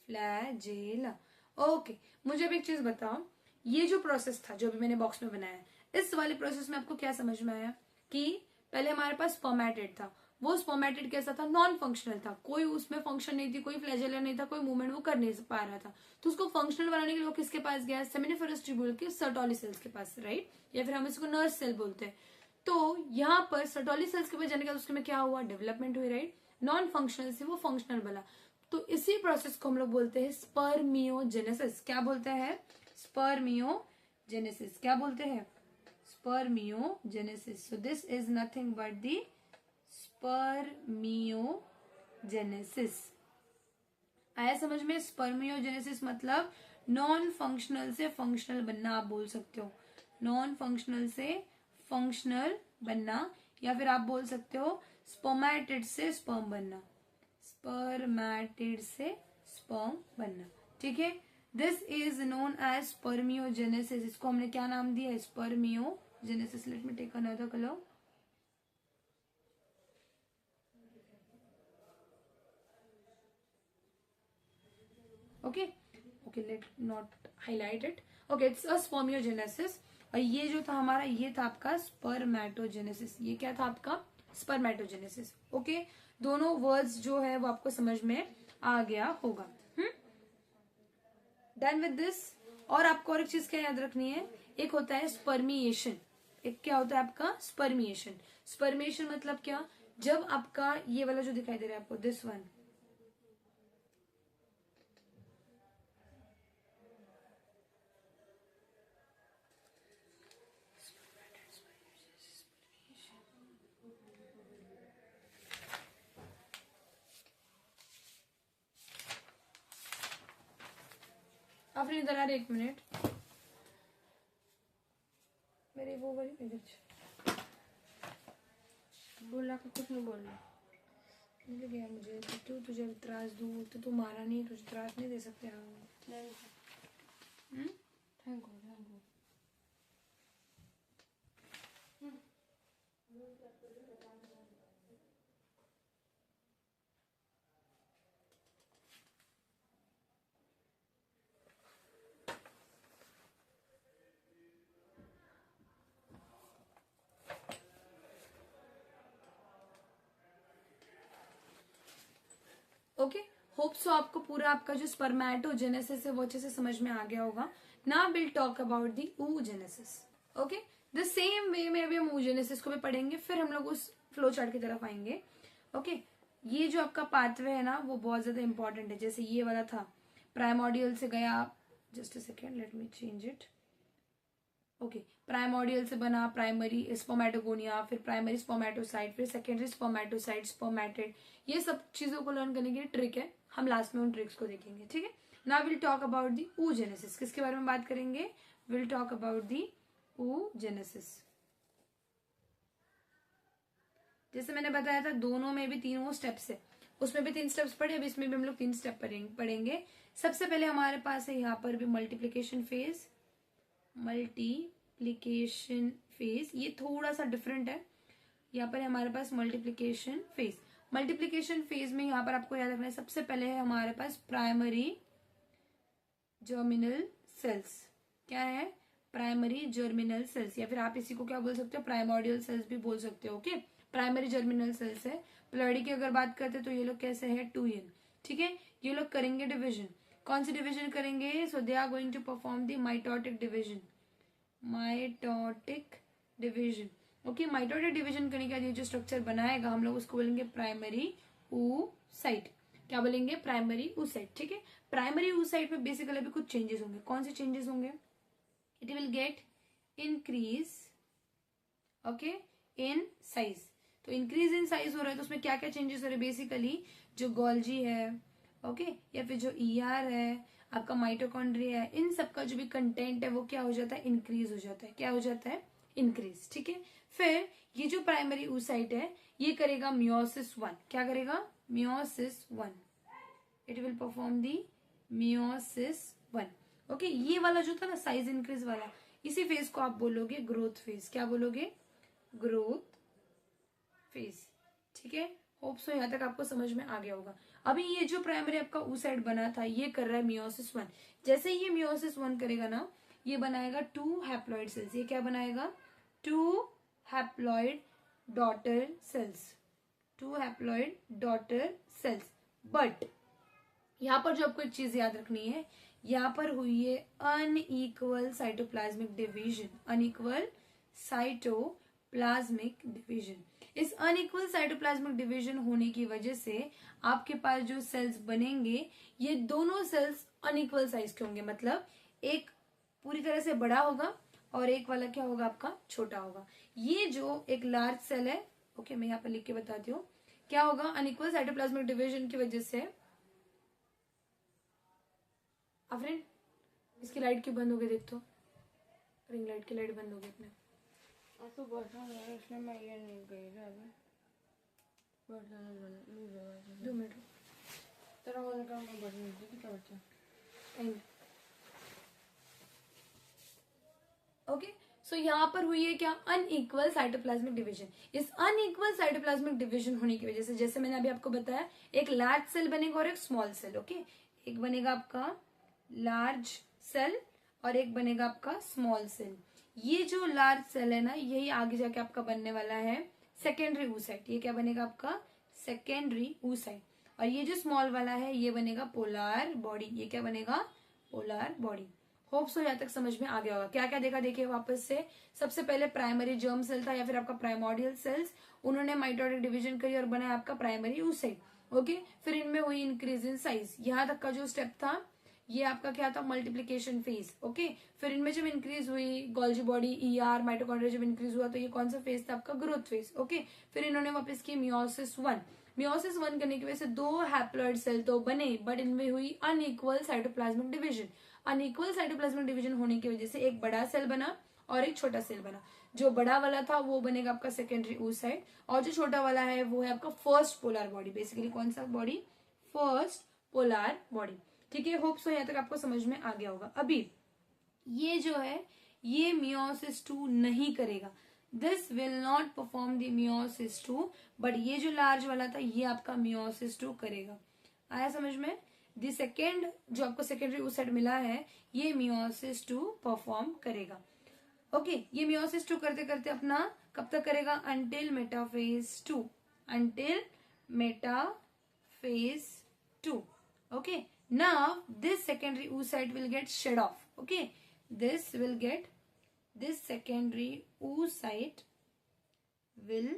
फ्लैजेला, ओके। मुझे अब एक चीज बताओ, ये जो प्रोसेस था जो अभी मैंने बॉक्स में बनाया है, इस वाले प्रोसेस में आपको क्या समझ में आया कि पहले हमारे पास स्पर्मेटिड था, वो स्पर्मेटिड कैसा था, नॉन फंक्शनल था, कोई उसमें फंक्शन नहीं थी, कोई फ्लैजेला नहीं था, कोई मूवमेंट वो कर नहीं पा रहा था। तो उसको फंक्शनल बनाने के लिए वो किसके पास गया, सेमिनिफेरस ट्यूब्यूल के सर्टोली सेल्स के पास, राइट, या फिर हम इसको नर्व सेल बोलते हैं। तो यहाँ पर सर्टोली सेल्स के पास जाने के बाद उसके में क्या हुआ, डेवलपमेंट हुई, राइट, नॉन फंक्शनल से वो फंक्शनल बना। तो इसी प्रोसेस को हम लोग बोलते हैं स्पर्मियोजेनेसिस। क्या बोलते हैं, स्पर्मियोजेनेसिस। क्या बोलते हैं, spermiogenesis. So this is nothing but the spermiogenesis. आया समझ में, स्पर्मियोजेनेसिस मतलब नॉन फंक्शनल से फंक्शनल बनना, आप बोल सकते हो नॉन फंक्शनल से फंक्शनल बनना, या फिर आप बोल सकते हो स्पर्मेटिड से स्पर्म बनना, स्पर्मेटिड से स्पर्म बनना, ठीक है। This is known as spermiogenesis. इसको हमने क्या नाम दिया है, spermiogenesis. Let me take another colour. Okay okay, let not highlight it. Okay, it's a spermiogenesis. और ये जो था हमारा, ये था आपका स्पर्मेटोजेनेसिस। ये क्या था आपका, स्पर्मेटोजेनेसिस। ओके, दोनों वर्ड्स जो है वो आपको समझ में आ गया होगा। Done with this. और आपको और एक चीज क्या याद रखनी है, एक होता है स्पर्मिएशन, एक क्या होता है आपका स्पर्मिएशन। स्पर्मिएशन मतलब क्या, जब आपका ये वाला जो दिखाई दे रहा है आपको, दिस वन, अपने इधर आ रहे, एक मिनट, मेरी वो वाली इधर बोला का कुछ नहीं बोलना मिल गया मुझे। तो क्यों तुझे त्रास दूं, तो तू मारा नहीं, तुझे त्रास नहीं दे सकते हम। Thank you. ओके, होप सो आपको पूरा आपका जो स्पर्मेटोजेनेसिस है वो अच्छे से समझ में आ गया होगा। Now will talk about the oogenesis। Okay, the same way में अभी हम oogenesis को भी पढ़ेंगे, फिर हम लोग उस फ्लो चार्ट की तरफ आएंगे। ओके, ये जो आपका पाथवे है ना वो बहुत ज्यादा इंपॉर्टेंट है। जैसे ये वाला था, प्राइमोर्डियल से गया, just a second, let me change it. Okay, primordial से बना प्राइमरी स्पर्मेटोगोनिया, फिर प्राइमरी स्पर्मेटोसाइट, फिर सेकेंडरी स्पर्मेटोसाइट, स्पर्मेटिड। ये सब चीजों को लर्न करने की ट्रिक है, हम लास्ट में उन ट्रिक्स को देखेंगे, ठीक है। Now will talk about the oogenesis। किसके बारे में बात करेंगे, will talk about the oogenesis। जैसे मैंने बताया था, दोनों में भी तीनों स्टेप्स है, उसमें भी 3 स्टेप्स पढ़े, अब इसमें भी हम लोग 3 स्टेप पढ़ेंगे। सबसे पहले हमारे पास है यहाँ पर भी मल्टीप्लीकेशन फेज, मल्टीप्लीकेशन फेज, ये थोड़ा सा डिफरेंट है। यहाँ पर हमारे पास मल्टीप्लीकेशन फेज, मल्टीप्लीकेशन फेज में यहाँ पर आपको याद रखना है, सबसे पहले है हमारे पास प्राइमरी जर्मिनल सेल्स। क्या है, प्राइमरी जर्मिनल सेल्स, या फिर आप इसी को क्या बोल सकते हो, प्राइमोर्डियल सेल्स भी बोल सकते हो। ओके, प्राइमरी जर्मिनल सेल्स है। प्लॉइडी की अगर बात करते तो ये लोग कैसे है, 2n, ठीक है। ये लोग करेंगे डिविजन, कौन सी डिविजन करेंगे, so they are going to perform the mitotic division, mitotic division. Okay, mitotic division करने के बाद ये जो स्ट्रक्चर बनाएगा हम लोग उसको बोलेंगे प्राइमरी oocyte। क्या बोलेंगे, प्राइमरी oocyte, ठीक है। प्राइमरी oocyte में बेसिकली अभी कुछ चेंजेस होंगे। कौन से चेंजेस होंगे, it will get increase, okay, in size. तो इंक्रीज इन साइज हो रहा है, तो उसमें क्या क्या चेंजेस हो रहे हैं, बेसिकली जो गोल्जी है, ओके, या फिर जो ईआर है, आपका माइटोकॉन्ड्रिया है, इन सब का जो भी कंटेंट है वो क्या हो जाता है, इंक्रीज हो जाता है। क्या हो जाता है, इंक्रीज, ठीक है। फिर ये जो प्राइमरी oocyte है ये करेगा मियोसिस 1। क्या करेगा, meiosis 1, it will perform the meiosis 1। Okay, ये वाला जो था ना साइज इंक्रीज वाला, इसी फेज को आप बोलोगे ग्रोथ फेज। क्या बोलोगे, ग्रोथ फेज, ठीक है। होप सो यहाँ तक आपको समझ में आ गया होगा। अभी ये जो प्राइमरी आपका oocyte बना था ये कर रहा है मियोसिस 1। जैसे ही ये मियोसिस 1 करेगा ना, ये बनाएगा 2 हैप्लॉइड सेल्स। ये क्या बनाएगा, 2 haploid daughter cells, 2 haploid daughter cells. But यहाँ पर जो आपको एक चीज याद रखनी है, यहाँ पर हुई है unequal cytoplasmic division, unequal cytoplasmic division. इस अनइक्वल साइटोप्लाज्मिक डिवीजन होने की वजह से आपके पास जो सेल्स बनेंगे ये दोनों सेल्स अनइक्वल साइज के होंगे, मतलब एक पूरी तरह से बड़ा होगा और एक वाला क्या होगा आपका छोटा होगा। ये जो एक लार्ज सेल है, ओके मैं यहाँ पर लिख के बताती हूँ क्या होगा। अनइक्वल साइटोप्लाज्मिक डिवीजन की वजह से फ्रेंड इसकी लाइट क्यों बंद हो गई, देख तो रिंग लाइट की लाइट बंद हो गई अपने। तो बर्तन है इसलिए मैं ये नहीं गई ना अभी। बर्तन 2 मिनट तेरा होने का मैं बर्तन नहीं थी क्या बच्चा। ओके सो यहाँ पर हुई है क्या, अनइक्वल साइटोप्लाज्मिक डिवीजन। इस अनइक्वल साइटोप्लाज्मिक डिवीजन होने की वजह से जैसे मैंने अभी आपको बताया एक लार्ज सेल बनेगा और एक स्मॉल सेल। ओके एक बनेगा आपका लार्ज सेल और एक बनेगा आपका स्मॉल सेल। ये जो लार्ज सेल है ना यही आगे जाके आपका बनने वाला है सेकेंडरी oocyte। ये क्या बनेगा आपका सेकेंडरी oocyte। और ये जो स्मॉल वाला है ये बनेगा पोलर बॉडी। ये क्या बनेगा पोलर बॉडी। होप सो यहाँ तक समझ में आ गया होगा। क्या क्या देखा देखिए वापस से। सबसे पहले प्राइमरी जर्म सेल था या फिर आपका प्राइमोर्डियल सेल्स, उन्होंने माइटोटिक डिवीजन करी और बनाया आपका प्राइमरी oocyte। ओके फिर इनमें हुई इंक्रीज इन साइज। यहाँ तक का जो स्टेप था ये आपका क्या था मल्टीप्लीकेशन फेज। ओके फिर इनमें जब इंक्रीज हुई गोल्जी बॉडी ईआर माइटोकॉन्ड्रिया जब इंक्रीज हुआ तो ये कौन सा फेज था आपका ग्रोथ फेज। ओके फिर इन्होंने वापस की मियोसिस 1। मियोसिस 1 करने की वजह से 2 हैप्लॉइड सेल तो बने बट इनमें हुई unequal cytoplasmic division. Unequal cytoplasmic division होने की वजह से एक बड़ा सेल बना और एक छोटा सेल बना। जो बड़ा वाला था वो बनेगा आपका सेकेंडरी oocyte और जो छोटा वाला है वो है आपका फर्स्ट पोलर बॉडी। बेसिकली कौन सा बॉडी, फर्स्ट पोलर बॉडी। ठीक है होप सो यहाँ तक आपको समझ में आ गया होगा। अभी ये जो है ये मियोसिस 2 नहीं करेगा, this will not perform the meiosis 2, but ये जो लार्ज वाला था ये आपका मियोसिस 2 करेगा। आया समझ में। द सेकेंड जो आपको सेकेंडरी oocyte मिला है ये मियोसिस 2 परफॉर्म करेगा। ओके ये मियोसिस 2 करते करते अपना कब तक करेगा, until metaphase 2, until metaphase 2। Okay now this secondary oocyte will get shed off. Okay this secondary oocyte will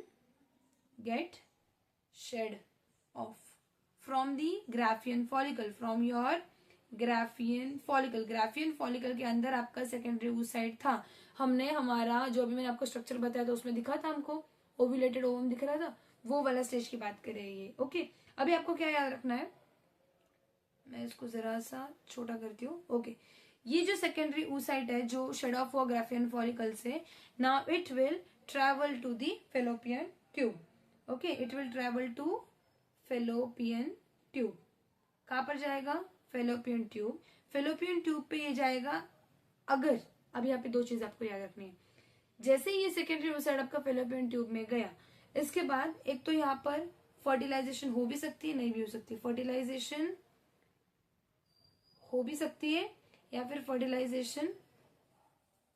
get shed off from the Graafian follicle, from your Graafian follicle। Graafian follicle के अंदर आपका secondary oocyte था। हमने हमारा जो अभी मैंने आपको स्ट्रक्चर बताया था उसमें दिखा था हमको ओव्यूलेटेड ओवम दिख रहा था, वो वाला स्टेज की बात कर रहे हैं ये। ओके अभी आपको क्या याद रखना है, मैं इसको जरा सा छोटा करती हूँ। ओके ये जो सेकेंडरी oocyte है जो शेड ऑफ हुआ ग्राफियन फॉलिकल से, now it will travel to the fallopian tube. Okay it will travel to fallopian tube. कहाँ पर जाएगा, फेलोपियन ट्यूब। फेलोपियन ट्यूब पे ये जाएगा। अगर अब यहाँ पे 2 चीज आपको याद रखनी है, जैसे ही ये सेकेंडरी oocyte आपका फेलोपियन ट्यूब में गया इसके बाद एक तो यहाँ पर फर्टिलाइजेशन हो भी सकती है नहीं भी हो सकती। फर्टिलाइजेशन हो भी सकती है या फिर फर्टिलाइजेशन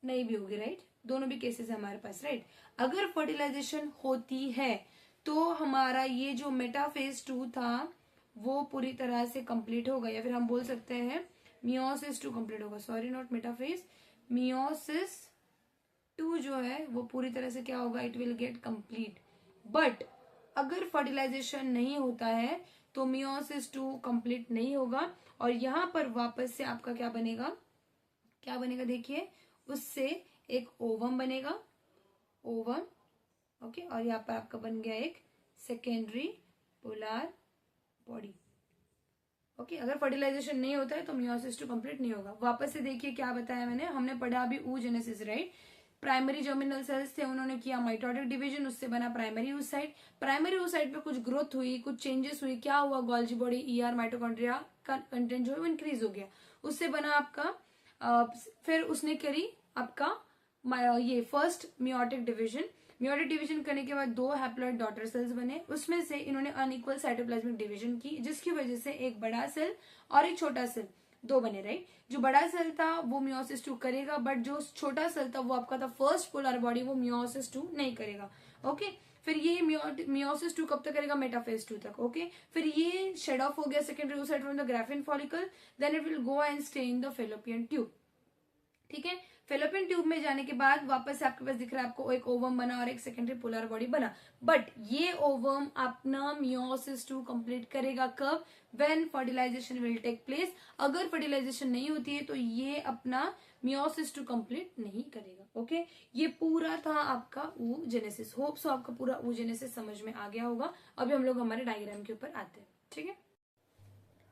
नहीं भी होगी, राइट। दोनों भी केसेस है हमारे पास, राइट। अगर फर्टिलाइजेशन होती है तो हमारा ये जो मेटाफेज 2 था वो पूरी तरह से कंप्लीट होगा, या फिर हम बोल सकते हैं मियोसिस 2 कंप्लीट होगा। सॉरी नॉट मेटाफेज, मियोसिस 2 जो है वो पूरी तरह से क्या होगा, it will get complete. But अगर फर्टिलाइजेशन नहीं होता है तो मियोसिस 2 कंप्लीट नहीं होगा और यहाँ पर वापस से आपका क्या बनेगा, क्या बनेगा देखिए, उससे एक ओवम बनेगा, ओवम। ओके और यहाँ पर आपका बन गया एक सेकेंडरी पोलर बॉडी। ओके अगर फर्टिलाइजेशन नहीं होता है तो मियोसिस 2 कंप्लीट नहीं होगा। वापस से देखिए क्या बताया मैंने, हमने पढ़ा अभी oogenesis, right. Primary germinal cells थे, उन्होंने किया माइटोटिक डिवीजन, उससे बना प्राइमरी oocyte। प्राइमरी oocyte पे कुछ ग्रोथ हुई, कुछ चेंजेस हुई, क्या हुआ, गोल्जी बॉडी ईआर माइटोकॉन्ड्रिया का कंटेंट जो है वो इंक्रीज हो गया, उससे बना आपका फिर उसने करी आपका ये first meiotic division. Meiotic division करने के बाद 2 हैप्लॉइड डॉटर सेल्स बने, उसमें से इन्होंने अनइक्वल साइटोप्लाज्मिक डिवीजन की जिसकी वजह से एक बड़ा सेल और एक छोटा सेल 2 बने, राइट। जो बड़ा सेल था वो मियोसिस 2 करेगा बट जो छोटा सेल था वो आपका था फर्स्ट पोलर बॉडी, वो मियोसिस 2 नहीं करेगा। ओके फिर ये मियोसिस 2 कब तक करेगा, मेटाफेज 2 तक। ओके, फिर ये शेड ऑफ हो गया secondary oocyte from the Graafian follicle, then it will go and stay in the fallopian tube. ठीक है, फेलोपियन ट्यूब में जाने के बाद वापस से आपके पास दिख रहा है आपको एक ओवम बना और एक सेकेंडरी पोलर बॉडी बना। बट ये ओवम अपना मियोसिस 2 कंप्लीट करेगा कब, when fertilisation will take place. अगर फर्टिलाइजेशन नहीं होती है तो ये अपना मियोसिस 2 कंप्लीट नहीं करेगा। ओके, ये पूरा था आपका oogenesis। होप सो आपका पूरा oogenesis समझ में आ गया होगा। अभी हम लोग हमारे डायग्राम के ऊपर आते हैं। ठीक है,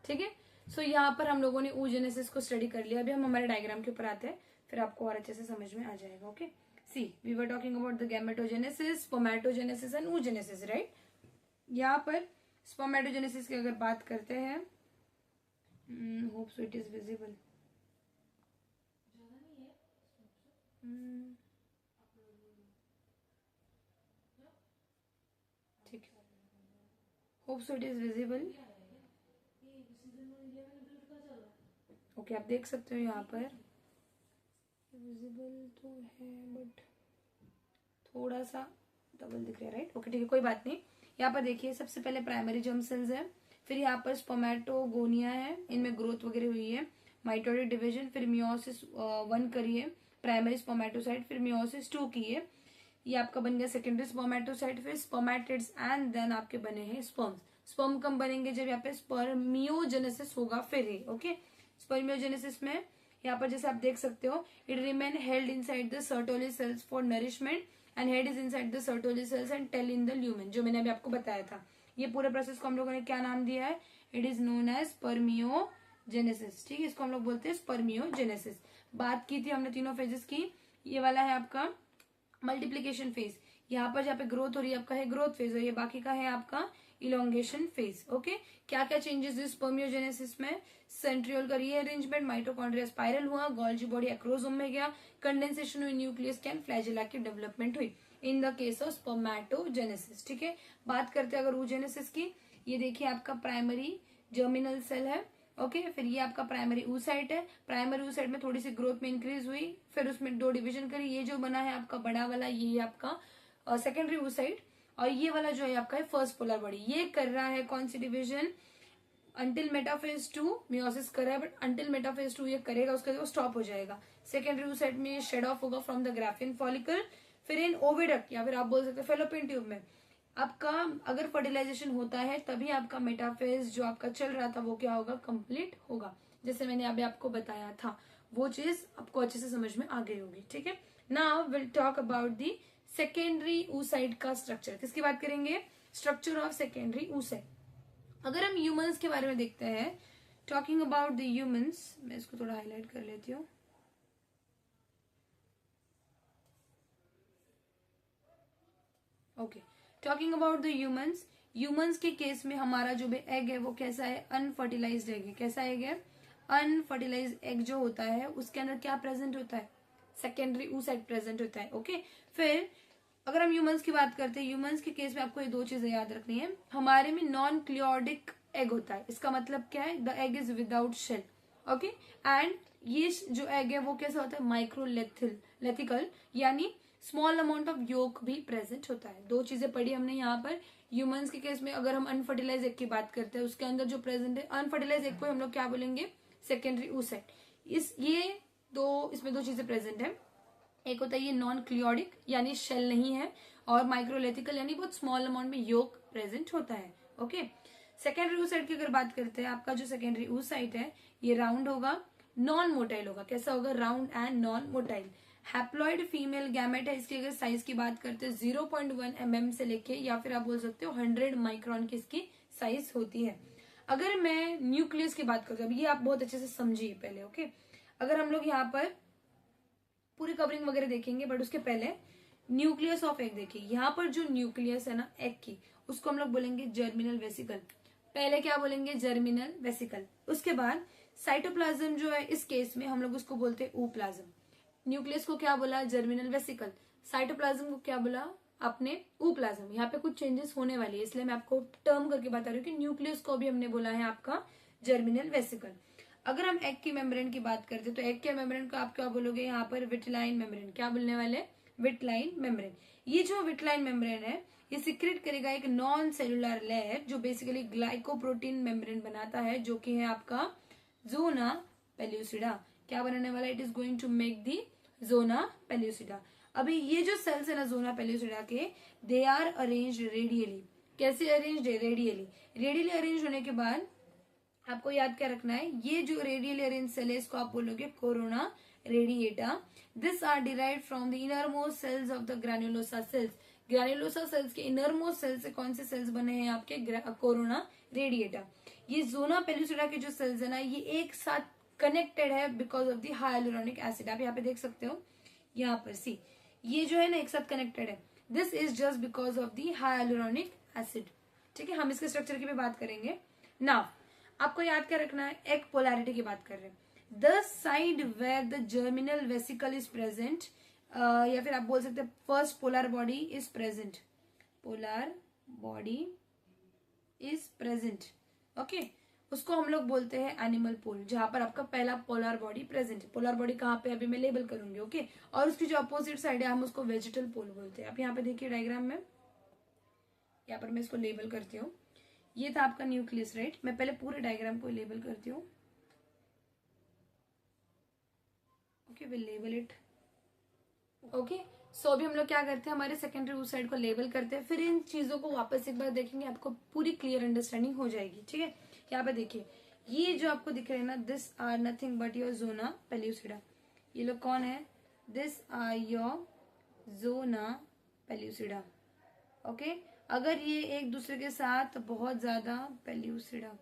ठीक है। सो यहाँ पर हम लोगों ने oogenesis को स्टडी कर लिया। अभी हम हमारे डायग्राम के ऊपर आते हैं, फिर आपको और अच्छे से समझ में आ जाएगा। Okay, see we were talking about the gametogenesis, spermatogenesis and oogenesis, right. यहाँ पर स्पर्मेटोजेनेसिस की अगर बात करते हैं, hope so it is visible. ठीक है, hope so it is visible. Okay, आप देख सकते हो यहाँ पर विजिबल तो है बट थोड़ा सा डबल दिख रहा है, राइट। ओके, ठीक है, कोई बात नहीं। यहाँ पर देखिए, सबसे पहले प्राइमरी जर्म सेल्स है, फिर यहाँ पर स्पर्मेटोगोनिया है, इनमें ग्रोथ वगैरह हुई है, माइटोटिक डिवीजन, फिर मियोसिस 1 करी है प्राइमरी स्पर्मेटोसाइट, फिर मियोसिस 2 की है, ये आपका बन गया सेकेंडरी स्पर्मेटोसाइट, फिर स्पर्मेटिड्स एंड देन आपके बने हैं स्पर्म्स। स्पर्म कम बनेंगे जब यहाँ पे स्पर्मियोजेनेसिस होगा फिर ही। ओके, स्पर्मियोजेनेसिस में यहाँ पर जैसे आप देख सकते हो, it remain held inside the Sertoli cells for nourishment and head is inside the Sertoli cells and tail in the lumen, जो मैंने अभी आपको बताया था। ये पूरे प्रोसेस को हम लोगों ने क्या नाम दिया है, it is known as spermiogenesis. ठीक है, इसको हम लोग बोलते हैं स्पर्मियोजेनेसिस। बात की थी हमने तीनों फेजेस की। ये वाला है आपका मल्टीप्लीकेशन फेज, यहाँ पर जहाँ पे ग्रोथ हो रही है आपका है ग्रोथ फेज, और ये बाकी का है आपका इलोंगेशन फेज। ओके, क्या क्या चेंजेस हुए स्पर्मियोजेनेसिस में, सेंट्रियोल का रीअरेंजमेंट, माइटोकॉन्ड्रिया स्पाइरल हुआ, गोल्जी बॉडी एक्रोसोम में गया, कंडेंसेशन हुई न्यूक्लियस कैन फ्लैजेला की डेवलपमेंट हुई इन द केस ऑफ स्पर्मेटोजेनेसिस। ठीक है, बात करते हैं अगर oogenesis की, ये देखिए आपका प्राइमरी जर्मिनल सेल है। ओके, फिर ये आपका प्राइमरी oocyte है, प्राइमरी oocyte में थोड़ी सी ग्रोथ में इंक्रीज हुई, फिर उसमें 2 डिवीजन करी, ये जो बना है आपका बड़ा वाला ये आपका सेकेंडरी oocyte, और ये वाला जो है आपका है फर्स्ट पोलर बॉडी। ये कर रहा है कौन सी डिवीजन, अंटिल मेटाफेज 2 मियोसिस कर रहा है, बट अंटिल मेटाफेज 2 ये करेगा उसके बाद स्टॉप हो जाएगा। सेकेंडरी oocyte में ये शेड ऑफ होगा फ्रॉम द ग्राफिन फॉलिकल, फिर इन ओविडक्ट या फिर आप बोल सकते हैं फेलोपियन ट्यूब में आपका अगर फर्टिलाइजेशन होता है तभी आपका मेटाफेज जो आपका चल रहा था वो क्या होगा, कंप्लीट होगा। जैसे मैंने अभी आपको बताया था, वो चीज आपको अच्छे से समझ में आ गई होगी। ठीक है, now will talk about the secondary oocyte का स्ट्रक्चर। किसकी बात करेंगे, स्ट्रक्चर ऑफ सेकेंडरी oocyte। अगर हम ह्यूमंस के बारे में देखते हैं, टॉकिंग अबाउट द ह्यूमंस, मैं इसको थोड़ा हाईलाइट कर लेती हूँ। Okay, talking about the humans, humans के केस में हमारा जो भी एग है वो कैसा है, अनफर्टिलाइज्ड एग है। कैसा एग है, अनफर्टिलाइज्ड एग जो होता है उसके अंदर क्या प्रेजेंट होता है, सेकेंडरी oocyte प्रेजेंट होता है। ओके, फिर अगर हम ह्यूमंस की बात करते हैं, ह्यूमंस के केस में आपको ये 2 चीजें याद रखनी है, हमारे में नॉन क्लियोडिक एग होता है। इसका मतलब क्या है, the egg is without shell. Okay, and ये जो एग है वो कैसा होता है, माइक्रोलेथिकल, यानी स्मॉल अमाउंट ऑफ योक भी प्रेजेंट होता है। 2 चीजें पढ़ी हमने यहाँ पर। ह्यूमंस के केस में अगर हम अनफर्टिलाइज एग की बात करते हैं, उसके अंदर जो प्रेजेंट है अनफर्टिलाइज एग को हम लोग क्या बोलेंगे, सेकेंडरी oocyte। इसमें 2 चीजें प्रेजेंट है, एक होता है ये नॉन क्लियोडिक यानी शेल नहीं है, और माइक्रोलेथिकल यानी बहुत स्मॉल अमाउंट में योक प्रेजेंट होता है। ओके, सेकेंडरी oocyte की अगर बात करते हैं, आपका जो सेकेंडरी oocyte है ये राउंड होगा, नॉन मोटाइल होगा। कैसा होगा, round and non motile. Haploid female gamete है, इसकी अगर साइज की बात करते हैं 0.1 mm से लेके या फिर आप बोल सकते हो 100 माइक्रोन की इसकी साइज होती है। अगर मैं न्यूक्लियस की बात करती हूँ, ये आप बहुत अच्छे से समझिए पहले। ओके, अगर हम लोग यहाँ पर पूरी कवरिंग वगैरह देखेंगे, बट उसके पहले न्यूक्लियस ऑफ एग देखिए। यहाँ पर जो न्यूक्लियस है ना एग की, उसको हम लोग बोलेंगे जर्मिनल वेसिकल। पहले क्या बोलेंगे, जर्मिनल वेसिकल। उसके बाद साइटोप्लाज्म जो है इस केस में हम लोग उसको बोलते हैं ooप्लाज्म। न्यूक्लियस को क्या बोला, जर्मिनल वेसिकल। साइटोप्लाज्म को क्या बोला आपने, ooप्लाज्म। यहाँ पे कुछ चेंजेस होने वाली है, इसलिए मैं आपको टर्म करके बता रही हूँ कि न्यूक्लियस को भी हमने बोला है आपका जर्मिनल वेसिकल। अगर हम एग की मेम्ब्रेन की बात करते हैं तो एग के मेम्ब्रेन को आप क्या बोलोगे, यहाँ पर विटलाइन मेम्ब्रेन। क्या बोलने वाले, विटलाइन मेम्ब्रेन। ये जो विटलाइन मेम्ब्रेन है ये सिक्रेट करेगा एक नॉन सेलुलर लेयर जो बेसिकली ग्लाइकोप्रोटीन मेम्ब्रेन बनाता है, जो कि है आपका जोना पेल्यूसिडा। क्या बनाने वाला? It is going to make the zona pellucida. अभी ये जो सेल्स है ना जोना पेल्यूसिडा के, दे आर अरेंज्ड रेडियली। कैसे अरेंज्ड है? रेडियली। रेडियली अरेंज होने के बाद आपको याद क्या रखना है, ये जो रेडियली अरेंज सेल है इसको आप बोलोगे corona radiata. This are derived from the inner most cells of the granulosa cells. Granulosa cells के इनर मोस्ट सेल्स से कौन से सेल्स बने हैं आपके? Corona radiata. ये जोना पेल्यूसिडा के जो सेल्स है ना, ये एक साथ कनेक्टेड है because of the hyaluronic acid. आप यहाँ पे देख सकते हो, यहाँ पर सी ये जो है ना एक साथ कनेक्टेड है। This is just because of the hyaluronic acid. ठीक है, हम इसके स्ट्रक्चर की भी बात करेंगे। नाउ आपको याद क्या रखना है? एक पोलैरिटी की बात कर रहे हैं। The side where the germinal vesicle is present, या फिर आप बोल सकते हैं first polar body is present. Polar body is present, okay, उसको हम लोग बोलते हैं एनिमल पोल, जहां पर आपका पहला पोलर बॉडी प्रेजेंट है। पोलर बॉडी कहाँ पे अभी मैं लेबल करूंगी, ओके। और उसकी जो अपोजिट साइड है हम उसको वेजिटल पोल बोलते हैं। आप यहाँ पे देखिए डायग्राम में, यहाँ पर मैं इसको लेबल करती हूँ। ये था आपका न्यूक्लियस, राइट। मैं पहले पूरे डायग्राम को लेबल करती हूँ, okay, will label it, okay. So अभी हम लोग क्या करते हैं, हमारे सेकेंडरी रूट साइड को लेबल करते हैं, फिर इन चीजों को वापस एक बार देखेंगे, आपको पूरी क्लियर अंडरस्टैंडिंग हो जाएगी। ठीक है, यहाँ पे देखिए ये जो आपको दिख रहे हैं ना, this are nothing but your zona pellucida. ये लोग कौन है? This are your zona pellucida, okay. अगर ये एक दूसरे के साथ बहुत ज्यादा पेल्यूसिडा,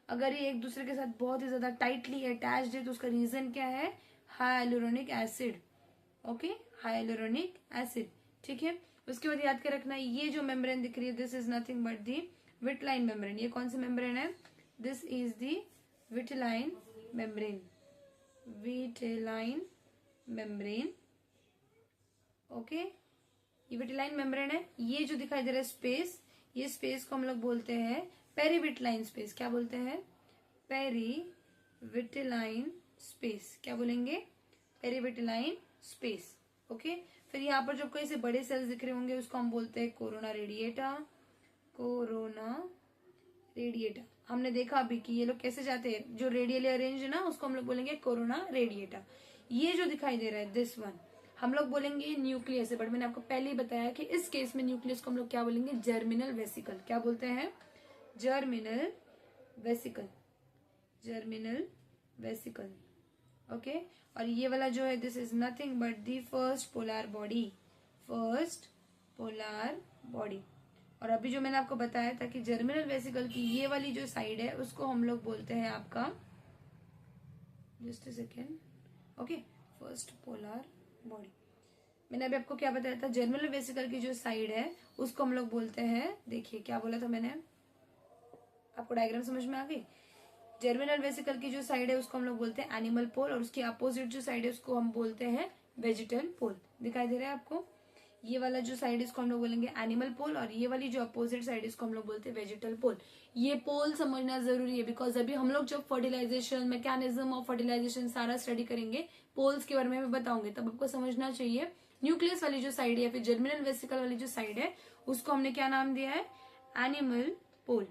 अगर ये एक दूसरे के साथ बहुत ही ज्यादा टाइटली अटैच्ड है तो उसका रीजन क्या है? Hyaluronic acid, okay, hyaluronic acid. ठीक है, उसके बाद याद कर रखना ये जो मेम्ब्रेन दिख रही है, this is nothing but the vitelline membrane. ये कौन सी मेम्ब्रेन है? This is the vitelline membrane, vitelline membrane, okay. ये विटलाइन मेम्ब्रेन है। ये जो दिखाई दे रहा है स्पेस, ये स्पेस को हम लोग बोलते हैं पेरीविटलाइन स्पेस। क्या बोलते हैं? Perivitelline space. क्या बोलेंगे? Perivitelline space, okay. फिर यहाँ पर जो कोई से बड़े सेल्स दिख रहे होंगे उसको हम बोलते हैं कोरोना रेडिएटा, कोरोना रेडिएटा। हमने देखा अभी कि ये लोग कैसे जाते हैं, जो रेडियली अरेंज है ना उसको हम लोग बोलेंगे कोरोना रेडिएटा। ये जो दिखाई दे रहा है दिस वन हम लोग बोलेंगे न्यूक्लियस है, बट मैंने आपको पहले ही बताया कि इस केस में न्यूक्लियस को हम लोग क्या बोलेंगे? Germinal vesicle. क्या बोलते हैं? Germinal vesicle, germinal vesicle, okay. और ये वाला जो है this is nothing but the first polar body, first polar body. और अभी जो मैंने आपको बताया था कि जर्मिनल वेसिकल की ये वाली जो साइड है उसको हम लोग बोलते हैं आपका, just a second, okay, first polar body. मैंने अभी आपको क्या बताया था? जर्मिनल वेसिकल की जो साइड है उसको हम लोग बोलते हैं, देखिए क्या बोला था मैंने, आपको डायग्राम समझ में आ गई? जर्मिनल वेसिकल की जो साइड है उसको हम लोग बोलते हैं एनिमल पोल, और उसकी अपोजिट जो साइड है उसको हम बोलते हैं वेजिटल पोल। दिखाई दे रहा है आपको? ये वाला जो साइड इसको हम लोग बोलेंगे एनिमल पोल, और ये वाली जो अपोजिट साइड इसको हम लोग बोलते हैं वेजिटल पोल। ये पोल समझना जरूरी है बिकॉज अभी हम लोग जब फर्टिलाइजेशन, मैकेनिज्म ऑफ फर्टिलाइजेशन सारा स्टडी करेंगे, पोल्स के बारे में भी बताऊंगे, तब आपको समझना चाहिए न्यूक्लियस वाली जो साइड है या फिर जर्मिनल वेसिकल वाली जो साइड है उसको हमने क्या नाम दिया है? एनिमल पोल।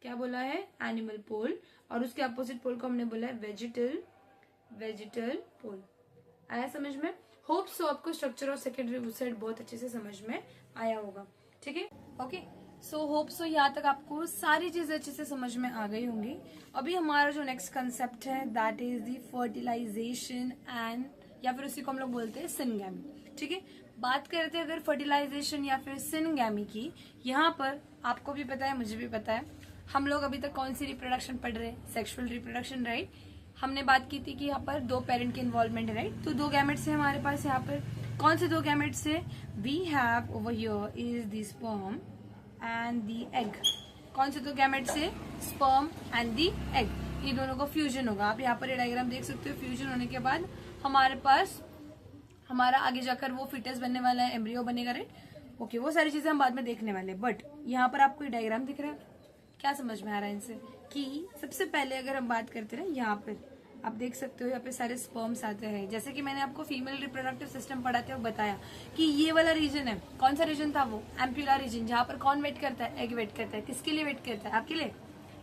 क्या बोला है? एनिमल पोल। और उसके अपोजिट पोल को हमने बोला है वेजिटल पोल। आया समझ में? होप सो आपको स्ट्रक्चर और सेकेंडरी रूट साइड बहुत अच्छे से समझ में आया होगा। ठीक है, ओके। सो होप सो यहाँ तक आपको सारी चीजें अच्छे से समझ में आ गई होंगी। अभी हमारा जो नेक्स्ट कंसेप्ट है that is the fertilisation end, या फिर उसी को हम लोग बोलते हैं सिनगैमी। ठीक है, बात करते हैं अगर फर्टिलाइजेशन या फिर सिनगैमी की। यहाँ पर आपको भी पता है, मुझे भी पता है, हम लोग अभी तक कौन सी रिप्रोडक्शन पढ़ रहे हैं? Sexual reproduction, right. हमने बात की थी कि यहाँ पर दो पेरेंट के इन्वॉल्वमेंट है, राइट। तो दो गैमेट्स है हमारे पास यहाँ पर। कौन से दो गैमेट्स है? We have over here is the sperm and the egg. कौन से दो गैमेट्स है? Sperm and the egg. ये दोनों को फ्यूजन होगा। आप यहाँ पर ये डायग्राम देख सकते हो। फ्यूजन होने के बाद हमारे पास हमारा आगे जाकर वो फिटस बनने वाला है, एम्ब्रियो बनेगा, राइट। ओके, वो सारी चीजें हम बाद में देखने वाले हैं। बट यहाँ पर आपको डायग्राम दिख रहा है, क्या समझ में आ रहा है इनसे? कि सबसे पहले अगर हम बात करते हैं यहाँ पर, आप देख सकते हो यहाँ पे सारे स्पर्म्स आते हैं। जैसे कि मैंने आपको फीमेल रिप्रोडक्टिव सिस्टम पढ़ाते हुए बताया कि ये वाला रीजन है, कौन सा रीजन था वो, एम्प्यूला रीजन, जहां पर कौन वेट करता है, एग वेट करता है। किसके लिए वेट करता है, आपके लिए,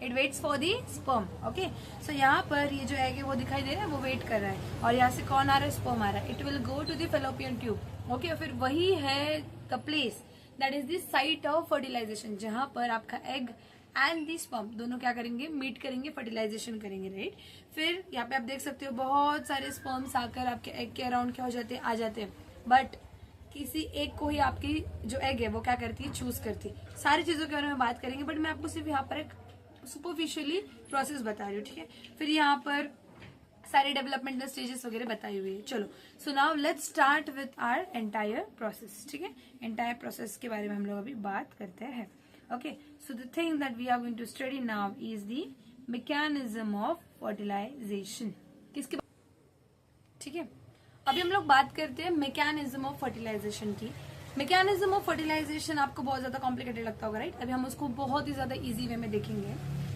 it waits for the sperm. Okay, so यहाँ पर ये जो एग है वो दिखाई दे रहा है, वो वेट कर रहा है, और यहाँ से कौन आ रहा है, स्पर्म आ रहा है। It will go to the fallopian tube. Okay, फिर वही है the place that is the site of fertilisation, जहां पर आपका एग एंड दी स्पर्म दोनों क्या करेंगे, मीट करेंगे, फर्टिलाइजेशन करेंगे, राइट। फिर यहाँ पे आप देख सकते हो बहुत सारे स्पर्म्स आकर आपके एग के अराउंड क्या हो जाते हैं, आ जाते हैं, बट किसी एक को ही आपकी जो एग है वो क्या करती है, चूज करती है। सारी चीजों के बारे में बात करेंगे, बट मैं आपको सिर्फ यहाँ पर एक सुपरफिशियली प्रोसेस बता रही हूँ, ठीक है। फिर यहाँ पर सारे डेवलपमेंटल स्टेजेस वगैरह बताई हुई है। चलो, so now let's start with our entire process, ठीक है। एंटायर प्रोसेस के बारे में हम लोग अभी बात करते हैं। Okay, so the thing that we are going to study now is the mechanism of fertilisation. किसके, ठीक है। अभी हम लोग बात करते हैं मैकेनिज्म ऑफ फर्टिलाइजेशन की। मैकेनिज्म ऑफ फर्टिलाइजेशन आपको बहुत ज्यादा कॉम्प्लिकेटेड लगता होगा, राइट। अभी हम उसको बहुत ही ज्यादा इजी वे में देखेंगे।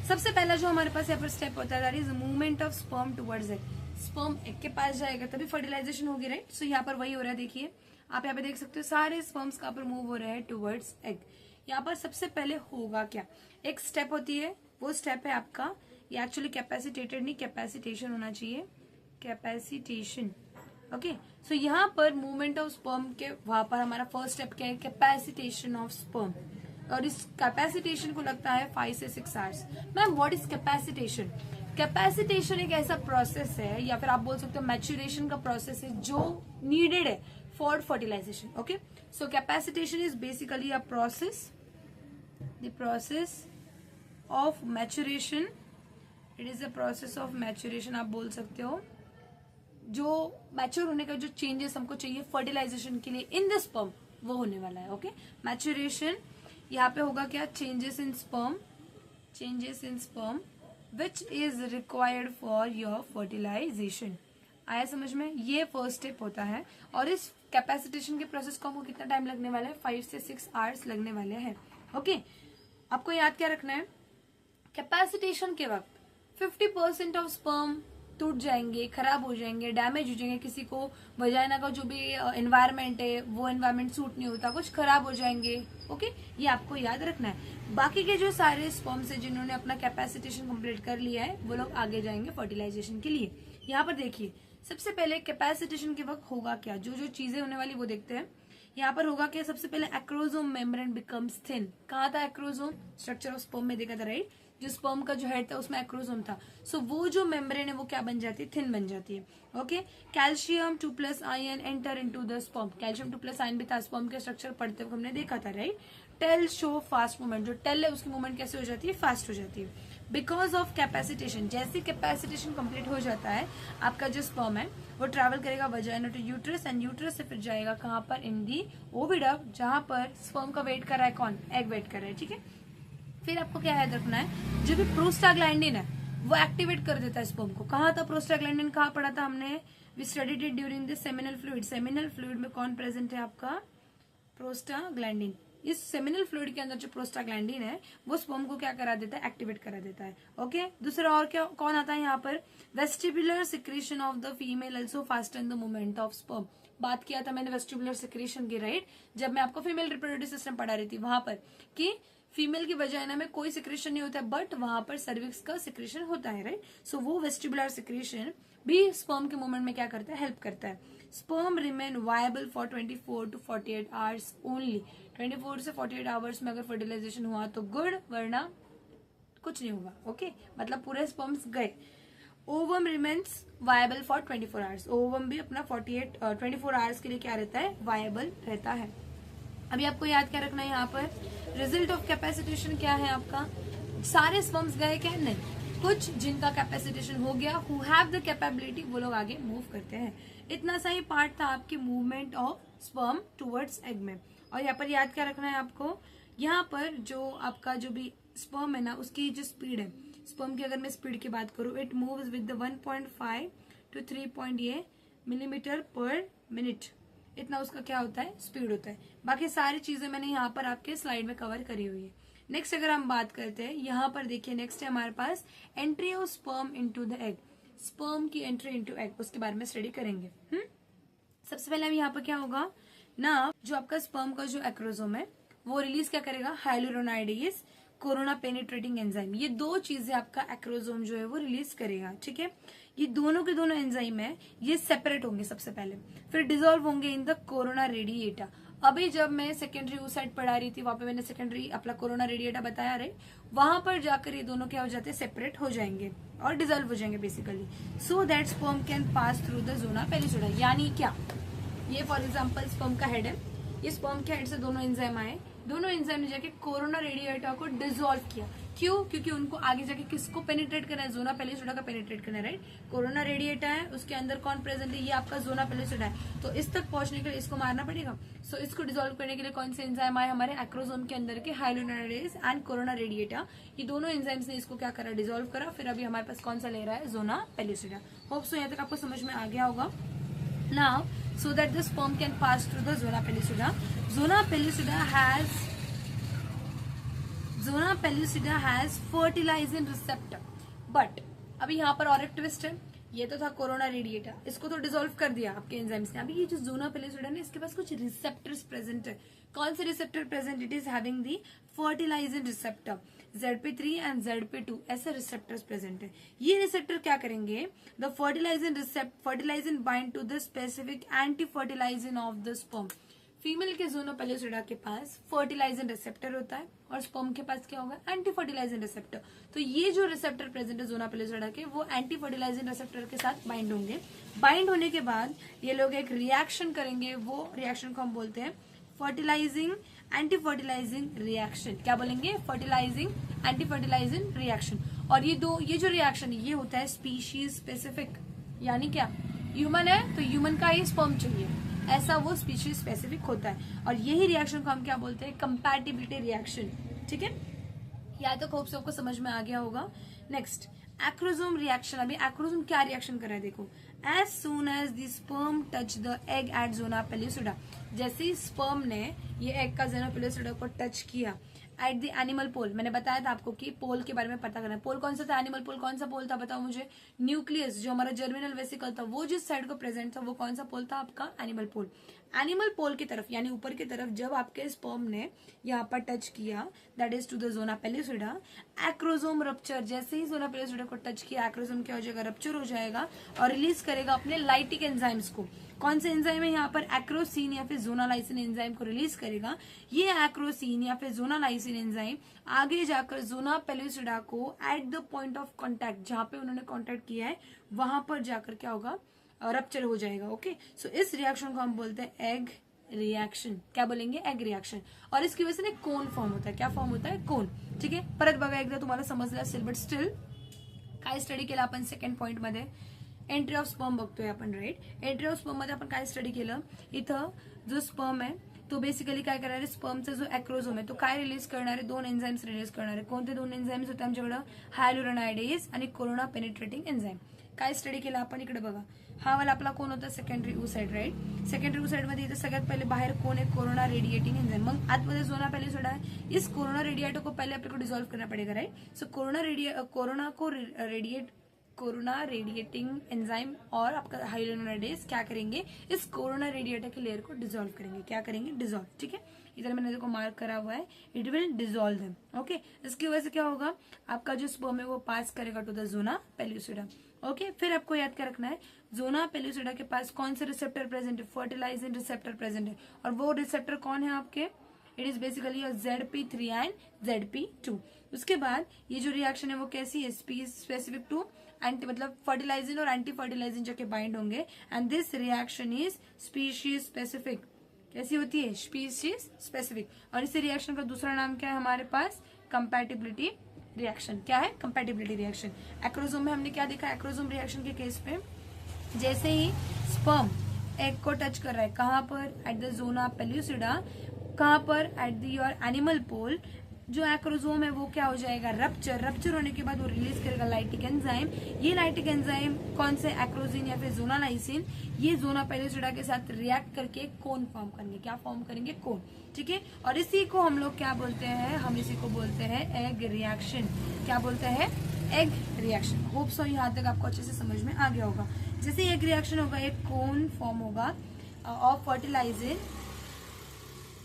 सबसे पहला जो हमारे पास यहाँ पर स्टेप होता है, that is movement of sperm towards egg. Sperm egg के पास जाएगा तभी फर्टिलाइजेशन होगी, राइट। सो यहाँ पर वही हो रहा है, देखिए आप यहाँ पे देख सकते हो सारे स्पर्म्स कहाँ पर मूव हो रहे हैं, टुवर्ड्स एग। यहाँ पर सबसे पहले होगा क्या, एक स्टेप होती है, वो स्टेप है आपका, ये एक्चुअली कैपेसिटेटेड नहीं, कैपेसिटेशन होना चाहिए, कैपेसिटेशन। ओके, सो यहाँ पर मूवमेंट ऑफ स्पर्म के वहां पर हमारा फर्स्ट स्टेप क्या है, कैपेसिटेशन ऑफ स्पर्म। और इस कैपेसिटेशन को लगता है 5 से 6 hours. Ma'am what is capacitation? Capacitation एक ऐसा प्रोसेस है, या फिर आप बोल सकते हो मैच्योरेशन का प्रोसेस है, जो नीडेड है for fertilisation. Okay, so capacitation is basically a process, the process of maturation. It is a process of maturation, आप बोल सकते हो, जो मैच्योर होने का जो चेंजेस हमको चाहिए फर्टिलाइजेशन के लिए इन द स्पर्म, वो होने वाला है। ओके, मैच्योरेशन यहाँ पे होगा क्या, changes in sperm, changes in sperm which is required for your fertilisation. आया समझ में, ये फर्स्ट स्टेप होता है। और इस कैपेसिटेशन के प्रोसेस को हमको कितना टाइम लगने वाला है, 5 से 6 आवर्स लगने वाले हैं। ओके, आपको याद क्या रखना है, कैपेसिटेशन के वक्त 50% ऑफ स्पर्म टूट जाएंगे, खराब हो जाएंगे, डैमेज हो जाएंगे, किसी को वजाइना का जो भी एनवायरमेंट है वो एनवायरमेंट सूट नहीं होता, कुछ खराब हो जाएंगे। ओके, ये आपको याद रखना है। बाकी के जो सारे स्पर्म्स है जिन्होंने अपना कैपेसिटेशन कंप्लीट कर लिया है, वो लोग आगे जाएंगे फर्टिलाइजेशन के लिए। यहाँ पर देखिए, सबसे पहले कैपेसिटेशन के वक्त होगा क्या, जो जो चीजें होने वाली वो देखते हैं। यहाँ पर होगा क्या, सबसे पहले एक्रोसोम मेम्ब्रेन बिकम्स थिन। कहा था एक्रोसोम, स्ट्रक्चर ऑफ स्पर्म में देखा था, राइट। जो स्पर्म का जो हेड था उसमें एक्रोसोम था। सो वो जो मेम्ब्रेन है वो क्या बन जाती है, थिन बन जाती है। Okay, calcium 2+ ion enter into the sperm. Calcium 2+ ion भी था, स्पर्म के स्ट्रक्चर पढ़ते हुए हमने देखा था, right. Tail show fast movement, जो टेल है उसकी मूवमेंट कैसे हो जाती है, फास्ट हो जाती है, बिकॉज ऑफ कैपेसिटेशन। जैसे कैपेसिटेशन कंप्लीट हो जाता है, आपका जो स्पर्म है वो ट्रैवल करेगा vagina to uterus, and uterus से फिर जाएगा कहाँ पर, इन दी ओविडक्ट, जहां पर स्पर्म का वेट कर रहा है कौन, एग वेट कर रहा है, ठीक है। फिर आपको क्या याद रखना है, जो भी प्रोस्टाग्लैंडिन है वो एक्टिवेट कर देता है स्पर्म को। कहा था प्रोस्टाग्लैंडिन, कहाँ पढ़ा था हमने, we studied it during the seminal fluid. Seminal fluid में कौन प्रेजेंट है, आपका प्रोस्टाग्लैंडिन। इस सेमिनल फ्लूइड के अंदर जो प्रोस्टाग्लैंडिन है वो स्पर्म को क्या करा देता है, एक्टिवेट करा देता है। ओके, दूसरा और क्या कौन आता है यहाँ पर, vestibular secretion of the female also fasten the movement of sperm. बात किया था मैंने वेस्टिबुलर सिक्रेशन की, राइट, जब मैं आपको फीमेल रिप्रोडक्टिव सिस्टम पढ़ा रही थी, वहां पर कि फीमेल की वजाइना में कोई सिक्रेशन नहीं होता है, बट वहां पर सर्विक्स का सिक्रेशन होता है, राइट। सो वो वेस्टिबुलर सिक्रेशन भी स्पर्म के मूवमेंट में क्या करता है, हेल्प करता है। Sperm remain viable for 24 to 48 hours only. 24 से 48 आवर्स में अगर फर्टिलाइजेशन हुआ तो गुड, वरना कुछ नहीं होगा। ओके, मतलब पूरे स्पर्म्स गए। Ovum remains viable for 24 hours. Ovum भी अपना 24 आवर्स के लिए क्या रहता है, वायबल रहता है। अभी आपको याद क्या रखना है, यहाँ पर रिजल्ट ऑफ कैपेसिटेशन क्या है आपका, सारे स्पर्म्स गए क्या, नहीं, कुछ जिनका कैपेसिटेशन हो गया, हु हैव द कैपेबिलिटी, वो लोग आगे मूव करते हैं। इतना सा ही पार्ट था आपकी movement of sperm towards egg में। और यहाँ पर याद क्या रखना है आपको, यहाँ पर जो आपका जो भी स्पर्म है ना, उसकी जो स्पीड है, स्पर्म की अगर मैं स्पीड की बात करूं, it moves with the 1.5 to 3 millimetre पर मिनट। इतना उसका क्या होता है, स्पीड होता है। बाकी सारी चीजें मैंने यहाँ पर आपके स्लाइड में कवर करी हुई है। नेक्स्ट अगर हम बात करते हैं, यहाँ पर देखिए नेक्स्ट है हमारे पास entry of sperm into the egg. Sperm की एंट्री इनटू एग, उसके बारे में स्टडी करेंगे। सबसे पहले अब यहाँ पर क्या होगा ना, जो आपका स्पर्म का जो एक्रोसोम है वो रिलीज क्या करेगा, हाइलुरोनाइडेज कोरोना पेनिट्रेटिंग एंजाइम। ये दो चीजें आपका एक्रोसोम जो है वो रिलीज करेगा, ठीक है। ये दोनों के दोनों एंजाइम है, ये सेपरेट होंगे सबसे पहले, फिर डिसॉल्व होंगे इन द कोरोना रेडिएटा। अभी जब मैं सेकेंडरी उस साइड पढ़ा रही थी, वहां पे मैंने सेकेंडरी अपना कोरोना रेडिएटा बताया रहे, वहां पर जाकर ये दोनों क्या हो जाते हैं, सेपरेट हो जाएंगे और डिसॉल्व हो जाएंगे basically, so that sperm can pass through the zona pellucida. यानी क्या, ये फॉर एग्जाम्पल स्पर्म का हेड है, ये स्पर्म के हेड से दोनों एंजाइम आए, दोनों एंजाइम ने जाके कोरोना रेडिएटा को डिसॉल्व किया। क्यों? क्योंकि उनको आगे जाके किसको पेनिट्रेट करना है, जोना पेलिसोडा का पेनिट्रेट करना है, राइट। कोरोना रेडिएटा है, उसके अंदर कौन प्रेजेंट है, ये आपका जोना पेलिसोडा है, तो इस तक पहुंचने के लिए इसको मारना पड़ेगा। सो इसको डिसॉल्व करने के लिए कौन से एंजाइम आए हमारे एक्रोसोम के अंदर के, हाइलुरोनाइडेज एंड कोरोना रेडिएटा। ये दोनों एंजाइम्स ने इसको क्या करा, डिसॉल्व करा। फिर अभी हमारे पास कौन सा ले रहा है, जोना पेलिसोडा। होप सो यहाँ तक आपको समझ में आ गया होगा। Now, so that the sperm can pass through the zona pellucida. Zona pellucida has fertilizing receptor. But अभी यहाँ पर और एक ट्विस्ट है, ये तो था कोरोना रेडिएटा, इसको तो डिसॉल्व कर दिया आपके एंजाइम्स ने। अभी ये जो जोना पेलिसोडा है, इसके पास कुछ रिसेप्टर्स प्रेजेंट है। कौन से receptor present? It is having the fertilising receptor ZP3 and ZP2, ऐसे रिसेप्टर्स प्रेजेंट है। ये रिसेप्टर क्या करेंगे, the fertilising bind to the specific anti fertilising of the sperm. Female के जोना पेलिसोडा के पास फर्टिलाइजिंग रिसेप्टर होता है और स्पर्म के पास क्या होगा, एंटी फर्टिलाइजिंग रिसेप्टर। तो ये जो रिसेप्टर प्रेजेंट है जोना पेलिसोडा के, वो एंटी फर्टिलाइजिंग रिसेप्टर के साथ बाइंड होंगे। बाइंड होने के बाद ये लोग एक रिएक्शन करेंगे, वो रिएक्शन को हम बोलते हैं फर्टिलाइजिंग एंटी फर्टिलाइजिंग रिएक्शन। क्या बोलेंगे, फर्टिलाइजिंग एंटी फर्टिलाइजिंग रिएक्शन। और ये जो रिएक्शन ये होता है स्पीशीज स्पेसिफिक, यानी क्या, ह्यूमन है तो ह्यूमन का ही स्पर्म चाहिए, ऐसा वो स्पीशीज स्पेसिफिक होता है। और यही रिएक्शन को हम क्या बोलते हैं, कंपैटिबिलिटी रिएक्शन, ठीक है। या तो होप से आपको समझ में आ गया होगा। Next, acrosome reaction. अभी एक्रोसोम क्या रिएक्शन कर रहा है, देखो, as soon as the sperm touch the egg at zona pellucida, जैसे ही स्पर्म ने ये एग का जोना पेलिसोडा को टच किया एट द एनिमल पोल। मैंने बताया था आपको कि पोल के बारे में पता करना है। पोल कौन सा था, एनिमल पोल कौन सा पोल था, बताओ मुझे। न्यूक्लियस, जो हमारा जर्मिनल वेसिकल था, वो जिस साइड को प्रेजेंट था, वो कौन सा पोल था आपका, एनिमल पोल। एनिमल पोल की तरफ यानी ऊपर की तरफ जब आपके स्पर्म ने यहाँ पर टच किया, that is to the zona pellucida, acrosome rupture. जैसे ही जोना पेलिसोडा को टच किया, एक्रोसोम क्या हो जाएगा, रप्चर हो जाएगा और रिलीज करेगा अपने लाइटिक एंजाइम्स को। कौन से एंजाइम है यहाँ पर, एक्रोसीन या फिर जोनालाइसिन एंजाइम को रिलीज करेगा। ये एक्रोसीन या फिर जोनालाइसिन एंजाइम आगे जाकर जोना पेलिसोडा को at the point of contact, जहां पे उन्होंने कॉन्टैक्ट किया है, वहां पर जाकर क्या होगा, रप्चर हो जाएगा। ओके, सो इस रिएक्शन को हम बोलते हैं एग रिएक्शन। क्या बोलेंगे, एग रिएक्शन। और इसकी वजह से ना कोन फॉर्म होता है। क्या फॉर्म होता है, कोन, ठीक आहे। परत बघा एकदा, तुम्हाला समजलं असेल, बट स्टिल काय स्टडी केलं आपण सेकंड पॉइंट मध्ये, एंट्री ऑफ स्पर्म बघतोय आपण, राईट। एंट्री ऑफ स्पर्म मध्ये आपण काय स्टडी केलं, इथं जो स्पर्म आहे तो बेसिकली काय करणार आहे, स्पर्मचा जो एक्रोसोम आहे तो काय रिलीज करणार आहे, दोन एन्झाइम्स रिलीज करणार आहे। कोणते दोन एन्झाइम्स होते आमच्याकडे, हायलुरोनाइडेज आणि कोरोना पेनिट्रेटिंग एन्झाइम। काय स्टडी केलं आपण, इकडे बघा, हा वाला आपला कोण होता, सेकंडरी ऊ साइड, राईट। सेकंडरी ऊ साइड मध्ये इथे सगळ्यात पहिले बाहेर कोण आहे, कोरोना रेडिएटिंग एंजाइम। मग आतमध्ये जोना पेलिसोडा है, इस कोरोना रेडिएटर को पहले अपने को डिसॉल्व करना पड़ेगा, राइट। सो कोरोना रेडिएटिंग एंजाइम और आपका हाइलुरोनाइडेज क्या करेंगे, इस कोरोना रेडिएटर के लेयर को डिसॉल्व करेंगे। क्या करेंगे, डिसॉल्व, ठीक है। इधर मैंने देखो मार्क करा हुआ है, it will dissolve them. Okay, इसकी वजह से क्या होगा, आपका जो स्पर्म है वो पास करेगा टू द जोना पेलिसोडा। ओके, फिर आपको याद क्या रखना है, जोना पेलिसोडा के पास कौन से रिसेप्टर प्रेजेंट है, फर्टिलाइजिंग रिसेप्टर प्रेजेंट है। और वो रिसेप्टर कौन है आपके, it is basically ZP3 and ZP2। उसके बाद ये जो रिएक्शन है वो कैसी है, स्पेसिफिक टू एंटी, मतलब फर्टिलाइजिंग और एंटी फर्टिलाइजिंग जाके बाइंड होंगे, and this reaction is species specific. कैसी होती है, स्पीशीज स्पेसिफिक। और इस रिएक्शन का दूसरा नाम क्या है हमारे पास, कंपैटिबिलिटी रिएक्शन। क्या है, कंपैटिबिलिटी रिएक्शन। एक्रोसोम में हमने क्या देखा, एक्रोसोम रिएक्शन के केस पे जैसे ही स्पर्म एग को टच कर रहा है, कहां पर, एट द जोना पेलिसोडा, कहां पर, एट द योर एनिमल पोल, जो एक्रोसोम है वो क्या हो जाएगा, रप्चर होने के बाद वो रिलीज करेगा लाइटिक एंजाइम। ये लाइटिक एंजाइम कौन से, एक्रोसिन या फिर जोनालाइसिन, ये जोना पेलिसोडा के साथ रिएक्ट करके कोन फॉर्म करेंगे। क्या फॉर्म करेंगे, कोन, ठीक है। और इसी को हम लोग क्या बोलते हैं, हम इसी को बोलते हैं एग रिएक्शन। क्या बोलते हैं, एग रिएक्शन। होप सो यहाँ तक आपको अच्छे से समझ में आ गया होगा। जैसे एग रिएक्शन होगा, एक कोन फॉर्म होगा of fertiliser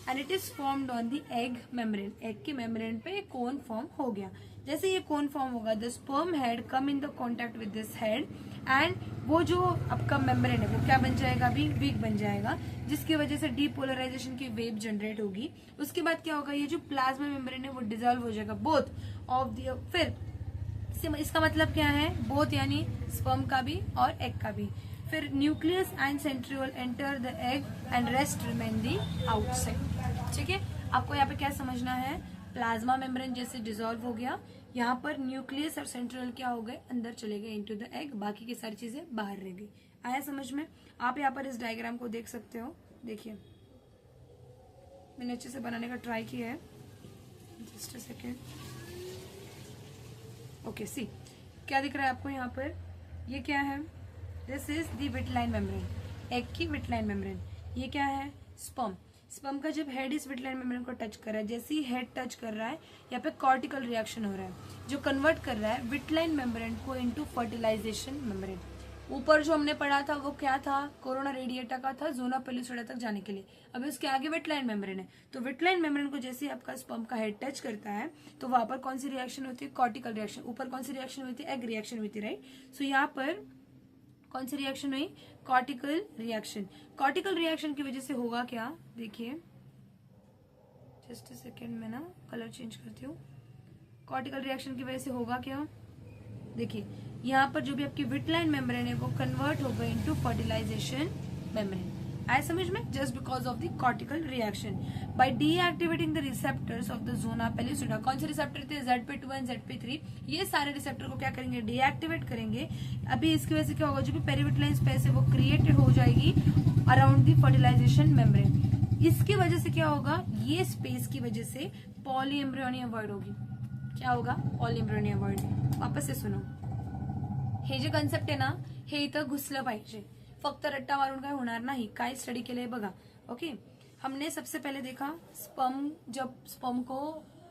and it is formed on the egg membrane. Egg की मेम्ब्रेन पे एक कोन फॉर्म हो गया। जैसे ये कोन फॉर्म होगा, the sperm head come in the contact with this head and वो जो आपका मेम्ब्रेन है वो क्या बन जाएगा, अभी वीक बन जाएगा, जिसकी वजह से डीपोलराइजेशन की वेव जनरेट होगी। उसके बाद क्या होगा, ये जो प्लाज्मा मेम्ब्रेन है वो डिसॉल्व हो जाएगा बोथ ऑफ द, फिर इसका मतलब क्या है, बोथ यानी स्पर्म का भी और एग का भी। फिर nucleus and centriole enter the egg and rest remain the outside. ठीक है, आपको यहाँ पे क्या समझना है, प्लाज्मा मेम्ब्रेन जैसे डिसॉल्व हो गया, यहाँ पर न्यूक्लियस और सेंट्रियोल क्या हो गए, अंदर चले गए इनटू द एग, बाकी की सारी चीजें बाहर रह गई। आया समझ में? आप यहाँ पर इस डायग्राम को देख सकते हो, देखिए मैंने अच्छे से बनाने का ट्राई किया है, जस्ट अ सेकेंड। ओके, सी क्या दिख रहा है आपको यहाँ पर, ये क्या है, this is the vitelline membrane, egg की विटलाइन मेम्ब्रेन। ये क्या है, स्पर्म। स्पर्म का जब हेड इस विटलाइन मेम्ब्रेन को टच कर रहा है, जैसे ही हेड टच कर रहा है यहाँ पे कॉर्टिकल रिएक्शन हो रहा है जो कन्वर्ट कर रहा है विटलाइन मेम्ब्रेन को इनटू फर्टिलाइजेशन मेम्ब्रेन। ऊपर जो हमने पढ़ा था वो क्या था, कोरोना रेडिएटा का था जोना पेलिसोडा तक जाने के लिए। अभी उसके आगे विटलाइन मेम्ब्रेन है, तो विटलाइन मेम्ब्रेन को जैसे आपका स्पर्म का हेड टच करता है तो वहां पर कौन सी रिएक्शन होती है, कॉर्टिकल रिएक्शन। ऊपर कौन सी रिएक्शन हुई थी, एग रिएक्शन हुई थी, राइट। सो यहाँ पर कौन सी रिएक्शन हुई, कॉर्टिकल रिएक्शन। कॉर्टिकल रिएक्शन की वजह से होगा क्या, देखिए जस्ट अ सेकेंड, मैं ना कलर चेंज करती हूँ। कॉर्टिकल रिएक्शन की वजह से होगा क्या, देखिए यहाँ पर जो भी आपकी विटलाइन मेम्ब्रेन है वो कन्वर्ट हो गई इनटू फर्टिलाइजेशन मेम्ब्रेन। आए समझ में, just because of the cortical reaction by deactivating the receptors of the zona pellucida. कौन से रिसेप्टर थे, ZP2 एंड ZP3, ये सारे रिसेप्टर को क्या करेंगे, डीएक्टिवेट करेंगे। अभी इसकी वजह से क्या होगा, जो भी पेरिविटलाइन स्पेस है वो क्रिएटेड हो जाएगी अराउंड द फर्टिलाइजेशन मेम्ब्रेन। इसकी वजह से क्या होगा, ये स्पेस की वजह से पॉलीएम्ब्रियोनी अवॉइड होगी। क्या होगा, पॉलीएम्ब्रियोनी अवॉइड। वापस से सुनो, हे जे कन्सेप्ट आहे ना, हे इथं घुसलं पाहिजे, फक्त रट्टा मारून काय होणार नाही। काय स्टडी केलंय बघा, ओके। हमने सबसे पहले देखा स्पर्म, जब स्पर्म को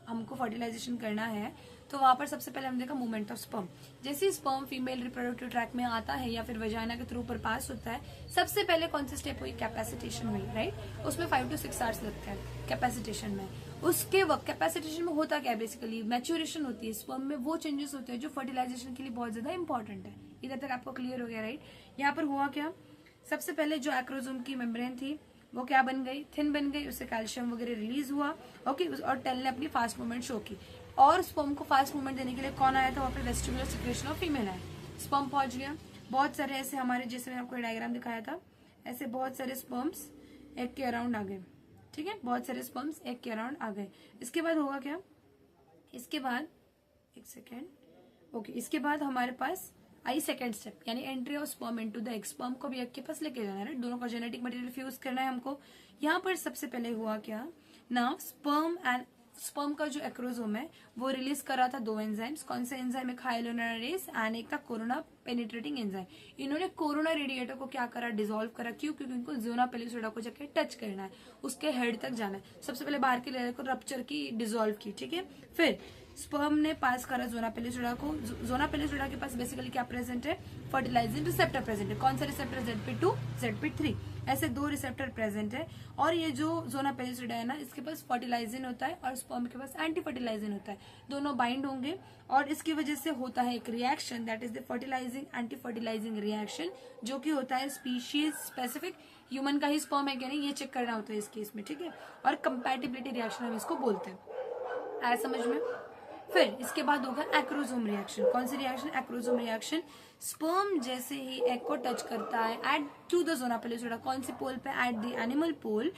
हमको फर्टिलाइजेशन करना है तो वहां पर सबसे पहले हमने देखा मूवमेंट ऑफ स्पर्म। जैसे ही स्पर्म फीमेल रिप्रोडक्टिव ट्रैक में आता है या फिर वजाइना के थ्रू पर पास होता है, सबसे पहले कौन सी स्टेप हुई, कैपेसिटेशन हुई, राइट। उसमें 5 to 6 आवर्स लगते हैं कैपेसिटेशन में। उसके वक्त कैपेसिटेशन में होता क्या है, बेसिकली मैच्योरेशन होती है स्पर्म में, वो चेंजेस होते हैं जो फर्टिलाइजेशन के लिए बहुत ज्यादा इंपॉर्टेंट है। इधर तक आपको क्लियर हो गया, राइट। यहाँ पर हुआ क्या, सबसे पहले जो एक्रोसोम की मेम्ब्रेन थी वो क्या बन गई, थिन बन गई, उससे कैल्शियम वगैरह रिलीज हुआ, ओके। और टेल ने अपनी फास्ट मूवमेंट शो की, और स्पर्म को फास्ट मूवमेंट देने के लिए कौन आया था, वहाँ पर वेस्टिबुलर सिक्रेशन ऑफ फीमेल आया, स्पर्म पहुंच गया। बहुत सारे ऐसे हमारे, जैसे मैंने आपको डायग्राम दिखाया था, ऐसे बहुत सारे स्पर्म्स एग के अराउंड आ गए, ठीक है, बहुत सारे स्पर्म्स एग के अराउंड आ गए। इसके बाद होगा क्या, इसके बाद एक सेकेंड, ओके, इसके बाद हमारे पास आई सेकेंड स्टेप, यानी entry of sperm into the egg. Sperm को भी एग के पास लेके जाना है, दोनों का जेनेटिक मटेरियल फ्यूज करना है हमको। यहाँ पर सबसे पहले हुआ क्या ना, स्पर्म का जो एक्रोसोम है वो रिलीज कर रहा था 2 एंजाइम्स। कौन से एंजाइम, एक हाइलोनेरेज एंड एक था कोरोना पेनिट्रेटिंग एंजाइम। इन्होंने कोरोना रेडिएटर को क्या करा, डिसॉल्व करा। क्यों, क्योंकि इनको जोना पेलिसोडा को जाके टच करना है, उसके हेड तक जाना है। सबसे पहले बाहर की लेयर को रप्चर की, डिसॉल्व की, ठीक है। फिर स्पर्म ने पास करा जोना पेलिसोडा को। जोना पेलिसोडा के पास बेसिकली क्या प्रेजेंट है, फर्टिलाइजिंग रिसेप्टर प्रेजेंट है। कौन सा रिसेप्टर, ZP2, ZP3, ऐसे 2 रिसेप्टर प्रेजेंट है। और ये जो जोना पेलिसोडा है ना, इसके पास फर्टिलाइजिन होता है और स्पर्म के पास एंटी फर्टिलाइजिन होता है, दोनों बाइंड होंगे और इसकी वजह से होता है एक reaction, that is the fertilising anti fertilising reaction, जो कि होता है स्पीशीज स्पेसिफिक। ह्यूमन का ही स्पर्म है क्या नहीं, ये चेक करना होता है इस केस में, ठीक है। और कंपैटिबिलिटी रिएक्शन हम इसको बोलते हैं, आया समझ में। फिर इसके बाद होगा एक्रोसोम रिएक्शन। कौन सी रिएक्शन, एक्रोसोम रिएक्शन। स्पर्म जैसे ही एग को टच करता है at to the zona pellucida, कौन सी पोल पे, at the animal pole,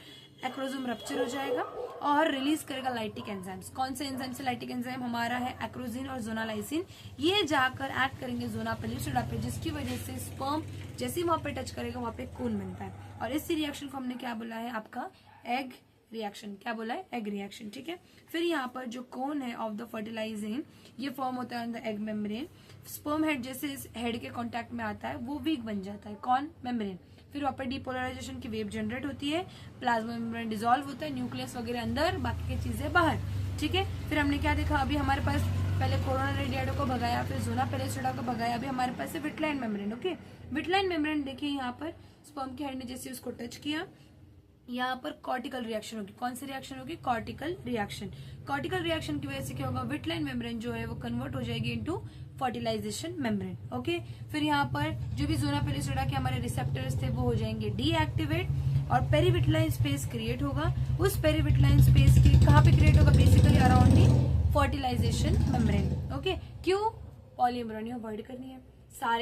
acrosome rupture हो जाएगा और रिलीज करेगा लाइटिक एंजाइम्स। कौन से एंजाइम से लाइटिक एंजाइम, हमारा है एक्रोजिन और जोनालाइसिन। ये जाकर एक्ट करेंगे जोना पेलिसोडा पे, जिसकी वजह से स्पर्म जैसे ही वहां पे टच करेगा वहां पे कोन बनता है। और इस रिएक्शन को हमने क्या बोला है, आपका एग रिएक्शन। क्या बोला है, एग रिएक्शन, ठीक है। फिर यहाँ पर जो कोन है ऑफ द फर्टिलाइजिंग, ये फॉर्म होता है on the egg membrane. Sperm head जैसे इस हेड के कांटेक्ट में आता है वो वीक बन जाता है, कौन, मेम्ब्रेन। फिर वहाँ पर डीपोलराइजेशन की वेव जनरेट होती है, प्लाज्मा मेम्ब्रेन डिसॉल्व होता है, न्यूक्लियस वगैरह अंदर, बाकी की चीजें बाहर, ठीक है। फिर हमने क्या देखा, अभी हमारे पास पहले कोरोना रेडिएटो को भगाया, फिर जोना पेलेस्ट्रेटा को भगाया, अभी हमारे पास है vitelline membrane. Okay, vitelline membrane देखिए यहाँ पर स्पर्म के हेड ने जैसे उसको टच किया, यहाँ पर कॉर्टिकल रिएक्शन होगी। कौन सी रिएक्शन होगी? Cortical reaction. कॉर्टिकल रिएक्शन की वजह से क्या होगा? विटलाइन मेम्ब्रेन जो है वो कन्वर्ट हो जाएगी इनटू फर्टिलाइजेशन मेम्ब्रेन। ओके, फिर यहाँ पर जो भी जोना पेलिस्ट्रेटा के हमारे रिसेप्टर्स थे वो हो जाएंगे डीएक्टिवेट और पेरीविटलाइन स्पेस क्रिएट होगा। उस पेरीविटलाइन स्पेस की कहाँ पे क्रिएट होगा? Basically around the fertilisation membrane. Okay, क्यों? पॉलीएम्ब्रियोनी अवॉइड करनी है।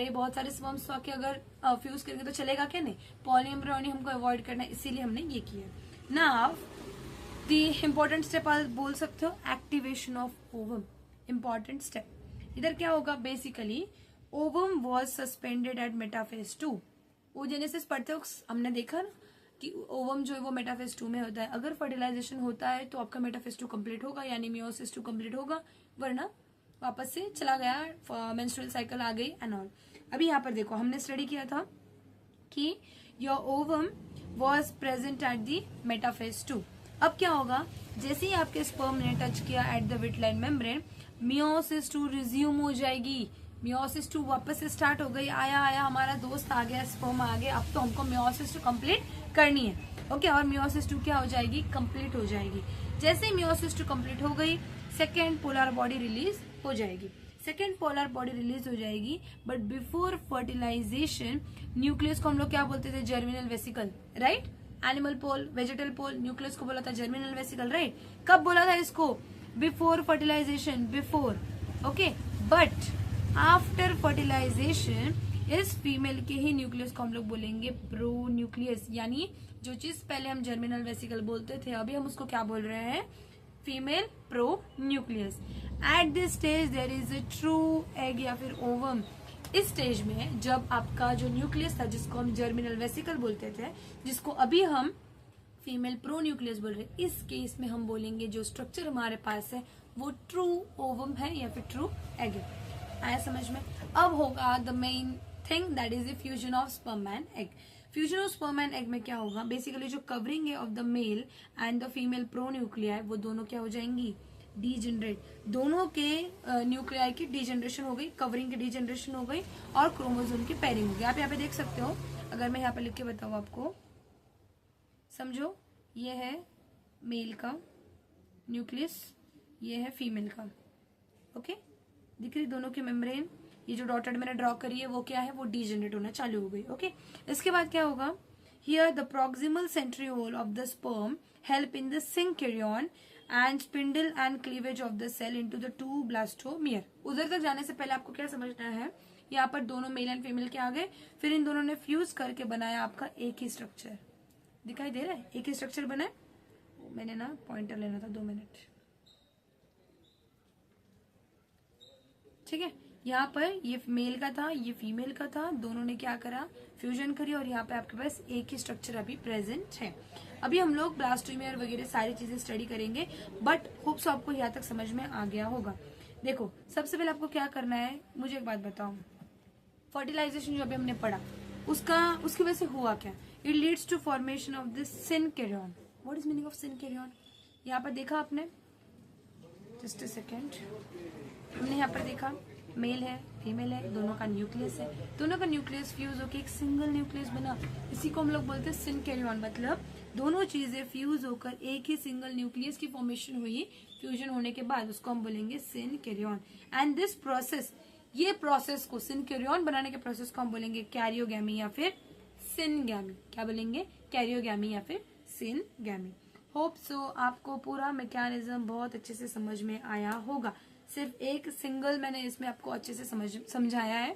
बहुत सारे स्पर्म्स के अगर फ्यूज करेंगे तो चलेगा क्या? नहीं, पॉलीएम्ब्रियोनी हमको अवॉइड करना है, इसीलिए हमने ये किया। नाउ द इम्पोर्टेंट स्टेप आप बोल सकते हो activation of ovum. Important step इधर क्या होगा? Basically ovum was suspended at metaphase 2। Oogenesis पढ़ते हो हमने देखा ना कि ओवम जो है वो मेटाफेज 2 में होता है। अगर फर्टिलाइजेशन होता है तो आपका मेटाफेज 2 कंप्लीट होगा, यानी मियोसिस 2 कंप्लीट होगा, वरना वापस से चला गया, मेंस्ट्रुअल साइकिल आ गई एंड ऑल। अभी यहाँ पर देखो हमने स्टडी किया था कि your ovum was present at the metaphase 2। अब क्या होगा? जैसे ही आपके स्पर्म ने टच किया at the vitelline membrane, meiosis 2 resume हो जाएगी। मियोसिस 2 वापस से स्टार्ट हो गई। आया हमारा दोस्त आ गया, स्पर्म आ गया, अब तो हमको मियोसिस 2 कंप्लीट करनी है। ओके, और मियोसिस 2 क्या हो जाएगी? कंप्लीट हो जाएगी। जैसे ही मियोसिस 2 कंप्लीट हो गई, सेकेंड पोलर बॉडी रिलीज हो जाएगी। सेकेंड पोलर बॉडी रिलीज हो जाएगी, बट बिफोर फर्टिलाइजेशन न्यूक्लियस को हम लोग क्या बोलते थे? Germinal vesicle, right? एनिमल पोल, वेजिटल पोल, न्यूक्लियस को बोला था जर्मिनल वेसिकल, राइट? कब बोला था इसको? Before fertilisation, before. Okay, but after fertilisation इस फीमेल के ही न्यूक्लियस को हम लोग बोलेंगे प्रो न्यूक्लियस, यानी जो चीज पहले हम जर्मिनल वेसिकल बोलते थे अभी हम उसको क्या बोल रहे हैं? Female pronucleus. At this stage there is a true egg या फिर ओवम। इस स्टेज में जब आपका जो न्यूक्लियस था जिसको हम जर्मिनल वेसिकल बोलते थे, जिसको अभी हम फीमेल प्रो न्यूक्लियस बोल रहे हैं, इस केस में हम बोलेंगे जो स्ट्रक्चर हमारे पास है वो ट्रू ओवम है या फिर ट्रू एग है। आया समझ में? अब होगा the main thing that is the fusion of sperm and egg. Fusion of sperm and egg में क्या होगा? बेसिकली जो कवरिंग है of the male and the female pro nuclei वो दोनों क्या हो जाएंगी? डीजेनरेट। दोनों के न्यूक्लियाई की डीजेनरेशन हो गई, कवरिंग की डीजेनरेशन हो गई और क्रोमोसोम की पेयरिंग हो गई। आप यहाँ पे देख सकते हो, अगर मैं यहाँ पे लिख के बताऊँ आपको, समझो ये है मेल का न्यूक्लियस, ये है फीमेल का। ओके, दिख रही दोनों की मेम्ब्रेन? ये जो डॉटेड मैंने ड्रॉ करी है वो क्या है? वो डीजेनरेट होना चालू हो गई। ओके, इसके बाद क्या होगा? Here the proximal centriole of the sperm help in the syncaryon and spindle and cleavage of the cell into the two blastomere. उधर तक जाने से पहले आपको क्या समझना है? यहाँ पर दोनों मेल एंड फीमेल के आ गए, फिर इन दोनों ने फ्यूज करके बनाया आपका एक ही स्ट्रक्चर। दिखाई दे रहा है? एक ही स्ट्रक्चर बना है। मैंने ना पॉइंटर लेना था, 2 मिनट। ठीक है, यहाँ पर ये मेल का था, ये फीमेल का था, दोनों ने क्या करा? फ्यूजन करी और यहाँ पे आपके पास एक ही स्ट्रक्चर अभी प्रेजेंट है। अभी हम लोग ब्लास्टोमियर वगैरह सारी चीजें स्टडी करेंगे, बट होप सो आपको यहाँ तक समझ में आ गया होगा। देखो, सबसे पहले आपको क्या करना है, मुझे एक बात बताओ, फर्टिलाइजेशन जो अभी हमने पढ़ा उसकी वजह से हुआ क्या? It leads to formation of this syncaryon. What is meaning of syncaryon? यहाँ पर देखा आपने, जस्ट अ सेकेंड, हमने यहाँ पर देखा मेल है फीमेल है, दोनों का न्यूक्लियस है, दोनों का न्यूक्लियस फ्यूज होकर एक सिंगल न्यूक्लियस बना, इसी को हम लोग बोलते हैं सिनकैरियन। मतलब दोनों चीजें फ्यूज होकर एक ही सिंगल न्यूक्लियस की फॉर्मेशन हुई, फ्यूजन होने के बाद उसको हम बोलेंगे सिनकैरियन। एंड दिस प्रोसेस, ये प्रोसेस को, सिनकैरियन बनाने के प्रोसेस को हम बोलेंगे कैरियोगैमी या फिर सिनगैमी। क्या बोलेंगे? कैरियोगैमी या फिर सिनगैमी। होप सो आपको पूरा मैकेनिज्म बहुत अच्छे से समझ में आया होगा। सिर्फ एक सिंगल मैंने इसमें आपको अच्छे से समझाया है।